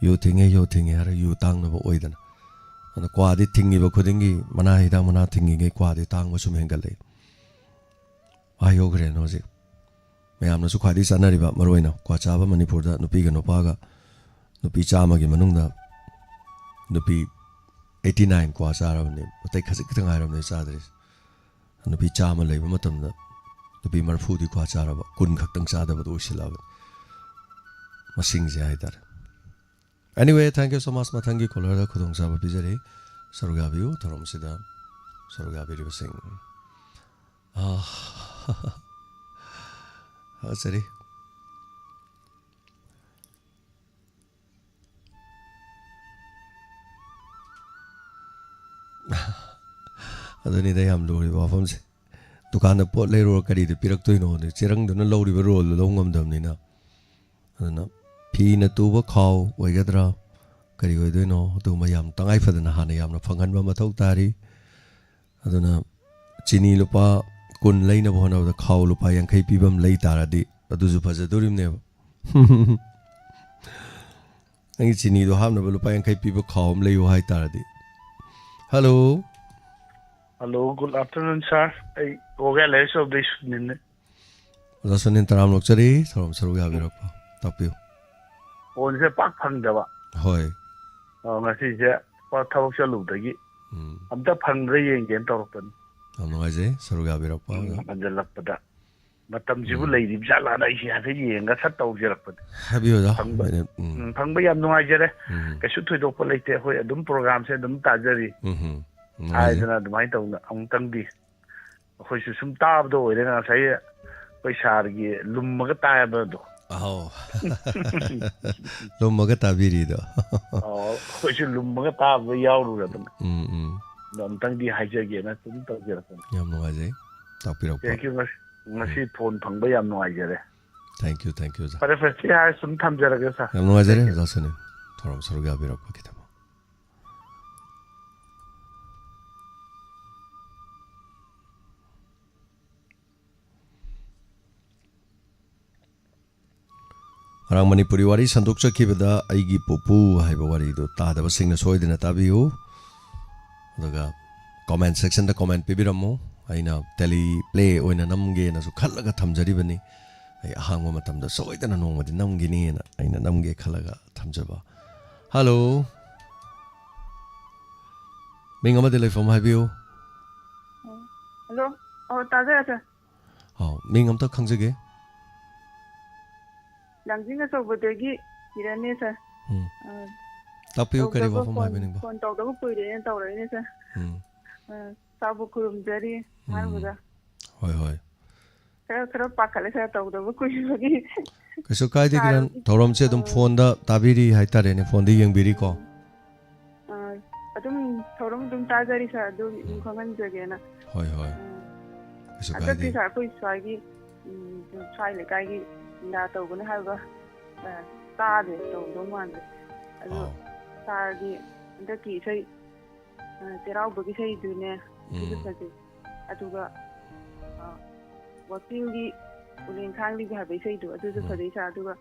ꯌꯨ ꯊꯤꯡꯉꯦ ꯍꯥꯏꯔ ꯌꯨ ꯇꯥꯡꯅꯕ ꯑꯣꯏꯗꯅ ꯑꯗ ꯀ꯭ꯋꯥꯗꯤ ꯊꯤꯡꯉꯤꯕ ꯈꯨꯗꯤꯡꯒꯤ ꯃꯅꯥ ꯍꯤꯗꯥꯛ ꯃꯅꯥ ꯊꯤꯡꯉꯤꯉꯩ ꯀ꯭ꯋꯥꯗꯤ ꯇꯥꯡꯕ ꯁꯨꯝ ꯍꯦꯟꯒꯠꯂꯛꯏ ꯌꯧꯈ꯭ꯔꯦꯅ ꯍꯧꯖꯤꯛ ꯃꯌꯥꯝꯅꯁꯨ ꯈ꯭ꯋꯥꯏꯗꯒꯤ ꯆꯠꯅꯔꯤꯕ ꯃꯔꯨꯑꯣꯏꯅ ꯀ꯭ꯋꯥ ꯆꯥꯕ ꯃꯅꯤꯄꯨꯔꯗ ꯅꯨꯄꯤꯒ ꯅꯨꯄꯥꯒ ꯅꯨꯄꯤ 100ꯒꯤ ꯃꯅꯨꯡꯗ ꯅꯨꯄꯤ 89 ꯀ꯭ꯋꯥ ꯆꯥꯔꯕꯅꯦ ꯑꯇꯩ ꯈꯖꯤꯛ ꯈꯤꯇꯪ ꯉꯥꯏꯔꯕꯅꯦ ꯆꯥꯗ꯭ꯔꯤꯁꯦ ꯅꯨꯄꯤ 100 ꯂꯩꯕ ꯃꯇꯝꯗ ꯅꯨꯄꯤ 40ꯗꯤ ꯀ꯭ꯋꯥ ꯆꯥꯔꯕ 10 ꯈꯛꯇꯪ ꯆꯥꯗꯕꯗꯣ ꯑꯣꯏꯁꯤꯜꯂꯛꯑꯕꯅꯤ ꯃꯁꯤꯡꯁꯦ ꯍꯥꯏꯇꯥꯔꯦ Anyway, thank you so much. Mathangi kolada khudong chaba pijari sarugabiu thorom sida sarugabiri basing. Sorry. Adani dai ham lori wafam se. Dukan da pot lei ro kari de pirak toino ne chirang dona lori ba rol lo ngam dam ni na. Adana pi na tu ba khaw oigadra kari oidoino tu mayam tangai fadana hana yamna phangan ba mathau tari aduna chini lupa kun leina bhona da khaw lupa yankai pibam lei taradi aduju phajadorim ne angi chini do hamna lupa yankai piba khawm leyo hai taradi Hello Good afternoon, sir. I oga less of this ninne. Rasanin taram lokchari thorom saruga birapa tapio On se pak phangdaba. Hoi. Ngasi je pa thawak chalu dagi. Amta phangre yengen tawpan. Amnoise saruga birapa. Anjalappada. Matam jibu leidi jala na isi ase yenga sat tawjerapad. Habio da. Phangba yam nuaijere. Kasu thoidokpa leite hoi adum program se adum tajari. Ai dana adumai tawna amtangdi. Hoi su sum tabdo oirena sai paisargi lummaga taibado. Oh. Lummaga tabiri do. Hoi su lummaga tabdo yauru radam. Amtangdi haijage na sum tawjerapad. Yam nuaijai. Tapirapa. Thank you. Ngasi phone phangba yam nuaijere. Thank you. Pare festi ha sum thamjaraga sa. Yam nuaijere jasane. Thorom saruga birapa kitama. Arang Manipuri wari sanduk chakibada aigi pupu haiba wari do tadaba singna soidina tabiu ꯑꯗꯨꯒ comment section da comment pibiramu aina tele play oina namge na su khalaga thamjaribani ai ahangwa matamda soidana nongmadi namgini na aina namge khalaga thamjaba hello ming amade lai from habiu hello taja ming amta khangjage langjinga sobodegi irane sir tapiu kari wa from habini ba phone tawda puire tawrane sir sabu kurumjari harbuda hoi khara pakale sa tawda kuibagi kaso kai de gran thorom se dum phone da tabiri haitare ne phone di yengbiri ko adum thorom dum tajari sa du khangan jagena hoi kaso kai de sa koi swagi swai le kai gi na tawguna harba ta de tawdo man adu ta gi ndaki sai ꯆꯩꯔꯥꯎꯕꯒꯤ ꯏꯁꯩꯗꯨꯅꯦ ꯑꯗꯨꯁꯨ ꯐꯖꯩ ꯑꯗꯨꯒ ꯋꯥꯛꯆꯤꯡꯒꯤ ꯎꯂꯦꯟ ꯈꯥꯡꯂꯤꯒꯤ ꯍꯥꯏꯕ ꯏꯁꯩꯗꯣ ꯑꯗꯨꯁꯨ ꯐꯖꯩ ꯁꯥꯔ ꯑꯗꯨꯒ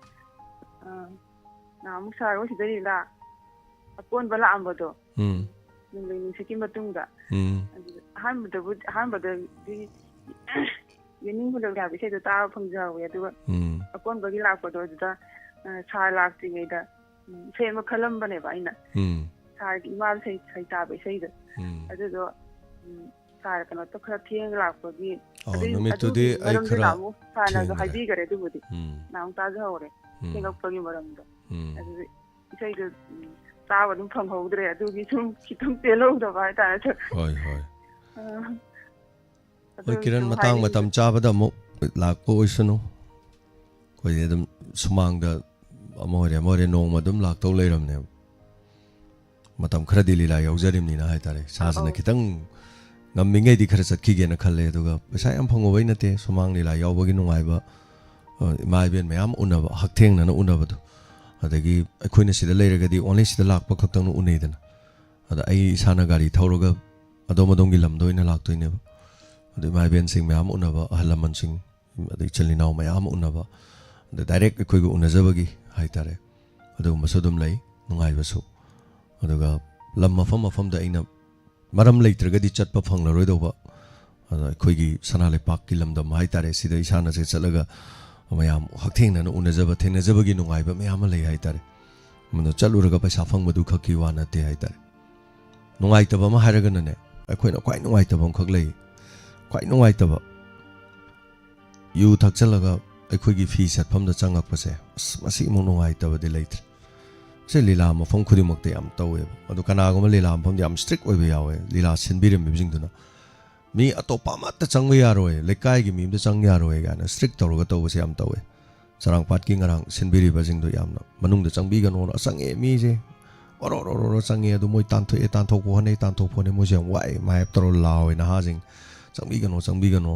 ꯅꯍꯥꯟꯃꯨꯛ ꯁꯥꯔ ꯍꯣꯏ ꯁꯤꯗ ꯂꯤꯂꯥ ꯑꯀꯣꯟꯕ ꯂꯥꯛꯑꯝꯕꯗꯣ ꯅꯣꯡꯂꯩ ꯅꯨꯡꯁꯤꯠꯀꯤ ꯃꯇꯨꯡꯗ ꯑꯗꯨꯗ ꯑꯍꯥꯟꯕꯗꯗꯤ ꯌꯦꯅꯤꯡ ꯍꯨꯜꯂꯛꯂꯦ ꯍꯥꯏꯕ ꯏꯁꯩꯗꯣ ꯇꯥꯕ ꯐꯪꯖꯍꯧꯋꯦ ꯑꯗꯨꯒ ꯑꯀꯣꯟꯕꯒꯤ ꯂꯥꯛꯄꯗꯣ ꯑꯗꯨꯗ ꯁꯥꯔ ꯂꯥꯛꯇ꯭ꯔꯤꯉꯩꯗ ꯏꯁꯩ ꯑꯃ ꯈꯜꯂꯝꯕꯅꯦꯕ ꯑꯩꯅ ꯁꯥꯔꯒꯤ ꯏꯃꯥ ꯁꯩ ꯇꯥꯕ ꯏꯁꯩꯗꯣ ꯑꯗꯨꯗꯣ ꯁꯥꯔ ꯀꯩꯅꯣꯇ ꯈꯔ ꯊꯦꯡꯅ ꯂꯥꯛꯄꯒꯤ ꯅꯨꯃꯤꯠꯇꯨꯗꯤ ꯑꯩ ꯈꯔ ꯁꯥꯔꯅꯁꯨ ꯍꯥꯏꯕꯤꯈꯔꯦ ꯑꯗꯨꯕꯨꯗꯤ ꯅꯍꯥꯟꯃꯨꯛ ꯇꯥꯖꯍꯧꯔꯦ ꯊꯦꯡꯉꯛꯄꯒꯤ ꯃꯔꯝꯗꯣ ꯑꯗꯨꯗꯤ ꯏꯁꯩꯗꯣ ꯇꯥꯕ ꯑꯗꯨꯝ ꯐꯪꯍꯧꯗ꯭ꯔꯦ ꯑꯗꯨꯒꯤ ꯁꯨꯝ ꯈꯤꯇꯪ ꯄꯦꯜꯍꯧꯗꯕ ꯍꯥꯏꯇꯥꯔꯦ ꯍꯣꯏ ꯀꯤꯔꯟ ꯃꯇꯥꯡ ꯃꯇꯝ ꯆꯥꯕꯗ ꯑꯃꯨꯛ ꯂꯥꯛꯄ ꯑꯣꯏꯁꯅꯨ ꯑꯩꯈꯣꯏꯗꯤ ꯑꯗꯨꯝ ꯁꯨꯃꯥꯡꯗ ꯑꯃ ꯑꯣꯏꯔꯦ ꯅꯣꯡꯃ ꯑꯗꯨꯝ ꯂꯥꯛꯇꯧ ꯂꯩꯔꯝꯅꯦꯕ matam khara di lila yaujari na haitare sasana kitang ngammingai di khara chatkige na khalle aduga pesa yam phangobai nate sumang lila yaubagi nungaiba mai ben mayam unaba haktheng na unaba du adagi akhoina sida leiragadi only sida lakpa khaktang nu uneidana ada ai sana gari thauroga adomadongi lamdoina laktoine ba adu mai ben sing mayam unaba ahalaman sing adu chalinaw mayam unaba the direct akhoigu unajabagi haitare adu masudum lai nungaibasu aduga lam mafam da aina maram leitragadi chatpa phanglaroi doba ada khoigi sanale pak ki lamdam haitare sida isana se chalaga mayam haktheng na unajaba thenajabagi nungaiba mayam lei haitare mano chaluraga paisa phangmadu khaki wana te haitare nungaitaba ma haraga ne akhoina kwai nungaitaba khak lei kwai nungaitaba yu thakchalaga akhoigi fi satpham da changak pase masi mo nungaitaba de leitre se lila mafam khudimakte yam tawe adu kanagoma lila mafam yam strict oibe yawe lila sinbirim bibjing duna mi atopa matta changwe yaroi lekai gi mimda chang yaroi gana strict tawga tawse yam tawe sarang pat ki ngarang sinbiri bajing do yamna manung da changbi ga no sange mi je oro sange adu moi tanto ko hane tanto phone mo jang wai mai tro lawe na hajing changbi ga no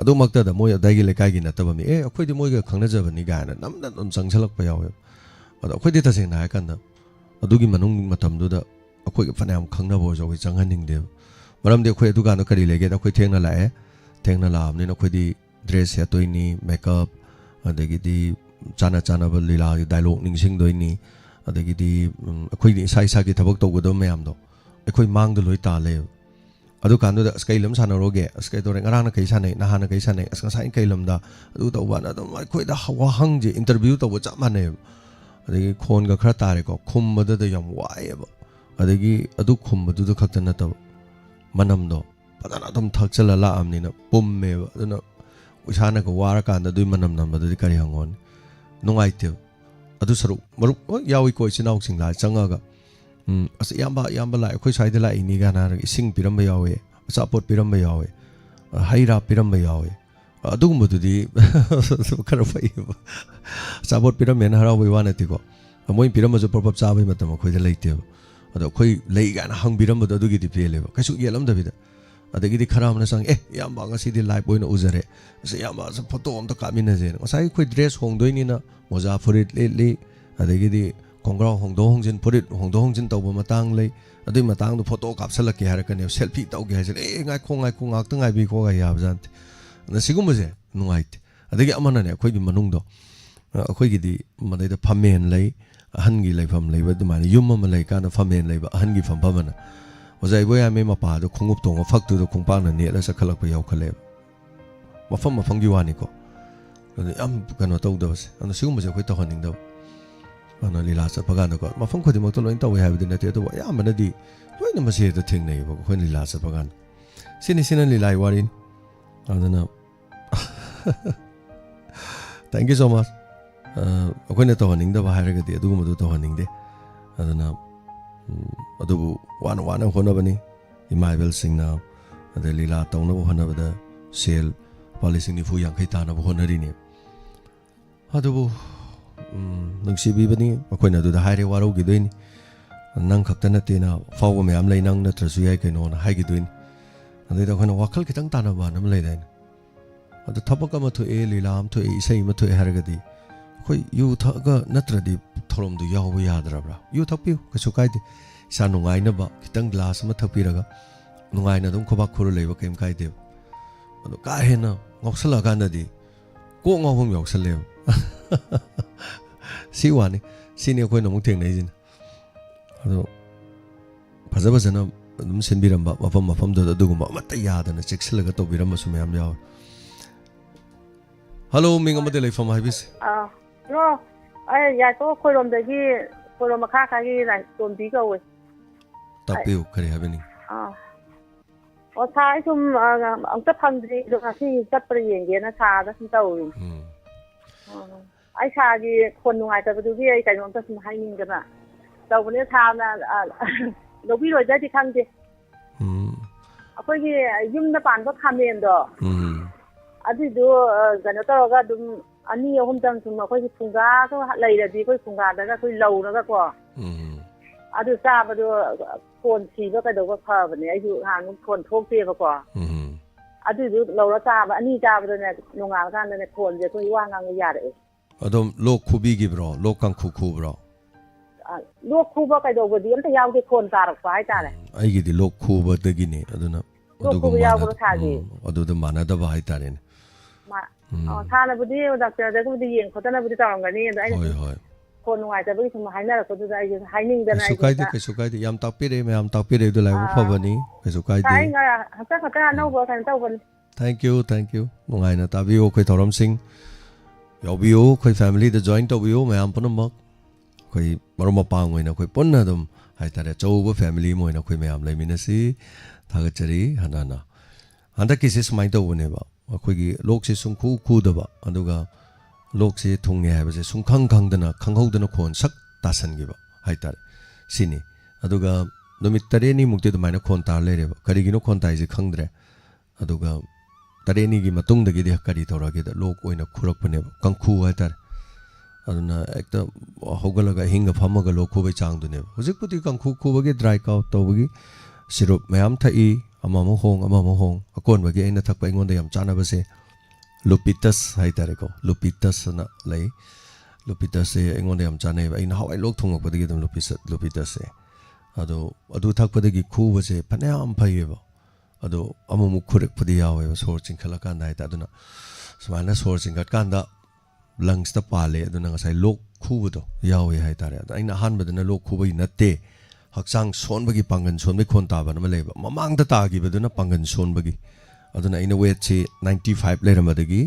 adu makta da moi adai gi lekai gi nataba mi akhoi di moi ga khangna jabani gana namna don changchalak pa yawe ada akhoi di taseng na kan da adugi manung matamduda akhoi ga fanam khangna bo jo gi changhaning de maram de akhoi adu ga no kari lege da akhoi thengna la amni na akhoi di dress ya toini makeup adagi di chana ba lila dialogue ningsing doini adagi di akhoi di sai gi thabak tawgo do mayam do akhoi mang do loi ta le adu kan do skai lam sana roge skai do ngarang na kai sanai na hana kai sanai aska sai kai lam da adu tawba na do akhoi da WAHONG je interview tawbo cha mane adagi khon ga khara tare ko khumbada da yam waeba adagi adu khumbadu da khakta na taw manam do padana dum thakchala la amni na pumme aduna usana ko wara kan da dui manam nam da kari hangon nungai te adu saru maru yawi ko chinau sing la changa ga as yamba la khoi sai da la ini ga na sing piram ba yawe sapot piram ba yawe haira piram ba yawe adugumududi khara fai sabot piram men haraw bai wana ti ko moi piram jo propap cha bai matam khoi da leite ado khoi lei ga na hang piram do adugi di pele kaisu yelam da bida adagi di khara amna sang yam ba ngasi di live boina uzare se yam ba sa photo am to kamina je sai khoi dress hong doi ni na moja furit le adagi di kongra hongdong hongjin tawba matang lei adui matang do photo kapsala ke har kan selfie taw ge ha ngai khong ngak tangai bi ko ga ya jan na sigumse nungaite adagi amana ne khoi gi manung do khoi gi di madai da phamen lei ahan gi leifam leiba dumani yum ma lei kana phamen leiba ahan gi pham phamana ꯑꯣꯖꯥ ꯏꯕꯣ ꯌꯥꯝꯃꯤ ꯃꯄꯥꯗꯣ ꯈꯣꯡꯎꯞ ꯇꯣꯡꯉ ꯐꯛꯇꯨꯗ ꯈꯣꯡꯄꯥꯛꯅ ꯅꯦꯠꯂ ꯆꯠꯈꯠꯂꯛꯄ ꯌꯥꯎꯈꯠꯂꯦꯕ ꯃꯐꯝ ꯃꯐꯝꯒꯤ ꯋꯥꯅꯤꯀꯣ ꯑꯗꯨ ꯌꯥꯝ ꯀꯩꯅꯣ ꯇꯧꯗꯕꯁꯦ ꯑꯗꯨꯅ ꯁꯤꯒꯨꯝꯕꯁꯦ ꯑꯩꯈꯣꯏ ꯇꯧꯍꯟꯅꯤꯡꯗꯕ ꯑꯗꯨꯅ ꯂꯤꯂꯥ ꯆꯠꯄ ꯀꯥꯟꯗꯀꯣ ꯃꯐꯝ ꯈꯨꯗꯤꯡꯃꯛꯇ ꯂꯣꯏꯅ ꯇꯧꯋꯦ ꯍꯥꯏꯕꯗꯤ ꯅꯠꯇꯦ ꯑꯗꯨꯕꯨ ꯑꯌꯥꯝꯕꯅꯗꯤ ꯂꯣꯏꯅ ꯃꯁꯤ ꯍꯦꯛꯇ ꯊꯦꯡꯅꯩꯌꯦꯕ ꯑꯩꯈꯣꯏꯅ ꯂꯤꯂꯥ ꯆꯠꯄ ꯀꯥꯟꯗ ꯁꯤꯅ ꯂꯤꯂꯥꯒꯤ ꯋꯥꯔꯤꯅꯤ ꯑꯗꯨꯅ ꯊꯦꯡꯛ ꯌꯨ ꯁꯣ ꯃꯆ ꯑꯩꯈꯣꯏꯅ ꯇꯧꯍꯟꯅꯤꯡꯗꯕ ꯍꯥꯏꯔꯒꯗꯤ ꯑꯗꯨꯒꯨꯝꯕꯗꯨ ꯇꯧꯍꯟꯅꯤꯡꯗꯦ ꯑꯗꯨꯅ ꯑꯗꯨꯕꯨ ꯋꯥꯅ ꯋꯥꯅ ꯍꯣꯠꯅꯕꯅꯤ ꯏꯃꯥ ꯏꯕꯦꯜꯁꯤꯡꯅ ꯑꯗꯩ ꯂꯤꯂꯥ ꯇꯧꯅꯕ ꯍꯣꯠꯅꯕꯗ ꯁꯦꯜ ꯂꯨꯄꯥ 90-90 ꯇꯥꯅꯕ ꯍꯣꯠꯅꯔꯤꯅꯤ ꯑꯗꯨꯕꯨ ꯅꯨꯡꯁꯤꯕꯤꯕꯅꯤ ꯑꯩꯈꯣꯏꯅ ꯑꯗꯨꯗ ꯍꯥꯏꯔꯦ ꯋꯥꯔꯧꯈꯤꯗꯣꯏꯅꯤ ꯅꯪ ꯈꯛꯇ ꯅꯠꯇꯦꯅ ꯐꯥꯎꯕ ꯃꯌꯥꯝ ꯂꯩ ꯅꯪ ꯅꯠꯇ꯭ꯔꯁꯨ ꯌꯥꯏ ꯀꯩꯅꯣꯅ ꯍꯥꯏꯈꯤꯗꯣꯏꯅꯤ ꯑꯗꯩꯗ ꯑꯩꯈꯣꯏꯅ ꯋꯥꯈꯜ ꯈꯤꯇꯪ ꯇꯥꯟꯅꯕ ꯑꯃ ꯂꯩꯗꯥꯏꯅꯦ ꯑꯗꯨ ꯊꯕꯛ ꯑꯃ ꯊꯣꯛꯑꯦ ꯂꯤꯂꯥ ꯑꯃ ꯊꯣꯛꯑꯦ ꯏꯁꯩ ꯑꯃ ꯊꯣꯛꯑꯦ ꯍꯥꯏꯔꯒꯗꯤ ꯑꯩꯈꯣꯏ ꯌꯨ ꯊꯛꯑꯒ ꯅꯠꯇ꯭ꯔꯗꯤ ꯊꯧꯔꯝꯗꯨ ꯌꯥꯎꯕ ꯌꯥꯗ꯭ꯔꯕ꯭ꯔꯥ ꯌꯨ ꯊꯛꯄꯤꯌꯨ ꯀꯩꯁꯨ ꯀꯥꯏꯗꯦ ꯏꯁꯥ ꯅꯨꯡꯉꯥꯏꯅꯕ ꯈꯤꯇꯪ ꯒ꯭ꯂꯥꯁ ꯑꯃ ꯊꯛꯄꯤꯔꯒ ꯅꯨꯡꯉꯥꯏꯅ ꯑꯗꯨꯝ ꯈꯨꯕꯥꯛ ꯈꯨꯔ ꯂꯩꯕ ꯀꯩꯝ ꯀꯥꯏꯗꯦꯕ ꯑꯗꯣ ꯀꯥ ꯍꯦꯟꯅ ꯉꯥꯎꯁꯜꯂꯛꯑꯀꯥꯟꯗꯗꯤ ꯀꯣꯛ ꯉꯥꯎꯐꯝ ꯌꯥꯎꯁꯜꯂꯦꯕ ꯁꯤ ꯋꯥꯅꯤ ꯁꯤꯅꯤ ꯑꯩꯈꯣꯏꯅ ꯑꯃꯨꯛ ꯊꯦꯡꯅꯩꯁꯤꯅ ꯑꯗꯣ ꯐꯖꯅ ꯑꯗꯨꯝ ꯁꯤꯟꯕꯤꯔꯝꯕ ꯃꯐꯝ ꯃꯐꯝꯗꯨꯗ ꯑꯗꯨꯒꯨꯝꯕ ꯑꯃꯠꯇ ꯌꯥꯗꯅ ꯆꯦꯛꯁꯤꯜꯂꯒ ꯇꯧꯕꯤꯔꯝꯕꯁꯨ ꯃꯌꯥꯝ ꯌꯥꯎꯋꯤ ꯍꯜꯂꯣ ꯃꯤꯡ ꯑꯃꯗꯤ ꯂꯩꯐꯝ ꯍꯥꯏꯕꯤꯁꯤ ꯍꯜꯂꯣ ꯑꯩ ꯌꯥꯏꯇꯣ ꯈꯣꯏꯔꯣꯝꯗꯒꯤ ꯈꯣꯏꯔꯣꯝ ꯃꯈꯥꯒꯤ ꯇꯣꯝꯕꯤ ꯀꯧꯋꯦ ꯇꯥꯛꯄꯤꯌꯨ ꯀꯔꯤ ꯍꯥꯏꯕꯅꯤ ꯑꯣ ꯁꯥ ꯑꯩ ꯁꯨꯝ ꯑꯝꯇ ꯐꯪꯗ꯭ꯔꯤ ꯑꯗꯣ ꯉꯁꯤ ꯆꯠꯄꯗ ꯌꯦꯡꯒꯦꯅ ꯁꯥꯗ ꯁꯨꯝ ꯇꯧꯔꯤꯅꯤ ꯑꯩ ꯁꯥꯒꯤ ꯈꯣꯟ ꯅꯨꯡꯉꯥꯏꯇꯕꯗꯨꯒꯤ ꯑꯩ ꯀꯩꯅꯣꯝꯇ ꯁꯨꯝ ꯍꯥꯏꯅꯤꯡꯗꯅ ꯇꯧꯕꯅꯦ ꯁꯥꯅ ꯂꯧꯕꯤꯔꯣꯏꯗ꯭ꯔꯗꯤ ꯈꯪꯗꯦ ꯑꯩꯈꯣꯏꯒꯤ ꯌꯨꯝꯗ ꯄꯥꯟꯕ ꯈꯥꯃꯦꯟꯗꯣ ꯑꯗꯨꯏꯗꯨ ꯀꯩꯅꯣ ꯇꯧꯔꯒ ꯑꯗꯨꯝ 2-3 ꯁꯨꯝ ꯑꯩꯈꯣꯏꯒꯤ ꯐꯨꯡꯒꯥꯒ ꯂꯩꯔꯗꯤ ꯑꯩꯈꯣꯏ ꯐꯨꯡꯒꯥꯗꯒ ꯑꯩꯈꯣꯏ ꯂꯧꯔꯒꯀꯣ ꯑꯗꯨ ꯆꯥꯕꯗꯣ ꯈꯣꯟ ꯁꯤꯕ ꯀꯩꯗꯧꯕ ꯐꯕꯅꯦ ꯑꯩꯁꯨ ꯅꯍꯥꯟ ꯈꯣꯟ ꯊꯣꯛꯇꯦꯕꯀோ ꯑꯗꯨꯏꯗꯨ ꯂꯧꯔ ꯆꯥꯕ 2 ꯆꯥꯕꯗꯅꯦ ꯅꯣꯡꯉꯥꯜꯂꯀꯥꯟꯗꯅꯦ ꯈꯣꯟꯁꯦ ꯑꯩꯈꯣꯏ ꯋꯥ ꯉꯥꯡꯕ ꯌꯥꯔꯛꯑꯦ ꯑꯗꯨꯝ ꯂꯣꯛ ꯈꯨꯕꯤꯈꯤꯕ꯭ꯔꯣ ꯂꯣꯛ ꯀꯥꯡꯈꯨ ꯈꯨꯕ꯭ꯔꯣ ꯂꯣꯛ ꯈꯨꯕ ꯀꯩꯗꯧꯕꯗꯤ ꯑꯝꯇ ꯌꯥꯎꯗꯦ ꯈꯣꯟ ꯇꯥꯔꯛꯄ ꯍꯥꯏꯇꯥꯔꯦ ꯑꯩꯒꯤꯗꯤ ꯂꯣꯛ ꯈꯨꯕꯗꯒꯤꯅꯤ ꯑꯗꯨꯅ ꯂꯣꯛ ꯈꯨꯕ ꯌꯥꯎꯕ꯭ꯔꯣ ꯁꯥꯒꯤ ꯑꯗꯨꯗ ꯃꯥꯟꯅꯗꯕ ꯍꯥꯏꯇꯥꯔꯦꯅꯦ ꯁꯥꯟꯅꯕꯨꯗꯤ ꯗꯥꯛꯇꯔꯗꯒꯕꯨꯗꯤ ꯌꯦꯡ ꯈꯣꯠꯇꯅꯕꯨꯗꯤ ꯇꯧꯔꯝꯒꯅꯤ ꯑꯗꯣ ꯑꯩꯅ ꯈꯣꯟ ꯅꯨꯡꯉꯥꯏꯇꯕꯒꯤ ꯁꯨꯝ ꯍꯥꯏꯅꯔꯛꯄꯗꯨꯗ ꯑꯩꯁꯨ ꯍꯥꯏꯅꯤꯡꯗꯅ ꯀꯩꯁꯨ ꯀꯥꯏꯗꯦ ꯌꯥꯝ ꯇꯥꯛꯄꯤꯔꯛꯑꯦ ꯃꯌꯥꯝ ꯇꯥꯛꯄꯤꯔꯛꯏꯗꯣ ꯂꯥꯏꯕꯛ ꯐꯕꯅꯤ ꯀꯩꯁꯨ ꯀꯥꯏꯗꯦ ꯑꯩ ꯍꯟꯇꯛ ꯈꯛꯇ ꯑꯅꯧꯕ ꯀꯩꯅꯣ ꯇꯧꯕꯅꯤ ꯊꯦꯡꯛ ꯌꯨ ꯅꯨꯡꯉꯥꯏꯅ ꯇꯥꯕꯤꯌꯨ ꯑꯩꯈꯣꯏ ꯊꯧꯔꯝꯁꯤꯡ ꯌꯥꯎꯕꯤꯌꯨ ꯑꯩꯈꯣꯏ ꯐꯦꯃꯤꯂꯤꯗ ꯖꯣꯏꯟ ꯇꯧꯕꯤꯌꯨ ꯃꯌꯥꯝ ꯄꯨꯝꯅꯃꯛ ꯑꯩꯈꯣꯏ ꯃꯔꯨꯞ ꯃꯄꯥꯡ ꯑꯣꯏꯅ ꯑꯩꯈꯣꯏ ꯄꯨꯟꯅ ꯑꯗꯨꯝ ꯍꯥꯏꯇꯥꯔꯦ ꯑꯆꯧꯕ ꯐꯦꯃꯤꯂꯤ ꯑꯃ ꯑꯣꯏꯅ ꯑꯩꯈꯣꯏ ꯃꯌꯥꯝ ꯂꯩꯃꯤꯟꯅꯁꯤ ꯊꯥꯒꯠꯆꯔꯤ ꯍꯟꯅ ꯍꯟꯗꯛꯀꯤꯁꯤ ꯁꯨꯃꯥꯏꯅ ꯇꯧꯕꯅꯦꯕ ꯑꯩꯈꯣꯏꯒꯤ ꯂꯣꯛꯁꯤ ꯁꯨꯡꯈꯨ ꯈꯨꯗꯕ ꯑꯗꯨꯒ ꯂꯣꯛꯁꯤ ꯊꯨꯡꯉꯦ ꯍꯥꯏꯕꯁꯦ ꯁꯨꯡꯈꯪ ꯈꯪꯍꯧꯗꯅ ꯈꯣꯟ ꯁꯛ ꯇꯥꯁꯟꯈꯤꯕ ꯍꯥꯏꯇꯥꯔꯦ ꯁꯤꯅꯤ ꯑꯗꯨꯒ ꯅꯨꯃꯤꯠ 9-ꯃꯨꯛꯇꯤ ꯑꯗꯨꯃꯥꯏꯅ ꯈꯣꯟ ꯇꯥꯔ ꯂꯩꯔꯦꯕ ꯀꯔꯤꯒꯤꯅꯣ ꯈꯣꯟ ꯇꯥꯏꯁꯦ ꯈꯪꯗ꯭ꯔꯦ ꯑꯗꯨꯒ 9ꯒꯤ ꯃꯇꯨꯡꯗꯒꯤꯗꯤ ꯀꯔꯤ ꯇꯧꯔꯒꯦꯗ ꯂꯣꯛ ꯑꯣꯏꯅ ꯈꯨꯔꯛꯄꯅꯦꯕ ꯀꯥꯡꯈꯨ ꯍꯥꯏꯇꯥꯔꯦ ꯑꯗꯨꯅ ꯍꯦꯛꯇ ꯍꯧꯒꯠꯂꯒ ꯑꯍꯤꯡꯒ ꯐꯝꯃꯒ ꯂꯣꯛ ꯈꯨꯕꯩ ꯆꯥꯡꯗꯨꯅꯦꯕ ꯍꯧꯖꯤꯛꯄꯨꯗꯤ ꯀꯥꯡꯈꯨ ꯈꯨꯕꯒꯤ ꯗ꯭ꯔꯥꯏ ꯀꯥꯎ ꯇꯧꯕꯒꯤ ꯁꯤꯔꯨꯞ ꯃꯌꯥꯝ ꯊꯛꯏ ꯑꯃꯃꯨꯛ ꯍꯣꯡ ꯑꯀꯣꯟꯕꯒꯤ ꯑꯩꯅ ꯊꯛꯄ ꯑꯩꯉꯣꯟꯗ ꯌꯥꯝ ꯆꯥꯅꯕꯁꯦ ꯂꯨꯄꯤꯇꯁ ꯍꯥꯏꯇꯥꯔꯦꯀꯣ ꯂꯨꯄꯤꯇꯁꯅ ꯂꯩ ꯂꯨꯄꯤꯇꯁꯁꯦ ꯑꯩꯉꯣꯟꯗ ꯌꯥꯝ ꯆꯥꯅꯩꯕ ꯑꯩꯅ ꯍꯋꯥꯏ ꯂꯣꯛ ꯊꯨꯡꯉꯛꯄꯗꯒꯤ ꯑꯗꯨꯝ ꯂꯨꯄꯤꯇꯁꯁꯦ ꯑꯗꯣ ꯑꯗꯨ ꯊꯛꯄꯗꯒꯤ ꯈꯨꯕꯁꯦ ꯐꯅꯌꯥꯝ ꯐꯩꯌꯦꯕ ꯑꯗꯣ ꯑꯃꯨꯛ ꯈꯨꯔꯛꯄꯗꯤ ꯌꯥꯎꯋꯦꯕ ꯁꯣꯔ ꯆꯤꯡꯈꯠꯂꯀꯥꯟꯗ ꯍꯥꯏꯇꯥꯔꯦ ꯑꯗꯨꯅ ꯁꯨꯃꯥꯏꯅ ꯁꯣꯔ ꯆꯤꯡꯈꯠꯀꯥꯟꯗ ꯂꯪꯁꯇ ꯄꯥꯜꯂꯦ ꯑꯗꯨꯅ ꯉꯁꯥꯏ ꯂꯣꯛ ꯈꯨꯕꯗꯣ ꯌꯥꯎꯋꯦ ꯍꯥꯏꯇꯥꯔꯦ ꯑꯗꯣ ꯑꯩꯅ ꯑꯍꯥꯟꯕꯗꯅ ꯂꯣꯛ ꯈꯨꯕꯒꯤ ꯅꯠꯇꯦ ꯍꯛꯆꯥꯡ ꯁꯣꯟꯕꯒꯤ ꯄꯥꯡꯒꯟ ꯁꯣꯟꯕꯒꯤ ꯈꯣꯟ ꯇꯥꯕ ꯑꯃ ꯂꯩꯕ ꯃꯃꯥꯡꯗ ꯇꯥꯈꯤꯕꯗꯨꯅ ꯄꯥꯡꯒꯟ ꯁꯣꯟꯕꯒꯤ ꯑꯗꯨꯅ ꯑꯩꯅ ꯋꯦꯠꯁꯤ 95 ꯂꯩꯔꯝꯕꯗꯒꯤ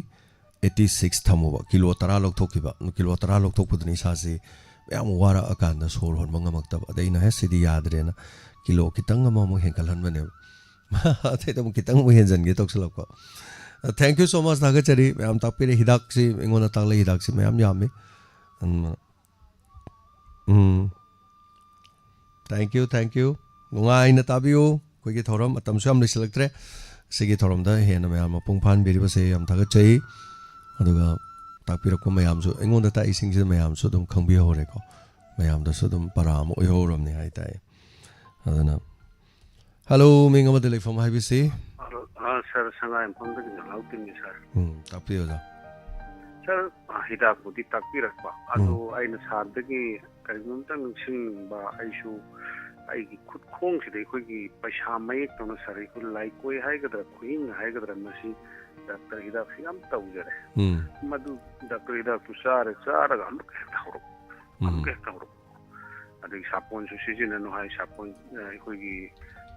86 ꯊꯝꯃꯨꯕ ꯀꯤꯂꯣ 10 ꯂꯧꯊꯣꯛꯈꯤꯕ ꯀꯤꯂೋ 10 ꯂꯧꯊꯣꯛꯄꯗꯨꯅ ꯏꯁꯥꯁꯤ ꯌꯥꯝ ꯋꯥꯔꯛꯑꯀꯥꯟꯗ ꯁꯣꯔ ꯍꯣꯟꯕ ꯉꯝꯃꯛꯇꯕ ꯑꯗꯩ ꯑꯩꯅ ꯁꯤꯗꯤ ꯌꯥꯗ꯭ꯔꯦꯅ ꯀꯤꯂꯣ ꯈꯤꯇꯪ ꯑꯃꯨꯛ ꯍꯦꯟꯒꯠꯍꯟꯕꯅꯦꯕ ꯑꯇꯩꯗ ꯑꯃꯨꯛ ꯈꯤꯇꯪ ꯑꯃꯨꯛ ꯍꯦꯟꯖꯟꯒꯦ ꯇꯧꯁꯤꯜꯂꯛꯄ ꯊꯦꯡꯛ ꯌꯨ ꯁꯣ ꯃꯆ ꯊꯥꯒꯠꯆꯔꯤ ꯃꯌꯥꯝ ꯇꯥꯛꯄꯤꯔꯦ ꯍꯤꯗꯥꯛꯁꯤ ꯑꯩꯉꯣꯟꯗ ꯇꯥꯛꯂꯛꯏ ꯍꯤꯗꯥꯛꯁꯤ ꯃꯌꯥꯝ ꯌꯥꯝꯃꯤ ꯊꯦꯡꯛ ꯌꯨ ꯅꯨꯡꯉꯥꯏꯅ ꯇꯥꯕꯤꯌꯨ ꯑꯩꯈꯣꯏꯒꯤ ꯊꯧꯔꯝ ꯃꯇꯝꯁꯨ ꯌꯥꯝ ꯂꯩꯁꯤꯜꯂꯛꯇ꯭ꯔꯦ ꯁꯤꯒꯤ ꯊꯧꯔꯝꯗ ꯍꯦꯟꯅ ꯃꯌꯥꯝ ꯃꯄꯨꯡ ꯐꯥꯍꯟꯕꯤꯔꯤꯕꯁꯦ ꯌꯥꯝ ꯊꯥꯒꯠꯆꯩ ꯑꯗꯨꯒ ꯇꯥꯛꯄꯤꯔꯛꯄ ꯃꯌꯥꯝꯁꯨ ꯑꯩꯉꯣꯟꯗ ꯇꯥꯛꯏꯁꯤꯡꯁꯤꯗ ꯃꯌꯥꯝꯁꯨ ꯑꯗꯨꯝ ꯈꯪꯕꯤꯍꯧꯔꯦꯀꯣ ꯃꯌꯥꯝꯗꯁꯨ ꯑꯗꯨꯝ ꯄꯔꯥ ꯑꯃ ꯑꯣꯏꯍꯧꯔꯕꯅꯤ ꯍꯥꯏꯇꯥꯔꯦ ꯑꯗꯨꯅ ꯍꯜꯂꯣ ꯃꯤꯡ ꯑꯃꯗ ꯂꯩꯐꯝ ꯍꯥꯏꯕꯤꯁꯤ ꯁꯥꯔ ꯁꯉꯥꯏꯌꯨꯝꯐꯝꯗꯒꯤ ꯅꯂꯥꯎꯇꯤꯟꯅꯤ ꯁꯥꯔ ꯇꯥꯛꯄꯤꯌꯨ ꯑꯣꯖꯥ ꯁꯥꯔ ꯍꯤꯗꯥꯛꯄꯨꯗꯤ ꯇꯥꯛꯄꯤꯔꯛꯄ ꯑꯗꯣ ꯑꯩꯅ ꯁꯥꯔꯗꯒꯤ ꯀꯔꯤꯒꯨꯝꯕ ꯅꯤꯡꯁꯤꯡꯕ ꯑꯩꯁꯨ ꯑꯩꯒꯤ ꯈꯨꯠꯈꯣꯡꯁꯤꯗ ꯑꯩꯈꯣꯏꯒꯤ ꯄꯩꯁꯥ ꯃꯌꯦꯛꯇꯧꯅ ꯁꯥꯔ ꯑꯩꯈꯣꯏ ꯂꯥꯏꯀꯣꯏ ꯍꯥꯏꯒꯗ꯭ꯔꯥ ꯈꯨꯍꯤꯡ ꯍꯥꯏꯒꯗ꯭ꯔꯥ ꯃꯁꯤ ꯗꯥꯛꯇꯔ ꯍꯤꯗꯥꯛꯁꯤꯌꯥꯝ ꯇꯧꯖꯔꯦ ꯃꯗꯨ ꯗꯥꯛꯇꯔ ꯍꯤꯗꯥꯛꯇꯨ ꯆꯥꯔꯒ ꯑꯃꯨꯛ ꯍꯦꯛꯇ ꯍꯧꯔꯛꯄ ꯑꯗꯒꯤ ꯁꯥꯄꯣꯟꯁꯨ ꯁꯤꯖꯤꯟꯅꯅꯨ ꯍꯥꯏ ꯁꯥꯄꯣꯟ ꯑꯩꯈꯣꯏꯒꯤ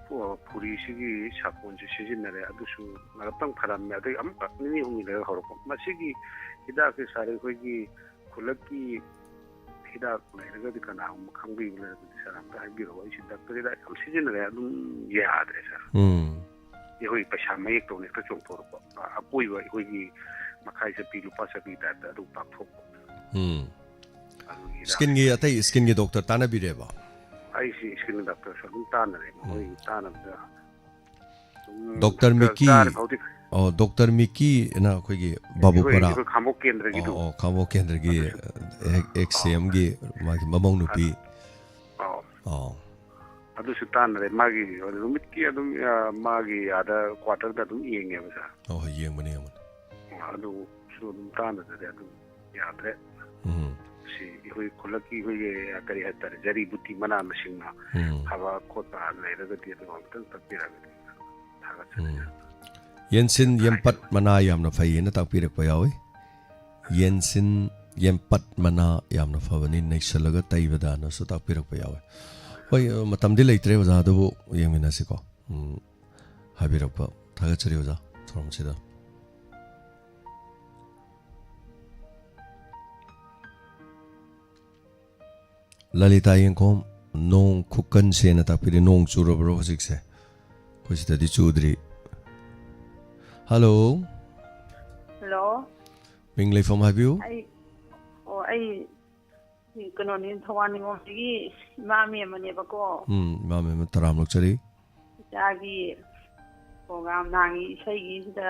ꯐꯨꯔꯤꯁꯤꯒꯤ ꯁꯥꯄꯣꯟꯁꯦ ꯁꯤꯖꯤꯟꯅꯔꯦ ꯑꯗꯨꯁꯨ ꯉꯥꯛꯇꯪ ꯐꯔꯝꯃꯦ ꯑꯗꯒꯤ ꯑꯃꯨꯛꯀ ꯅꯤꯅꯤ ꯍꯨꯝꯅꯤ ꯂꯩꯔꯒ ꯍꯧꯔꯛꯄ ꯃꯁꯤꯒꯤ ꯍꯤꯗꯥꯛꯁꯦ ꯁꯥꯔ ꯑꯩꯈꯣꯏꯒꯤ ꯈꯨꯜꯂꯛꯀꯤ ꯍꯤꯗꯥꯛ ꯂꯩꯔꯒꯗꯤ ꯀꯅꯥꯒꯨꯝꯕ ꯈꯪꯕꯤꯕ ꯂꯩꯔꯒꯗꯤ ꯁꯥꯔ ꯑꯝꯇ ꯍꯥꯏꯕꯤꯔꯛꯑꯣ ꯑꯩꯁꯤ ꯗꯥꯛꯇꯔ ꯍꯤꯗꯥꯛ ꯌꯥꯝ ꯁꯤꯖꯤꯟꯅꯔꯦ ꯑꯗꯨꯝ ꯌꯥꯗ꯭ꯔꯦ ꯁꯥꯔ ꯑꯩꯈꯣꯏ ꯄꯩꯁꯥ ꯃꯌꯦꯛ ꯇꯧꯅ ꯍꯦꯛꯇ ꯆꯣꯡꯊꯣꯔꯛꯄ ꯑꯀꯣꯏꯕ ꯑꯩꯈꯣꯏꯒꯤ ꯃꯈꯥꯏ ꯆꯠꯄꯤ ꯂꯨꯄꯥ ꯆꯠꯄꯤ ꯇꯥꯏꯞꯇ ꯑꯗꯨꯝ ꯄꯥꯛꯊꯣꯛꯄ ꯁ꯭ꯀꯤꯟꯒꯤ ꯑꯇꯩ ꯁ꯭ꯀꯤꯟꯒꯤ ꯗꯣꯛꯇꯔ ꯇꯥꯟꯅꯕꯤꯔꯦꯕ ꯑꯩꯁꯤ ꯁ꯭ꯀꯤꯟ ꯗꯣꯛꯇꯔꯁꯨ ꯑꯗꯨꯝ ꯇꯥꯟꯅꯔꯦ ꯃꯈꯣꯏ ꯇꯥꯟꯅꯕꯗ ꯗꯣꯛꯇꯔ ꯃꯤꯀꯤ ꯗꯣꯛꯇꯔ ꯃꯤꯀꯤꯅ ꯑꯩꯈꯣꯏꯒꯤ ꯕꯥꯕꯨꯄꯔꯥ ꯈꯥꯡꯕꯣꯛ ꯀꯦꯟꯗ꯭ꯔꯒꯤꯗꯨ ꯈꯥꯡꯕꯣꯛ ꯀꯦꯟꯗ꯭ꯔꯒꯤ XCMꯒꯤ ꯃꯥꯒꯤ ꯃꯃꯧ ꯅꯨꯄꯤ ꯑꯗꯨꯁꯨ ꯇꯥꯟꯅꯔꯦ ꯃꯥꯒꯤ ꯅꯨꯃꯤꯠꯀꯤ ꯑꯗꯨꯝ ꯃꯥꯒꯤ ꯑꯥꯗ ꯀ꯭ꯋꯥꯇꯔꯗ ꯑꯗꯨꯝ ꯌꯦꯡꯉꯦꯕ ꯁꯥꯔ ꯍꯣꯏ ꯌꯦꯡꯕꯅꯤ ꯌꯦꯡꯕꯅꯤ ꯑꯗꯨꯁꯨ ꯑꯗꯨꯝ ꯇꯥꯟꯅꯗ꯭ꯔꯦ ꯑꯗꯨꯝ ꯌꯥꯗ꯭ꯔꯦ ꯁꯤ ꯑꯩꯈꯣꯏ ꯈꯨꯜꯂꯛꯀꯤ ꯑꯩꯈꯣꯏꯒꯤ ꯀꯔꯤ ꯍꯥꯏꯇꯥꯔꯦ ꯖꯔꯤ ꯕꯨꯇꯤ ꯃꯅꯥ ꯃꯁꯤꯡꯅ ꯐꯕ ꯈꯣꯠꯄ ꯂꯩꯔꯒꯗꯤ ꯑꯗꯨꯝ ꯑꯃꯨꯛꯇꯪ ꯇꯥꯛꯄꯤꯔꯒꯗꯤ ꯊꯥꯒꯠꯆꯔꯤ ꯌꯦꯟꯁꯤꯟ ꯌꯦꯝꯄꯠ ꯃꯅꯥ ꯌꯥꯝꯅ ꯐꯩꯌꯦꯅ ꯇꯥꯛꯄꯤꯔꯛꯄ ꯌꯥꯎꯏ ꯌꯦꯟꯁꯤꯟ ꯌꯦꯝꯄꯠ ꯃꯅꯥ ꯌꯥꯝꯅ ꯐꯕꯅꯤ ꯅꯩꯁꯜꯂꯒ ꯇꯩꯕꯗꯅꯁꯨ ꯇꯥꯛꯄꯤꯔꯛꯄ ꯌꯥꯎꯏ ꯍꯣꯏ ꯃꯇꯝꯗꯤ ꯂꯩꯇ꯭ꯔꯦ ꯑꯣꯖꯥ ꯑꯗꯨꯕꯨ ꯌꯦꯡꯃꯤꯟꯅꯁꯤꯀꯣ ꯍꯥꯏꯕꯤꯔꯛꯄ ꯊꯥꯒꯠꯆꯔꯤ ꯑꯣꯖꯥ ꯊꯧꯔꯝꯁꯤꯗ ꯂꯂꯤꯇꯥ ꯌꯦꯡꯈꯣꯝ ꯅꯣꯡ ꯈꯨꯀꯟꯁꯦꯅ ꯇꯥꯛꯄꯤꯔꯤ ꯅꯣꯡ ꯆꯨꯔꯕ꯭ꯔꯣ ꯍꯧꯖꯤꯛꯁꯦ ꯑꯩꯈꯣꯏ ꯁꯤꯗꯗꯤ ꯆꯨꯗ꯭ꯔꯤ ꯍꯜꯂꯣ ꯍꯜꯂꯣ ꯃꯤꯡ ꯂꯩꯐꯝ ꯍꯥꯏꯕꯤꯌꯨ ꯑꯩ ꯀꯩꯅꯣꯅꯤ ꯊꯧꯕꯥꯜ ꯅꯤꯉꯣꯝꯗꯒꯤ ꯏꯃꯥꯃꯤ ꯑꯃꯅꯦꯕꯀꯣ ꯏꯃꯥꯃꯤ ꯑꯃ ꯇꯔꯥꯝꯂꯛꯆꯔꯤ ꯏꯆꯥꯒꯤ ꯄ꯭ꯔꯣꯒ꯭ꯔꯥꯝ ꯅꯍꯥꯟꯒꯤ ꯏꯁꯩꯒꯤꯁꯤꯗ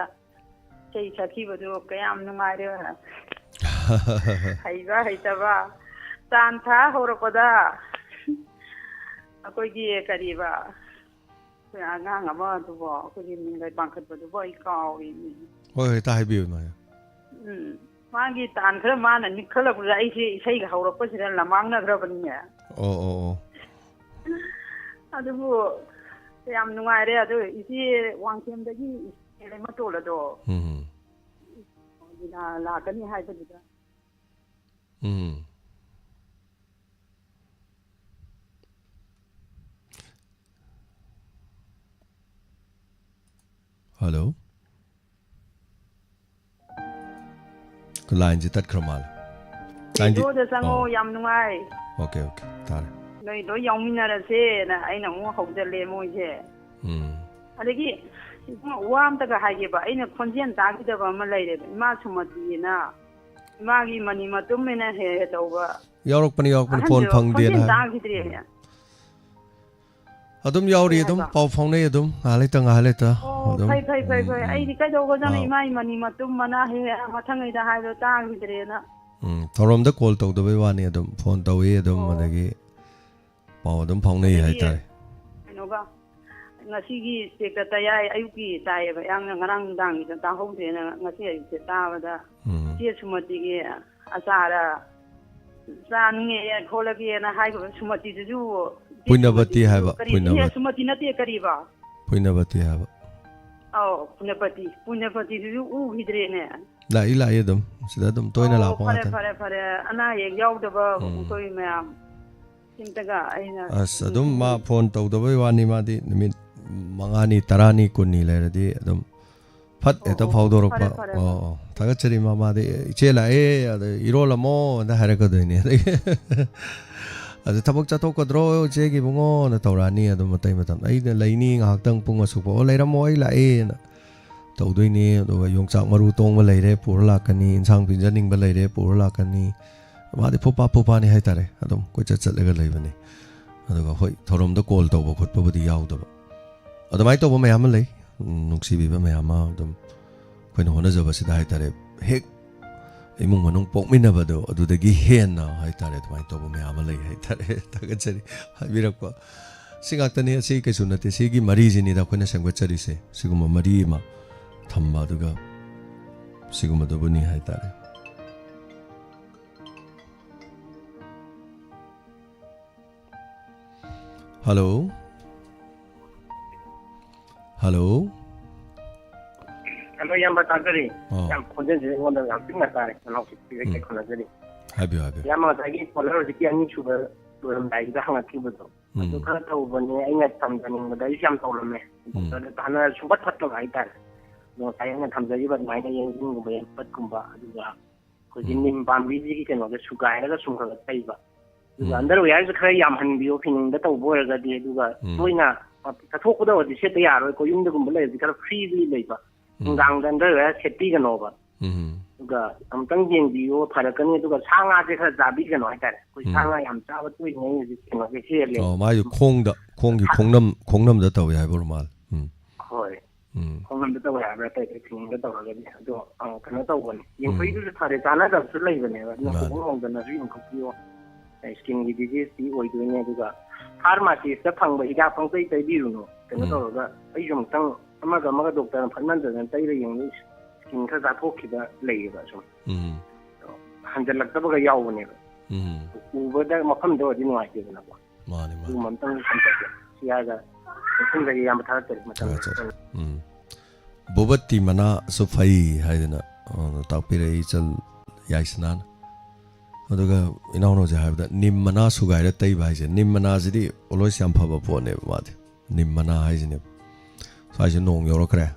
ꯏꯁꯩ ꯁꯛꯈꯤꯕꯗꯨ ꯀꯌꯥꯝ ꯅꯨꯡꯉꯥꯏꯔꯦ ꯍꯩꯕ ꯍꯩꯇꯕ ꯇꯥꯟ ꯊꯥ ꯍꯧꯔꯛꯄꯗ ꯑꯩꯈꯣꯏꯒꯤ ꯀꯔꯤꯕ ꯑꯩꯈꯣꯏ ꯑꯉꯥꯡ ꯑꯃ ꯑꯗꯨꯕꯣ ꯑꯩꯈꯣꯏꯒꯤ ꯃꯤꯡꯒꯩ ꯄꯥꯡꯈꯠꯄꯗꯨꯕꯨ ꯑꯩ ꯀꯥꯎꯔꯤꯅꯤ ꯍꯣꯏ ꯍꯣꯏ ꯍꯥꯏꯕꯤꯌꯨ ꯃꯥ ꯃꯥꯒꯤ ꯇꯥꯟ ꯈꯔ ꯃꯥꯅ ꯅꯤꯛꯈꯠꯂꯛꯄꯗ ꯑꯩꯁꯦ ꯏꯁꯩꯒ ꯍꯧꯔꯛꯄꯁꯤꯗ ꯂꯃꯥꯡꯅꯈ꯭ꯔꯕꯅꯤꯅꯦ ꯑꯗꯨꯕꯨ ꯌꯥꯝ ꯅꯨꯡꯉꯥꯏꯔꯦ ꯑꯗꯨ ꯏꯆꯦ ꯋꯥꯡꯈꯦꯝꯗꯒꯤ ꯏꯆꯦ ꯂꯩꯃꯇꯣꯜ ꯑꯗꯣ ꯂꯥꯛꯀꯅꯤ ꯍꯥꯏꯕꯗꯨꯗ ꯍꯜꯂꯣ ꯂꯥꯏꯟꯁꯦ ꯇꯠꯈ꯭ꯔ ꯃꯥꯜꯂꯦ ꯔꯦꯗꯤꯑꯣꯗ ꯆꯪꯉꯣ ꯌꯥꯝ ꯅꯨꯡꯉꯥꯏ ꯑꯣꯀꯦ ꯇꯥꯔꯦ ꯅꯣꯏ ꯂꯣꯏ ꯌꯥꯎꯃꯤꯟꯅꯔꯁꯦꯅ ꯑꯩꯅ ꯑꯃꯨꯛ ꯍꯧꯖꯜꯂꯦ ꯃꯣꯏꯁꯦ ꯑꯗꯒꯤ ꯋꯥ ꯑꯝꯇꯒ ꯍꯥꯏꯒꯦꯕ ꯑꯩꯅ ꯈꯣꯟꯖꯦꯜ ꯇꯥꯈꯤꯗꯕ ꯑꯃ ꯂꯩꯔꯦꯕ ꯏꯃꯥ ꯁꯨꯃꯇꯤꯅ ꯏꯃꯥꯒꯤ ꯃꯅꯤ ꯃꯇꯨꯝꯅ ꯍꯦꯛ ꯇꯧꯕ ꯌꯥꯎꯔꯛꯄꯅꯤ ꯐꯣꯟ ꯐꯪꯗꯦꯅ ꯈꯣꯟꯖꯦꯜ ꯇꯥꯈꯤꯗ꯭ꯔꯦꯅꯦ ꯑꯗꯨꯝ ꯌꯥꯎꯔꯤ ꯑꯗꯨꯝ ꯄꯥꯎ ꯐꯥꯎꯅꯩ ꯑꯗꯨꯝ ꯉꯥꯏꯍꯥꯛ ꯂꯩꯇ ꯐꯩ ꯑꯩꯗꯤ ꯀꯩꯗꯧꯒꯗꯅ ꯏꯃꯥꯒꯤ ꯃꯅꯤ ꯃꯇꯨꯝ ꯃꯅꯥ ꯍꯦꯛ ꯃꯊꯪꯉꯩꯗ ꯍꯥꯏꯕꯗꯣ ꯇꯥꯈꯤꯗ꯭ꯔꯦꯅ ꯊꯧꯔꯝꯗ ꯀꯣꯜ ꯇꯧꯗꯕꯩ ꯋꯥꯅꯤ ꯑꯗꯨꯝ ꯐꯣꯟ ꯇꯧꯏ ꯑꯗꯨꯝ ꯑꯗꯒꯤ ꯄꯥꯎ ꯑꯗꯨꯝ ꯐꯥꯎꯅꯩ ꯍꯥꯏꯇꯥꯔꯦ ꯀꯩꯅꯣꯒ ꯉꯁꯤꯒꯤ ꯏꯁꯄꯦꯛꯇ ꯇꯌꯥꯏ ꯑꯌꯨꯛꯀꯤ ꯇꯥꯏꯌꯦꯕ ꯌꯥꯝꯅ ꯉꯔꯥꯡ ꯅꯨꯡꯗꯥꯡꯒꯤꯗ ꯇꯥꯍꯧꯗ꯭ꯔꯦꯅ ꯉꯁꯤ ꯑꯌꯨꯛꯁꯦ ꯇꯥꯕꯗ ꯏꯆꯦ ꯁꯨꯃꯇꯤꯒꯤ ꯑꯆꯥꯔ ꯆꯥꯅꯤꯡꯉꯦ ꯈꯣꯠꯂꯒꯦꯅ ꯍꯥꯏꯈꯤꯕ ꯁꯨꯃꯇꯤꯗꯨꯁꯨ ꯄꯨꯏꯅꯕꯇꯤ ꯍꯥꯏꯕ ꯁꯨꯃꯇꯤ ꯅꯠꯇꯦ ꯀꯔꯤꯕ ꯄꯨꯏꯅꯕꯇꯤ ꯍꯥꯏꯕ ꯄꯨꯏꯅꯄꯇꯤꯗꯨꯁꯨ ꯎꯈꯤꯗ꯭ꯔꯦꯅꯦ ꯂꯥꯛꯏ ꯑꯗꯨꯝ ꯁꯤꯗ ꯑꯗꯨꯝ ꯇꯣꯏꯅ ꯂꯥꯛꯄ ꯉꯥꯛꯇꯅꯤ ꯐꯔꯦ ꯑꯅꯥ ꯑꯌꯦꯛ ꯌꯥꯎꯗꯕ ꯑꯩꯈꯣꯏ ꯃꯌꯥꯝ ꯁꯤꯝꯇꯒ ꯑꯩꯅ ꯑꯗꯨꯝ ꯃꯥ ꯐꯣꯟ ꯇꯧꯗꯕꯩ ꯋꯥꯅꯤ ꯃꯥꯗꯤ ꯅꯨꯃꯤꯠ 5ꯅꯤ 10ꯅꯤ 10ꯅꯤ ꯂꯩꯔꯗꯤ ꯑꯗꯨꯝ ꯐꯠ ꯍꯦꯛꯇ ꯐꯥꯎꯗꯣꯔꯛꯄ ꯊꯥꯒꯠꯆꯔꯤ ꯃꯥꯗꯤ ꯏꯆꯦ ꯂꯥꯛꯑꯦ ꯑꯗ ꯏꯔꯣꯜꯂꯝꯃꯣ ꯑꯗ ꯍꯥꯏꯔꯛꯀꯗꯣꯏꯅꯤ ꯑꯗ ꯊꯕꯛ ꯆꯠꯊꯣꯛꯀꯗ꯭ꯔꯣ ꯏꯆꯦꯒꯤ ꯏꯕꯨꯡꯉꯣꯅ ꯇꯧꯔꯛꯑꯅꯤ ꯑꯗꯨꯝ ꯃꯇꯩ ꯃꯇꯝ ꯑꯩꯅ ꯂꯩꯅꯤ ꯉꯥꯏꯍꯥꯛꯇꯪ ꯄꯨꯡ ꯑꯁꯨꯛ ꯂꯩꯔꯝꯃꯣ ꯑꯩ ꯂꯥꯛꯑꯦꯅ ꯇꯧꯗꯣꯏꯅꯤ ꯑꯗꯨꯒ ꯌꯣꯡꯆꯥꯛ ꯃꯔꯨ ꯇꯣꯡꯕ ꯂꯩꯔꯦ ꯄꯨꯔ ꯂꯥꯛꯀꯅꯤ ꯏꯟꯁꯥꯡ ꯄꯤꯖꯅꯤꯡꯕ ꯂꯩꯔꯦ ꯄꯨꯔ ꯂꯥꯛꯀꯅꯤ ꯃꯥꯗꯤ ꯐꯨꯄꯥꯅꯤ ꯍꯥꯏꯇꯥꯔꯦ ꯑꯗꯨꯝ ꯀꯣꯏꯆꯠ ꯆꯠꯂꯒ ꯂꯩꯕꯅꯤ ꯑꯗꯨꯒ ꯍꯣꯏ ꯊꯧꯔꯝꯗ ꯀꯣꯜ ꯇꯧꯕ ꯈꯣꯠꯄꯕꯨꯗꯤ ꯌꯥꯎꯗꯕ ꯑꯗꯨꯃꯥꯏꯅ ꯇꯧꯕ ꯃꯌꯥꯝ ꯑꯃ ꯂꯩ ꯅꯨꯡꯁꯤꯕꯤꯕ ꯃꯌꯥꯝ ꯑꯃ ꯑꯗꯨꯝ ꯑꯩꯈꯣꯏꯅ ꯍꯣꯠꯅꯖꯕꯁꯤꯗ ꯍꯥꯏꯇꯥꯔꯦ ꯍꯦꯛ ꯏꯃꯨꯡ ꯃꯅꯨꯡ ꯄꯣꯛꯃꯤꯟꯅꯕꯗꯣ ꯑꯗꯨꯗꯒꯤ ꯍꯦꯟꯅ ꯍꯥꯏꯇꯥꯔꯦ ꯑꯗꯨꯃꯥꯏꯅ ꯇꯧꯕ ꯃꯌꯥꯝ ꯑꯃ ꯂꯩ ꯍꯥꯏꯇꯥꯔꯦ ꯊꯥꯒꯠꯆꯔꯤ ꯍꯥꯏꯕꯤꯔꯛꯄ ꯁꯤ ꯉꯥꯛꯇꯅꯤ ꯑꯁꯤ ꯀꯩꯁꯨ ꯅꯠꯇꯦ ꯁꯤꯒꯤ ꯃꯔꯤꯁꯤꯅꯤꯗ ꯑꯩꯈꯣꯏꯅ ꯁꯦꯝꯒꯠꯆꯔꯤꯁꯦ ꯁꯤꯒꯨꯝꯕ ꯃꯔꯤ ꯑꯃ ꯊꯝꯕ ꯑꯗꯨꯒ ꯁꯤꯒꯨꯝꯕꯗꯨꯕꯨꯅꯤ ꯍꯥꯏꯇꯥꯔꯦ ꯍꯜꯂꯣ ꯌꯥꯝꯕ ꯇꯥꯖꯔꯤ ꯌꯥꯝ ꯈꯣꯟꯖꯦꯜꯁꯦ ꯑꯩꯉꯣꯟꯗ ꯌꯥꯝ ꯄꯤꯛꯅ ꯇꯥꯔꯦ ꯅꯅꯥꯎꯁꯤ ꯈꯣꯟꯅꯖꯔꯤ ꯍꯥꯏꯕꯤꯌꯨ ꯌꯥꯝꯕ ꯉꯁꯥꯏꯒꯤ ꯀꯣꯂꯔ ꯍꯧꯖꯤꯛꯀꯤ ꯑꯅꯤꯁꯨꯕ ꯂꯣꯏꯔꯝꯗꯥꯏꯒꯤꯗ ꯍꯪꯉꯛꯈꯤꯕꯗꯣ ꯑꯗꯨ ꯈꯔ ꯇꯧꯕꯅꯦ ꯑꯩꯅ ꯊꯝꯖꯅꯤꯡꯕꯗ ꯑꯩꯁꯨ ꯌꯥꯝ ꯇꯧꯔꯝꯃꯦ ꯗꯣꯛꯇꯔꯗ ꯍꯥꯟꯅ ꯁꯨꯡꯐꯠ ꯐꯠꯇꯕ ꯍꯥꯏꯇꯥꯔꯦ ꯉꯁꯥꯏ ꯑꯩꯅ ꯊꯝꯖꯔꯤꯕ ꯑꯗꯨꯃꯥꯏꯅ ꯌꯦꯡꯖꯤꯟꯒꯨꯝꯕ ꯌꯦꯡꯄꯠꯀꯨꯝꯕ ꯑꯗꯨꯒ ꯑꯩꯈꯣꯏꯒꯤ ꯅꯤꯝ ꯄꯥꯝꯕꯤꯁꯤꯒꯤ ꯀꯩꯅꯣꯗ ꯁꯨꯒꯥꯏꯔꯒ ꯁꯨꯝ ꯈꯔ ꯇꯩꯕ ꯑꯗꯨꯒ ꯑꯟꯗꯔꯋꯦꯌꯔꯁꯨ ꯈꯔ ꯌꯥꯝꯍꯟꯕꯤꯌꯣ ꯐꯤꯅꯤꯡꯗ ꯇꯧꯕ ꯑꯣꯏꯔꯒꯗꯤ ꯑꯗꯨꯒ ꯇꯣꯏꯅ ꯆꯠꯊꯣꯛꯄꯗ ꯑꯣꯏꯔꯗꯤ ꯁꯦꯠꯄ ꯌꯥꯔꯣꯏꯀꯣ ꯌꯨꯝꯗꯒꯨꯝꯕ ꯂꯩꯔꯗꯤ ꯈꯔ ꯐ꯭ꯔꯤꯗꯤ ꯂꯩꯕ ꯅꯨꯡꯗꯥꯡꯗ ꯑꯟꯗꯔꯋꯦꯌꯔ ꯁꯦꯠꯄꯤꯒꯅꯣꯕ ꯑꯗꯨꯒ ꯑꯃꯨꯛꯇꯪ ꯌꯦꯡꯕꯤꯌꯣ ꯐꯔꯛꯀꯅꯤ ꯑꯗꯨꯒ ꯁꯥ ꯉꯥꯁꯦ ꯈꯔ ꯆꯥꯕꯤꯒꯅꯣ ꯍꯥꯏꯇꯥꯔꯦ ꯑꯩꯈꯣꯏ ꯁꯥ ꯉꯥ ꯌꯥꯝ ꯆꯥꯕ ꯇꯣꯏꯅ ꯍꯧꯖꯤꯛ ꯀꯩꯅꯣꯁꯦ ꯍꯦꯜꯂꯦ ꯃꯥꯒꯤ ꯈꯣꯡꯒꯤ ꯈꯣꯡꯅꯝꯗ ꯇꯧꯋꯦ ꯍꯥꯏꯕ ꯃꯥꯜꯂꯦ ꯍꯣꯏ ꯈꯣꯡꯅꯝꯗ ꯇꯧꯋꯦ ꯍꯥꯏꯕ꯭ꯔꯥ ꯑꯇꯩ ꯐꯤꯅꯤꯡꯗ ꯇꯧꯔꯒꯗꯤ ꯑꯗꯣ ꯀꯩꯅꯣ ꯇꯧꯕꯅꯦ ꯌꯦꯡꯊꯣꯛꯏꯗꯨꯁꯨ ꯐꯔꯦ ꯆꯥꯟꯅꯗꯕꯁꯨ ꯂꯩꯕꯅꯦꯕ ꯑꯗꯨꯅ ꯍꯣꯡ ꯍꯣꯡꯗꯅꯁꯨ ꯌꯦꯡꯊꯣꯛꯄꯤꯌꯣ ꯁ꯭ꯀꯤꯟꯒꯤ ꯗꯤꯖꯤꯁꯇꯤ ꯑꯣꯏꯗꯣꯏꯅꯦ ꯑꯗꯨꯒ ꯐꯥꯔꯃꯥꯁꯤꯁꯇ ꯐꯪꯕ ꯍꯤꯗꯥꯛ ꯄꯪꯇꯩ ꯇꯩꯕꯤꯔꯨꯅꯨ ꯀꯩꯅꯣ ꯇꯧꯔꯒ ꯑꯩꯁꯨ ꯑꯃꯨꯛꯇꯪ ꯑꯃꯒ ꯗꯣꯛꯇꯔꯅ ꯐꯠꯃꯟꯗꯗꯅ ꯇꯩꯔ ꯌꯦꯡꯉꯨ ꯁ꯭ꯀꯤꯟ ꯈꯔ ꯆꯥꯊꯣꯛꯈꯤꯕ ꯂꯩꯌꯦꯕ ꯁꯨꯝ ꯍꯟꯖꯜꯂꯛꯇꯕꯒ ꯌꯥꯎꯕꯅꯦꯕ ꯎꯕꯗ ꯃꯐꯝꯗ ꯑꯣꯏꯔꯗꯤ ꯅꯨꯡꯉꯥꯏꯇꯦꯗꯅꯀꯣ ꯑꯗꯨꯒꯨꯝꯕ ꯑꯝꯇꯪ ꯈꯟꯖꯒꯦ ꯁꯤ ꯍꯥꯏꯔꯒ ꯃꯊꯪꯗꯒꯤ ꯌꯥꯝ ꯊꯥꯔꯛꯇꯔꯤ ꯃꯇꯝ ꯕꯣꯕꯠꯇꯤ ꯃꯅꯥꯁꯨ ꯐꯩ ꯍꯥꯏꯗꯅ ꯇꯥꯛꯄꯤꯔꯛꯏ ꯏꯆꯜ ꯌꯥꯏꯁꯅꯥꯅ ꯑꯗꯨꯒ ꯏꯅꯥꯎꯅꯁꯦ ꯍꯥꯏꯕꯗ ꯅꯤꯝ ꯃꯅꯥ ꯁꯨꯒꯥꯏꯔ ꯇꯩꯕ ꯍꯥꯏꯁꯦ ꯅꯤꯝ ꯃꯅꯥꯁꯤꯗꯤ ꯑꯣꯜꯋꯦꯁ ꯌꯥꯝ ꯐꯕ ꯄꯣꯠꯅꯦꯕ ꯃꯥꯗꯤ ꯅꯤꯝ ꯃꯅꯥ ꯍꯥꯏꯁꯤꯅꯦꯕ ꯁ꯭ꯋꯥꯏꯁꯦ ꯅꯣꯡ ꯌꯧꯔꯛꯈ꯭ꯔꯦ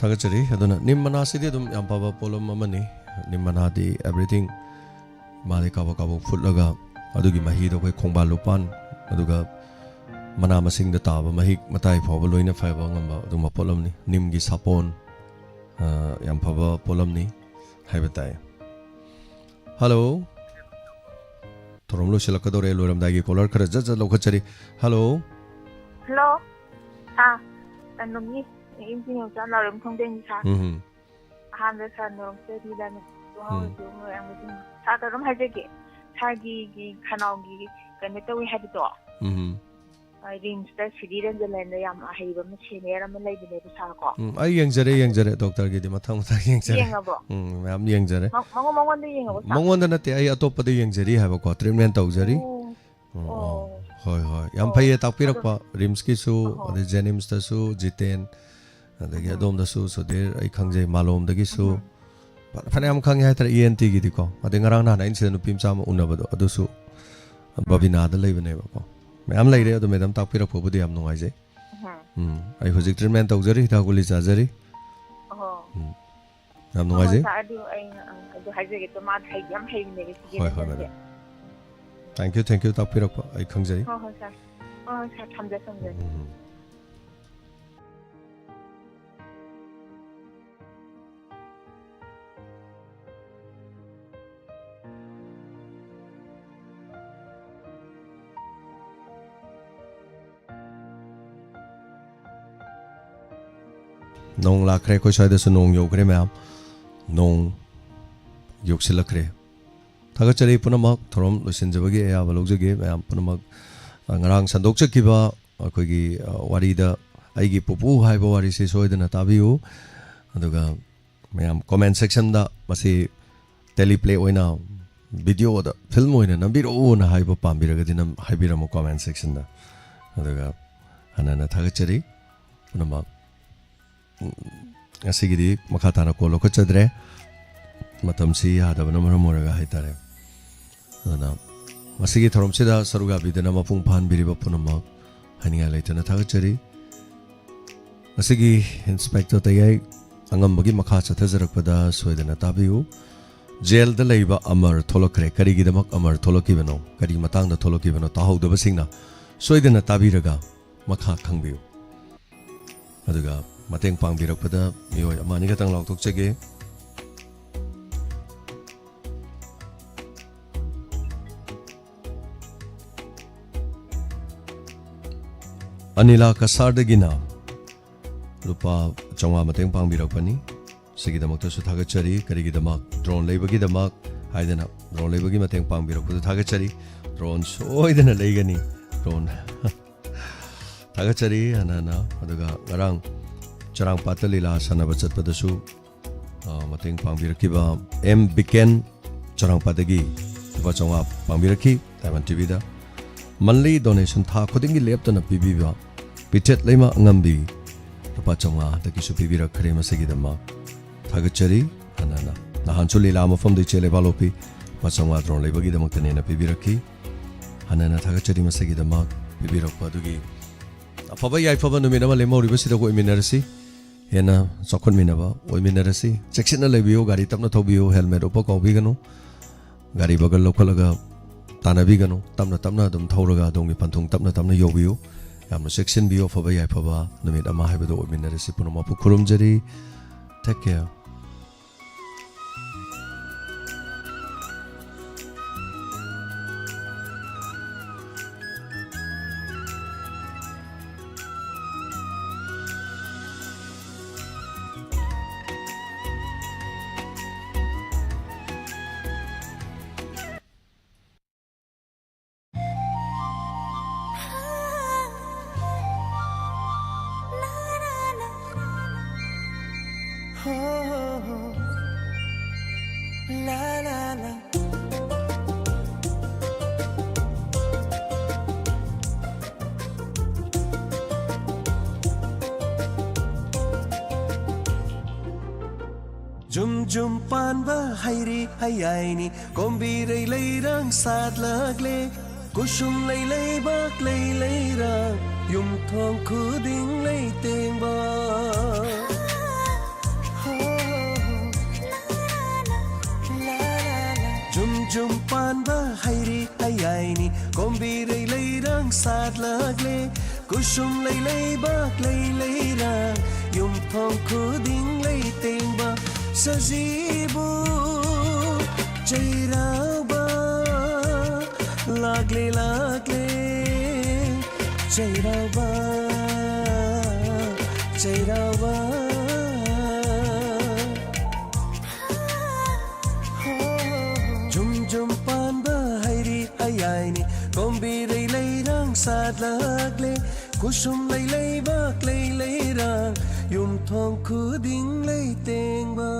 ꯊꯥꯒꯠꯆꯔꯤ ꯑꯗꯨꯅ ꯅꯤꯝ ꯃꯅꯥꯁꯤꯗꯤ ꯑꯗꯨꯝ ꯌꯥꯝ ꯐꯕ ꯄꯣꯠꯂꯝ ꯑꯃꯅꯤ ꯅꯤꯝ ꯃꯅꯥꯗꯤ ꯑꯦꯚ꯭ꯔꯤꯊꯤꯡ ꯃꯥꯗꯤ ꯀꯥꯕꯛ ꯐꯨꯠꯂꯒ ꯑꯗꯨꯒꯤ ꯃꯍꯤꯗꯣ ꯑꯩꯈꯣꯏ ꯈꯣꯡꯕꯥꯟ ꯂꯨꯄꯥꯟ ꯑꯗꯨꯒ ꯃꯅꯥ ꯃꯁꯤꯡꯗ ꯇꯥꯕ ꯃꯍꯤꯛ ꯃꯇꯥꯏ ꯐꯥꯎꯕ ꯂꯣꯏꯅ ꯐꯕ ꯉꯝꯕ ꯑꯗꯨꯒꯨꯝꯕ ꯄꯣꯠꯂꯝꯅꯤ ꯅꯤꯝꯒꯤ ꯁꯥꯄꯣꯟ ꯌꯥꯝ ꯐꯕ ꯄꯣꯠꯂꯝꯅꯤ ꯍꯥꯏꯕ ꯇꯥꯏ ꯍꯜꯂꯣ ꯊꯧꯔꯝ ꯂꯣꯏꯁꯤꯜꯂꯛꯀꯗꯧꯔꯦ ꯂꯣꯏꯔꯝꯗꯥꯏꯒꯤ ꯀꯣꯂꯔ ꯈꯔ ꯖꯠ ꯂꯧꯈꯠꯆꯔꯤ ꯍꯜꯂꯣ ꯍꯜꯂꯣ ꯀꯩꯅꯣꯝꯒꯤ 인생을 잘라름 통된 사. 한데 산으로 세디라는 도하우스 모양이 사다름 할제기 사기기 카나오기 그네또 해도. 림스터 시리렌 젤렌데 ям 아히바 메시네라 메레이드네 사고. 아이 영절에 덕터기디 마탕 영절에. 영어보. 맘 영절에. 멍멍원데 영어보. 멍원데 나때 아이 아토빠데 영절이 하고 트리트먼트 tawjari. ꯍꯣꯏ ꯌꯥꯝ ꯐꯩꯌꯦ ꯇꯥꯛꯄꯤꯔꯛꯄ ꯔꯤꯝꯁꯀꯤꯁꯨ ꯑꯗꯩ ꯖꯦꯅꯤꯝꯁꯇꯁꯨ ꯖꯤꯇꯦꯟ ꯑꯗꯒꯤ ꯑꯗꯣꯝꯗꯁꯨ ꯁꯨꯙꯤꯔ ꯑꯩ ꯈꯪꯖꯩ ꯃꯥꯂꯣꯝꯗꯒꯤꯁꯨ ꯐꯅꯌꯥꯝ ꯈꯪꯉꯦ ꯍꯥꯏꯇꯥꯔꯦ ENTꯒꯤꯗꯤꯀꯣ ꯑꯗꯩ ꯉꯔꯥꯡ ꯅꯍꯥꯟ ꯑꯩꯅ ꯁꯤꯗ ꯅꯨꯄꯤ ꯃꯆꯥ ꯑꯃ ꯎꯅꯕꯗꯣ ꯑꯗꯨꯁꯨ ꯕꯕꯤꯅꯥꯗ ꯂꯩꯕꯅꯦꯕꯀꯣ ꯃꯌꯥꯝ ꯂꯩꯔꯦ ꯑꯗꯣ ꯃꯦꯗꯥꯝ ꯇꯥꯛꯄꯤꯔꯛꯄꯕꯨꯗꯤ ꯌꯥꯝ ꯅꯨꯡꯉꯥꯏꯖꯩ ꯑꯩ ꯍꯧꯖꯤꯛ ꯇ꯭ꯔꯤꯠꯃꯦꯟ ꯇꯧꯖꯔꯤ ꯍꯤꯗꯥꯛ ꯒꯨꯂꯤ ꯆꯥꯖꯔꯤ ꯌꯥꯝ ꯅꯨꯡꯉꯥꯏꯖꯩ ꯍꯣꯏ ꯃꯦꯗꯥꯝ ꯊꯦꯡꯛ ꯌꯨ ꯇꯥꯛꯄꯤꯔꯛꯄ ꯑꯩ ꯈꯪꯖꯩ ꯍꯣꯏ ꯁꯥꯔ ꯊꯝꯖꯩ ꯅꯣꯡ ꯂꯥꯛꯈ꯭ꯔꯦ ꯑꯩꯈꯣꯏ ꯁ꯭ꯋꯥꯏꯗꯁꯨ ꯅꯣꯡ ꯌꯧꯈ꯭ꯔꯦ ꯃꯌꯥꯝ ꯅꯣꯡ ꯌꯧꯁꯤꯜꯂꯛꯈ꯭ꯔꯦ ꯊꯥꯒꯠꯆꯔꯤ ꯄꯨꯝꯅꯃꯛ ꯊꯧꯔꯝ ꯂꯣꯏꯁꯤꯟꯖꯕꯒꯤ ꯑꯌꯥꯕ ꯂꯧꯖꯒꯦ ꯃꯌꯥꯝ ꯄꯨꯝꯅꯃꯛ ꯉꯔꯥꯡ ꯁꯟꯗꯣꯛꯆꯈꯤꯕ ꯑꯩꯈꯣꯏꯒꯤ ꯋꯥꯔꯤꯗ ꯑꯩꯒꯤ ꯄꯨꯄꯨ ꯍꯥꯏꯕ ꯋꯥꯔꯤꯁꯤ ꯁꯣꯏꯗꯅ ꯇꯥꯕꯤꯌꯨ ꯑꯗꯨꯒ ꯃꯌꯥꯝ ꯀꯣꯃꯦꯟ ꯁꯦꯛꯁꯟꯗ ꯃꯁꯤ ꯇꯦꯂꯤꯄ꯭ꯂꯦ ꯑꯣꯏꯅ ꯚꯤꯗꯤꯑꯣꯗ ꯐꯤꯜꯝ ꯑꯣꯏꯅ ꯅꯝꯕꯤꯔꯛꯎꯅ ꯍꯥꯏꯕ ꯄꯥꯝꯕꯤꯔꯒꯗꯤ ꯍꯥꯏꯕꯤꯔꯝꯃꯨ ꯀꯣꯃꯦꯟ ꯁꯦꯛꯁꯟꯗ ꯑꯗꯨꯒ ꯍꯟꯅ ꯊꯥꯒꯠꯆꯔꯤ ꯄꯨꯝꯅꯃꯛ ꯉꯁꯤꯒꯤꯗꯤ ꯃꯈꯥ ꯇꯥꯅ ꯀꯣꯜ ꯂꯧꯈꯠꯆꯗ꯭ꯔꯦ ꯃꯇꯝꯁꯤ ꯌꯥꯗꯕꯅ ꯃꯔꯝ ꯑꯣꯏꯔꯒ ꯍꯥꯏꯇꯥꯔꯦ ꯑꯗꯨꯅ ꯃꯁꯤꯒꯤ ꯊꯧꯔꯝꯁꯤꯗ ꯁꯔꯨꯛ ꯌꯥꯕꯤꯗꯨꯅ ꯃꯄꯨꯡ ꯐꯥꯍꯟꯕꯤꯔꯤꯕ ꯄꯨꯝꯅꯃꯛ ꯍꯥꯏꯅꯤꯡꯉꯥꯏ ꯂꯩꯇꯅ ꯊꯥꯒꯠꯆꯔꯤ ꯉꯁꯤꯒꯤ ꯏꯟꯁꯄꯦꯛꯇꯔ ꯇꯌꯥꯏ ꯑꯉꯝꯕꯒꯤ ꯃꯈꯥ ꯆꯠꯊꯖꯔꯛꯄꯗ ꯁꯣꯏꯗꯅ ꯇꯥꯕꯤꯌꯨ ꯖꯦꯜꯗ ꯂꯩꯕ ꯑꯃꯔ ꯊꯣꯛꯂꯛꯈ꯭ꯔꯦ ꯀꯔꯤꯒꯤꯗꯃꯛ ꯑꯃꯔ ꯊꯣꯛꯂꯛꯈꯤꯕꯅꯣ ꯀꯔꯤ ꯃꯇꯥꯡꯗ ꯊꯣꯛꯂꯛꯈꯤꯕꯅꯣ ꯇꯥꯍꯧꯗꯕꯁꯤꯡꯅ ꯁꯣꯏꯗꯅ ꯇꯥꯕꯤꯔꯒ ꯃꯈꯥ ꯈꯪꯕꯤꯌꯨ ꯑꯗꯨꯒ ꯃꯇꯦꯡ ꯄꯥꯡꯕꯤꯔꯛꯄꯗ ꯃꯤꯑꯣꯏ ꯑꯃ ꯑꯅꯤ ꯈꯛꯇꯪ ꯂꯥꯎꯊꯣꯛꯆꯒꯦ ꯑꯅꯤꯂꯥ ꯀꯁꯥꯔꯗꯒꯤꯅ ꯂꯨꯄꯥ 500 ꯃꯇꯦꯡ ꯄꯥꯡꯕꯤꯔꯛꯄꯅꯤ ꯁꯤꯒꯤꯗꯃꯛꯇꯁꯨ ꯊꯥꯒꯠꯆꯔꯤ ꯀꯔꯤꯒꯤꯗꯃꯛ ꯗ꯭ꯔꯣꯟ ꯂꯩꯕꯒꯤꯗꯃꯛ ꯍꯥꯏꯗꯅ ꯗ꯭ꯔꯣꯟ ꯂꯩꯕꯒꯤ ꯃꯇꯦꯡ ꯄꯥꯡꯕꯤꯔꯛꯄꯗꯨ ꯊꯥꯒꯠꯆꯔꯤ ꯗ꯭ꯔꯣꯟ ꯁꯣꯏꯗꯅ ꯂꯩꯒꯅꯤ ꯗ꯭ꯔꯣꯟ ꯊꯥꯒꯠꯆꯔꯤ ꯍꯟꯅ ꯑꯗꯨꯒ ꯉꯔꯥꯡ ꯆꯔꯥꯡꯄꯥꯠꯇ ꯂꯤꯂꯥ ꯁꯥꯟꯅꯕ ꯆꯠꯄꯗꯁꯨ ꯃꯇꯦꯡ ꯄꯥꯡꯕꯤꯔꯛꯈꯤꯕ M ꯕꯤꯀꯦꯟ ꯆꯔꯥꯡꯄꯥꯠꯇꯒꯤ ꯂꯨꯄꯥ 500 ꯄꯥꯡꯕꯤꯔꯛꯈꯤ ꯗꯥꯏꯃꯟ ꯇꯤꯚꯤꯗ ꯃꯟꯂꯤ ꯗꯣꯅꯦꯁꯟ ꯊꯥ ꯈꯨꯗꯤꯡꯒꯤ ꯂꯦꯞꯇꯅ ꯄꯤꯕꯤꯕ Pitet lema ngambi lupa chonga takisu pibirakre masagidama thagachari hanana nahanchu lila mafam de chele balopi machonga dron lebagidamaktane na pibiraki hanana thagachari masagidama pibirakpa adugi afaba yaifaba numinama lemoribasida ko iminarasi hena sokhon minaba oiminarasi section lebiyo gari tapna thobiyo helmet upa kobigano gari bagal lokhalaga tanabigano tamna dum thoraga dongi panthung tamna yobiyo yamna section biyo faba yaifaba numit ama haibado oiminarasi punama pukurum jari take care. Jum pan ba hairi hayaini kombi rei lei rang sat lagle kusum lei bak lei rang yum thong khuding lei teng ba Jum pan ba hairi hayaini kombi rei lei rang sat lagle kusum lei bak lei rang yum thong khuding lei teng ba Sajibu Jairaba Lagle Jairaba Jum pan ba hairi hayaini kombi rei lei rang sat lagle kusum lei bak lei rang yum thong khuding lei teng ba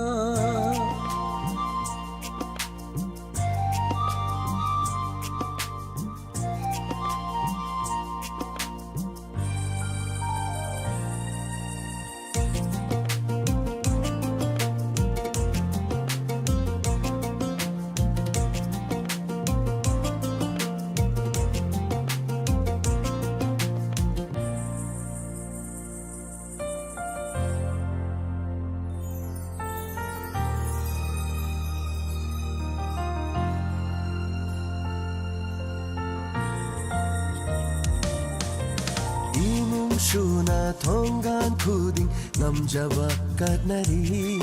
Shuna thongan khuding ngamjaba katnari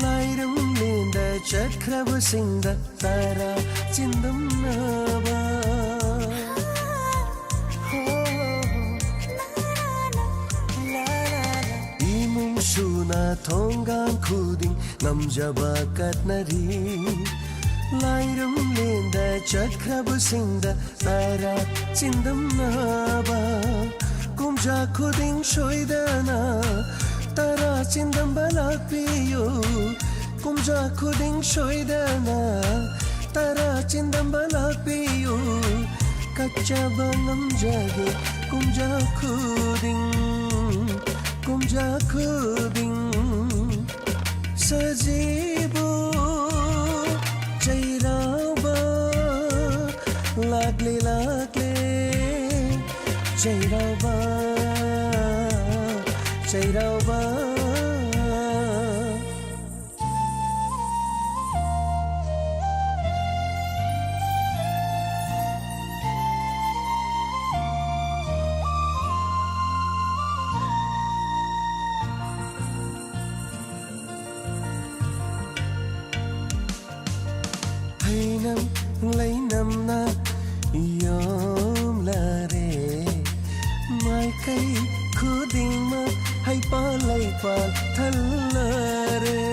Lairam lenda chakraba singda tara chindam naba Imum shuna thongan khuding ngamjaba katnari Lairam lenda chakraba singda tara chindam naba Kumja khuding shoidana tara chindam balakpiyo Kumja khuding shoidana tara chindam balakpiyo Kacha banam jage kumja khuding Sajibu Jairaba Lagle Jairaba Hainam lainam na yom lare mai kai khuding ma hai pa lai pa thallare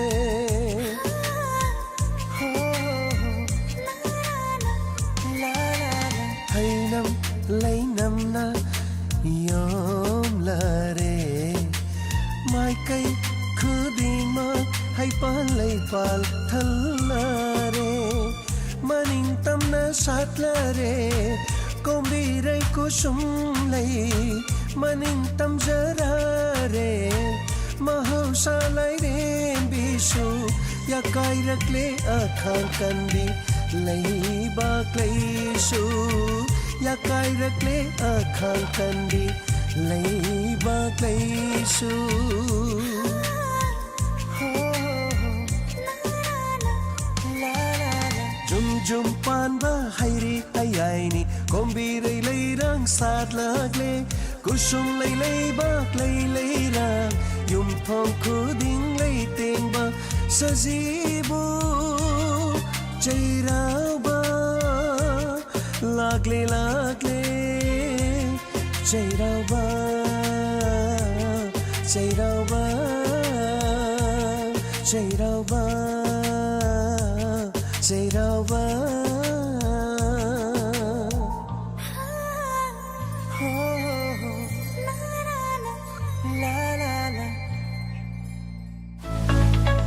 hainam lainam na yom lare mai kai khuding ma hai pa lai pa thallare maning tamna satlare kombi rai kusum lai maning tamjarare mahausa lairem bishu yakai rakle akhang kandi leibak leishu yakai rakle akhang kandi leibak leishu Jum panba hairi ayaini kombirai leirang sat lagle kusum lei bak leirang yum thong khuding lei tengba sajibu jairaba lagle jairaba jairaba jairaba jairaba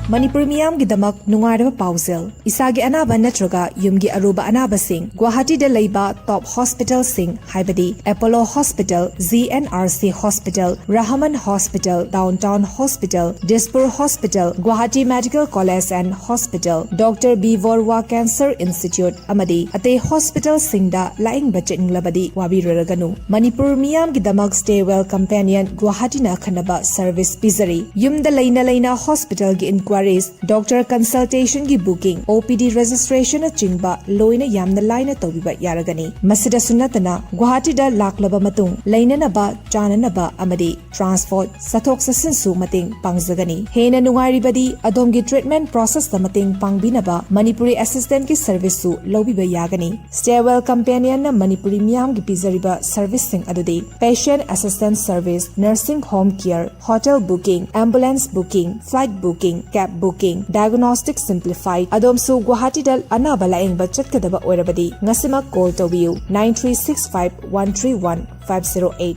Manipur miyam gidamak nungaraba pausel isagi anaba natraga yumgi aruba anaba sing Guwahati da leiba top hospital sing haibadi Apollo Hospital, ZNRC Hospital, Rahman Hospital, Downtown Hospital, Dispur Hospital, Guwahati Medical College and Hospital, Dr. B. Vorwa Cancer Institute amadi ate hospital singda laing baching labadi wabiraganu Manipur miyam gidamak stay well companion Guwahati na khanaba service bizari yumda leina hospital gi Doctor consultation gi booking OPD registration a chingba loina yamna line tobiba yaragani masida sunatana Guwahati da laklaba matung lainanaba chananaba amadi transport sathok sasin su mating pangjagani hena nungairi badi adomgi treatment process da mating pangbinaba Manipuri assistant ki service su lobiba yagani stairwell companion na Manipuri miyam gi pizariba service sing adudi patient assistance service nursing home care hotel booking ambulance booking flight booking booking diagnostic simplified adom su Guwahati dal anaba laing budget kadaba oirabadi ngasima call to view 9365131508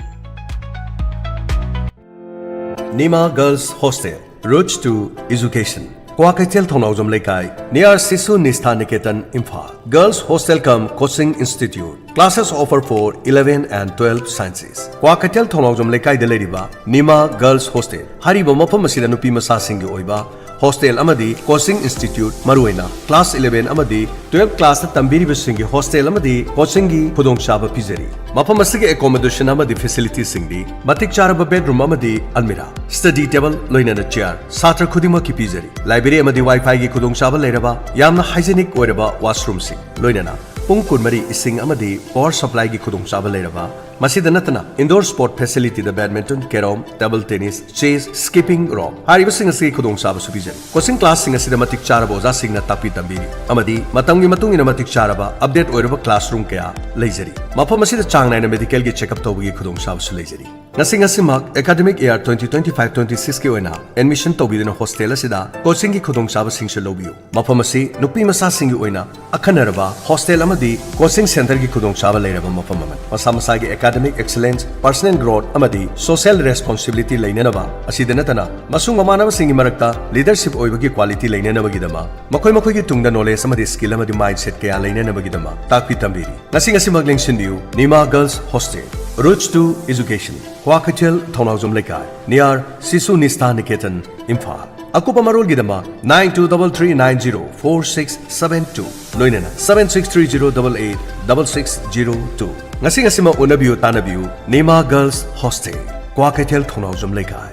Nima Girls Hostel Road to Education Kwakaitel Thonawjam Lekai near Sisu Nisthaniketan Imphal Girls Hostel cum Coaching Institute Classes offer for 11 and 12 sciences Kwakaitel Thonawjam Lekai de leriba Nima Girls Hostel Hariba mafam asida nupi masa singi oiba Hostel amadi Coaching Institute Maruena Class 11 amadi 12 class tambiri bisingi hostel amadi coaching gi khudong chaba pizari mafam asigi accommodation amadi facilities singdi matik charaba bedroom amadi almira study table loina na chair satra khudima ki pizari library amadi wifi gi khudong chaba leiraba yamna hygienic oiraba washroom sing loina na pung kunmari ising amadi power supply gi khudong chaba leiraba masida natana indoor sport facility da badminton carom table tennis chess skipping rope hariba sing asigi khudong chaba su pizari coaching class sing asida matik charaba oza sing na tapi tambiri amadi matamgi matung ina matik charaba update oiraba classroom kaya leijari mafam asida chang naina medical gi checkup tawgi khudong chaba su leijari ngasing asimak academic year 2025-26 ki oina admission tawbidina hostel asida coaching gi khudong chaba sing se lobiu mafam asi nupi masa sing gi oina akhanaraba hostel amadi coaching center gi khudong chaba leiraba mafam aman masa masa gi academic excellence personal growth amadi social responsibility leinanaba asida natana masung mamanaba singi marakta leadership oibagi quality leinanaba gidama makoi makoi gi tungda knowledge amadi skill amadi mindset kaya leinanaba gidama takpi tambiri ngasing asimak lengsindiu Nima Girls Hostel Road to Education Kwakaitel Thonawjam Lekai near Sisu Nisthaniketan Imphal Akupa Marol Gidama 9233904672 Loinana 7630886602 Ngasing asima unabiu tanabiu Nima Girls Hostel Kwakaitel Thonawjam Lekai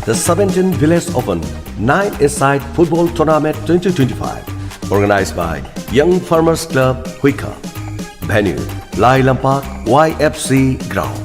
The 17th Village Open 9-a-side Football Tournament 2025 organized by Young Farmers Club Huika Venue Lai Lampak YFC Ground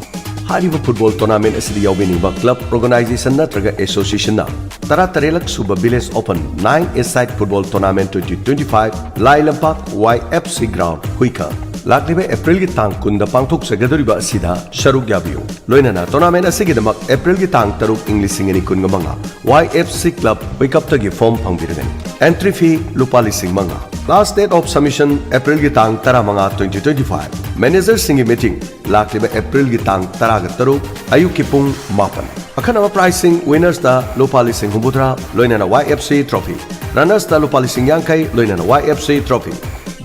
Hariba Football Tournament asidi yaubiniba club organization natraga association na Taratarelak Suba Village Open 9-a-side Football Tournament 2025 Lai Lampak YFC Ground Huika Laklibe April ki tang kunda pangthok sagadoriba asida sharuk yabiu loinana tournament asigidamak April ki tang taruk English singeni kunga manga YFC Club wake up tagi form pangbiragani entry fee lupa lising manga last date of submission April ki tang tara manga 2025 manager singi meeting laklibe April ki tang tara ga taruk ayuk ki pung mapan akhanama pricing winners da lupa lising humbudra loinana YFC trophy runners da lupa lising yankai loinana YFC trophy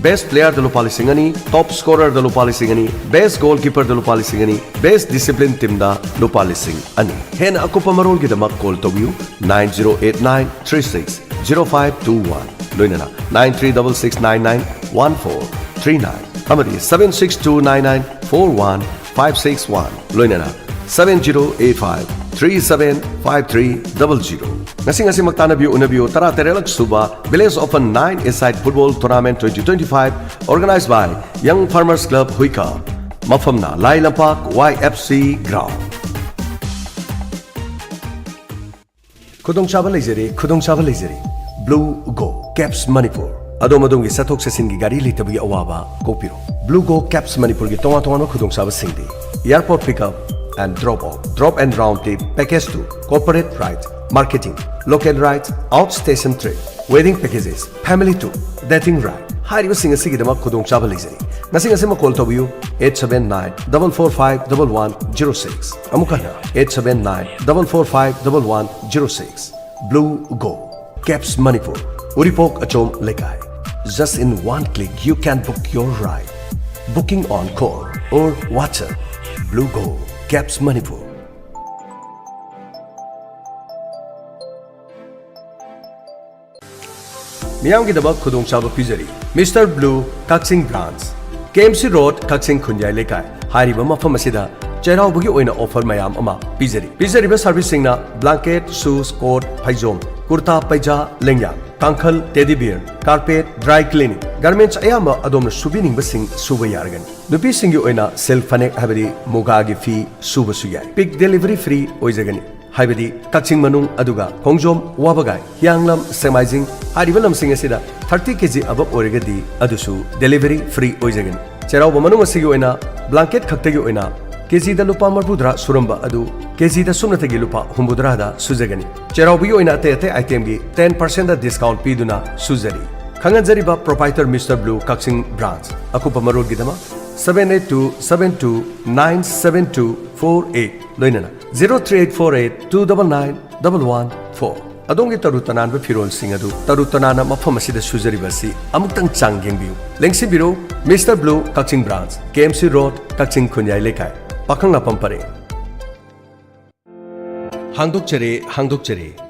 Best Player da lupa lising ani, Top Scorer da lupa lising ani, Best Goalkeeper da lupa lising ani, Best Discipline Team da lupa lising ani. Hen ako pamarol gidamak call to you 9089360521. Loina na 9366991439. Amadi 76299415661. Loina na 7085375300. Ngasing magtanabiyo unabiyo tara terelak suba Village Open 9 Inside Football Tournament 2025 organized by Young Farmers Club Huika. Mafamna Lai Lampak YFC Ground. Khudongchaba leizeri Blue Go Caps Manipur. Adom gi sathok sesin gi gari litagi awaba kopiro. Blue Go Caps Manipur gi tonga tonga khudongchaba singdi. Airport pickup and drop off, drop and round trip, package to corporate ride, marketing, local ride, outstation trip, wedding packages, family tour, dating ride. Hariba singa sigidama khudong chaba leizeri. Nasing asima call to you 879-445-1106. Amukana 879-445-1106. Blue Go Caps Manipur. Uripok Achom Lekai. Just in one click you can book your ride. Booking on call or WhatsApp. Blue Go Caps Manipur. Miyamgi dabak khudong chaba pizari. Mr. Blue Kaksing Brands. KMC Road Kaksing Khunyai Lekai. Hariba mafam asida Cherau bugi oina offer mayam ama pizari. Pizari ba servicing na blanket, shoes, coat, paijom, kurta, paija, lengya, kankal, teddy bear, carpet, dry cleaning. Garments ayamba adom subining basing suba yargan. Nupi singi oina self fanek habadi mugagi fee suba suyai. Pick delivery free oizagani. Habadi Kaksing Manung aduga Kongjom Wabagai Yanglam Semizing Haribalam sing asida 30 kg above origadi adusu delivery free oizagani. Cherau Manung asigi oina blanket khaktagi oina KG da lupa marbudra suramba adu KG da sumnatagi lupa humbudra da suzagani. Cherau biyo ina ate item gi 10% da discount piduna suzari. Khanganjari ba proprietor Mr. Blue Kaksing Brands. Akupa marul gidama 782-72-97248 loinana 03848-299-114. Adongi Tarutanan with Firol Singadu, Tarutanana Mafamasida Suzari Basi, Amutang Chang Yengbiu. Lengsi Biro, Mr. Blue Kaksing Brands, KMC Road, Kaksing Kunyai Lekai. Pakanga Pampare. Hangduk Chere,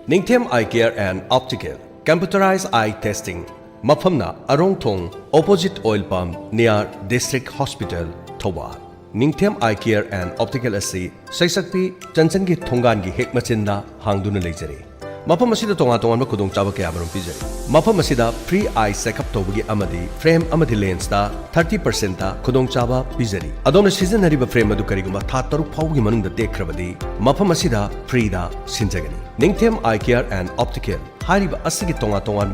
Ningtem Eye Care and Optical, Computerized Eye Testing, Mafamna, Arong Tong, Opposite Oil Pump, near District Hospital, Toba. Ningtem Eye Care and Optical Asi, Saisakpi, Chansangi Tongangi Hekmachinda, Hangduna Lejere. Mafam asida tonga tonga khudong chaba kaya barom pijari. Mafam asida free eye check-up tawbagi amadi frame amadi lens da 30% da khudong chaba pijari. Adomna season hariba frame adu kariguma tha taruk phawgi manungda dekhrabadi mafam asida free da sinjagani. Ningthem Eye Care and Optical hariba asigi tonga tonga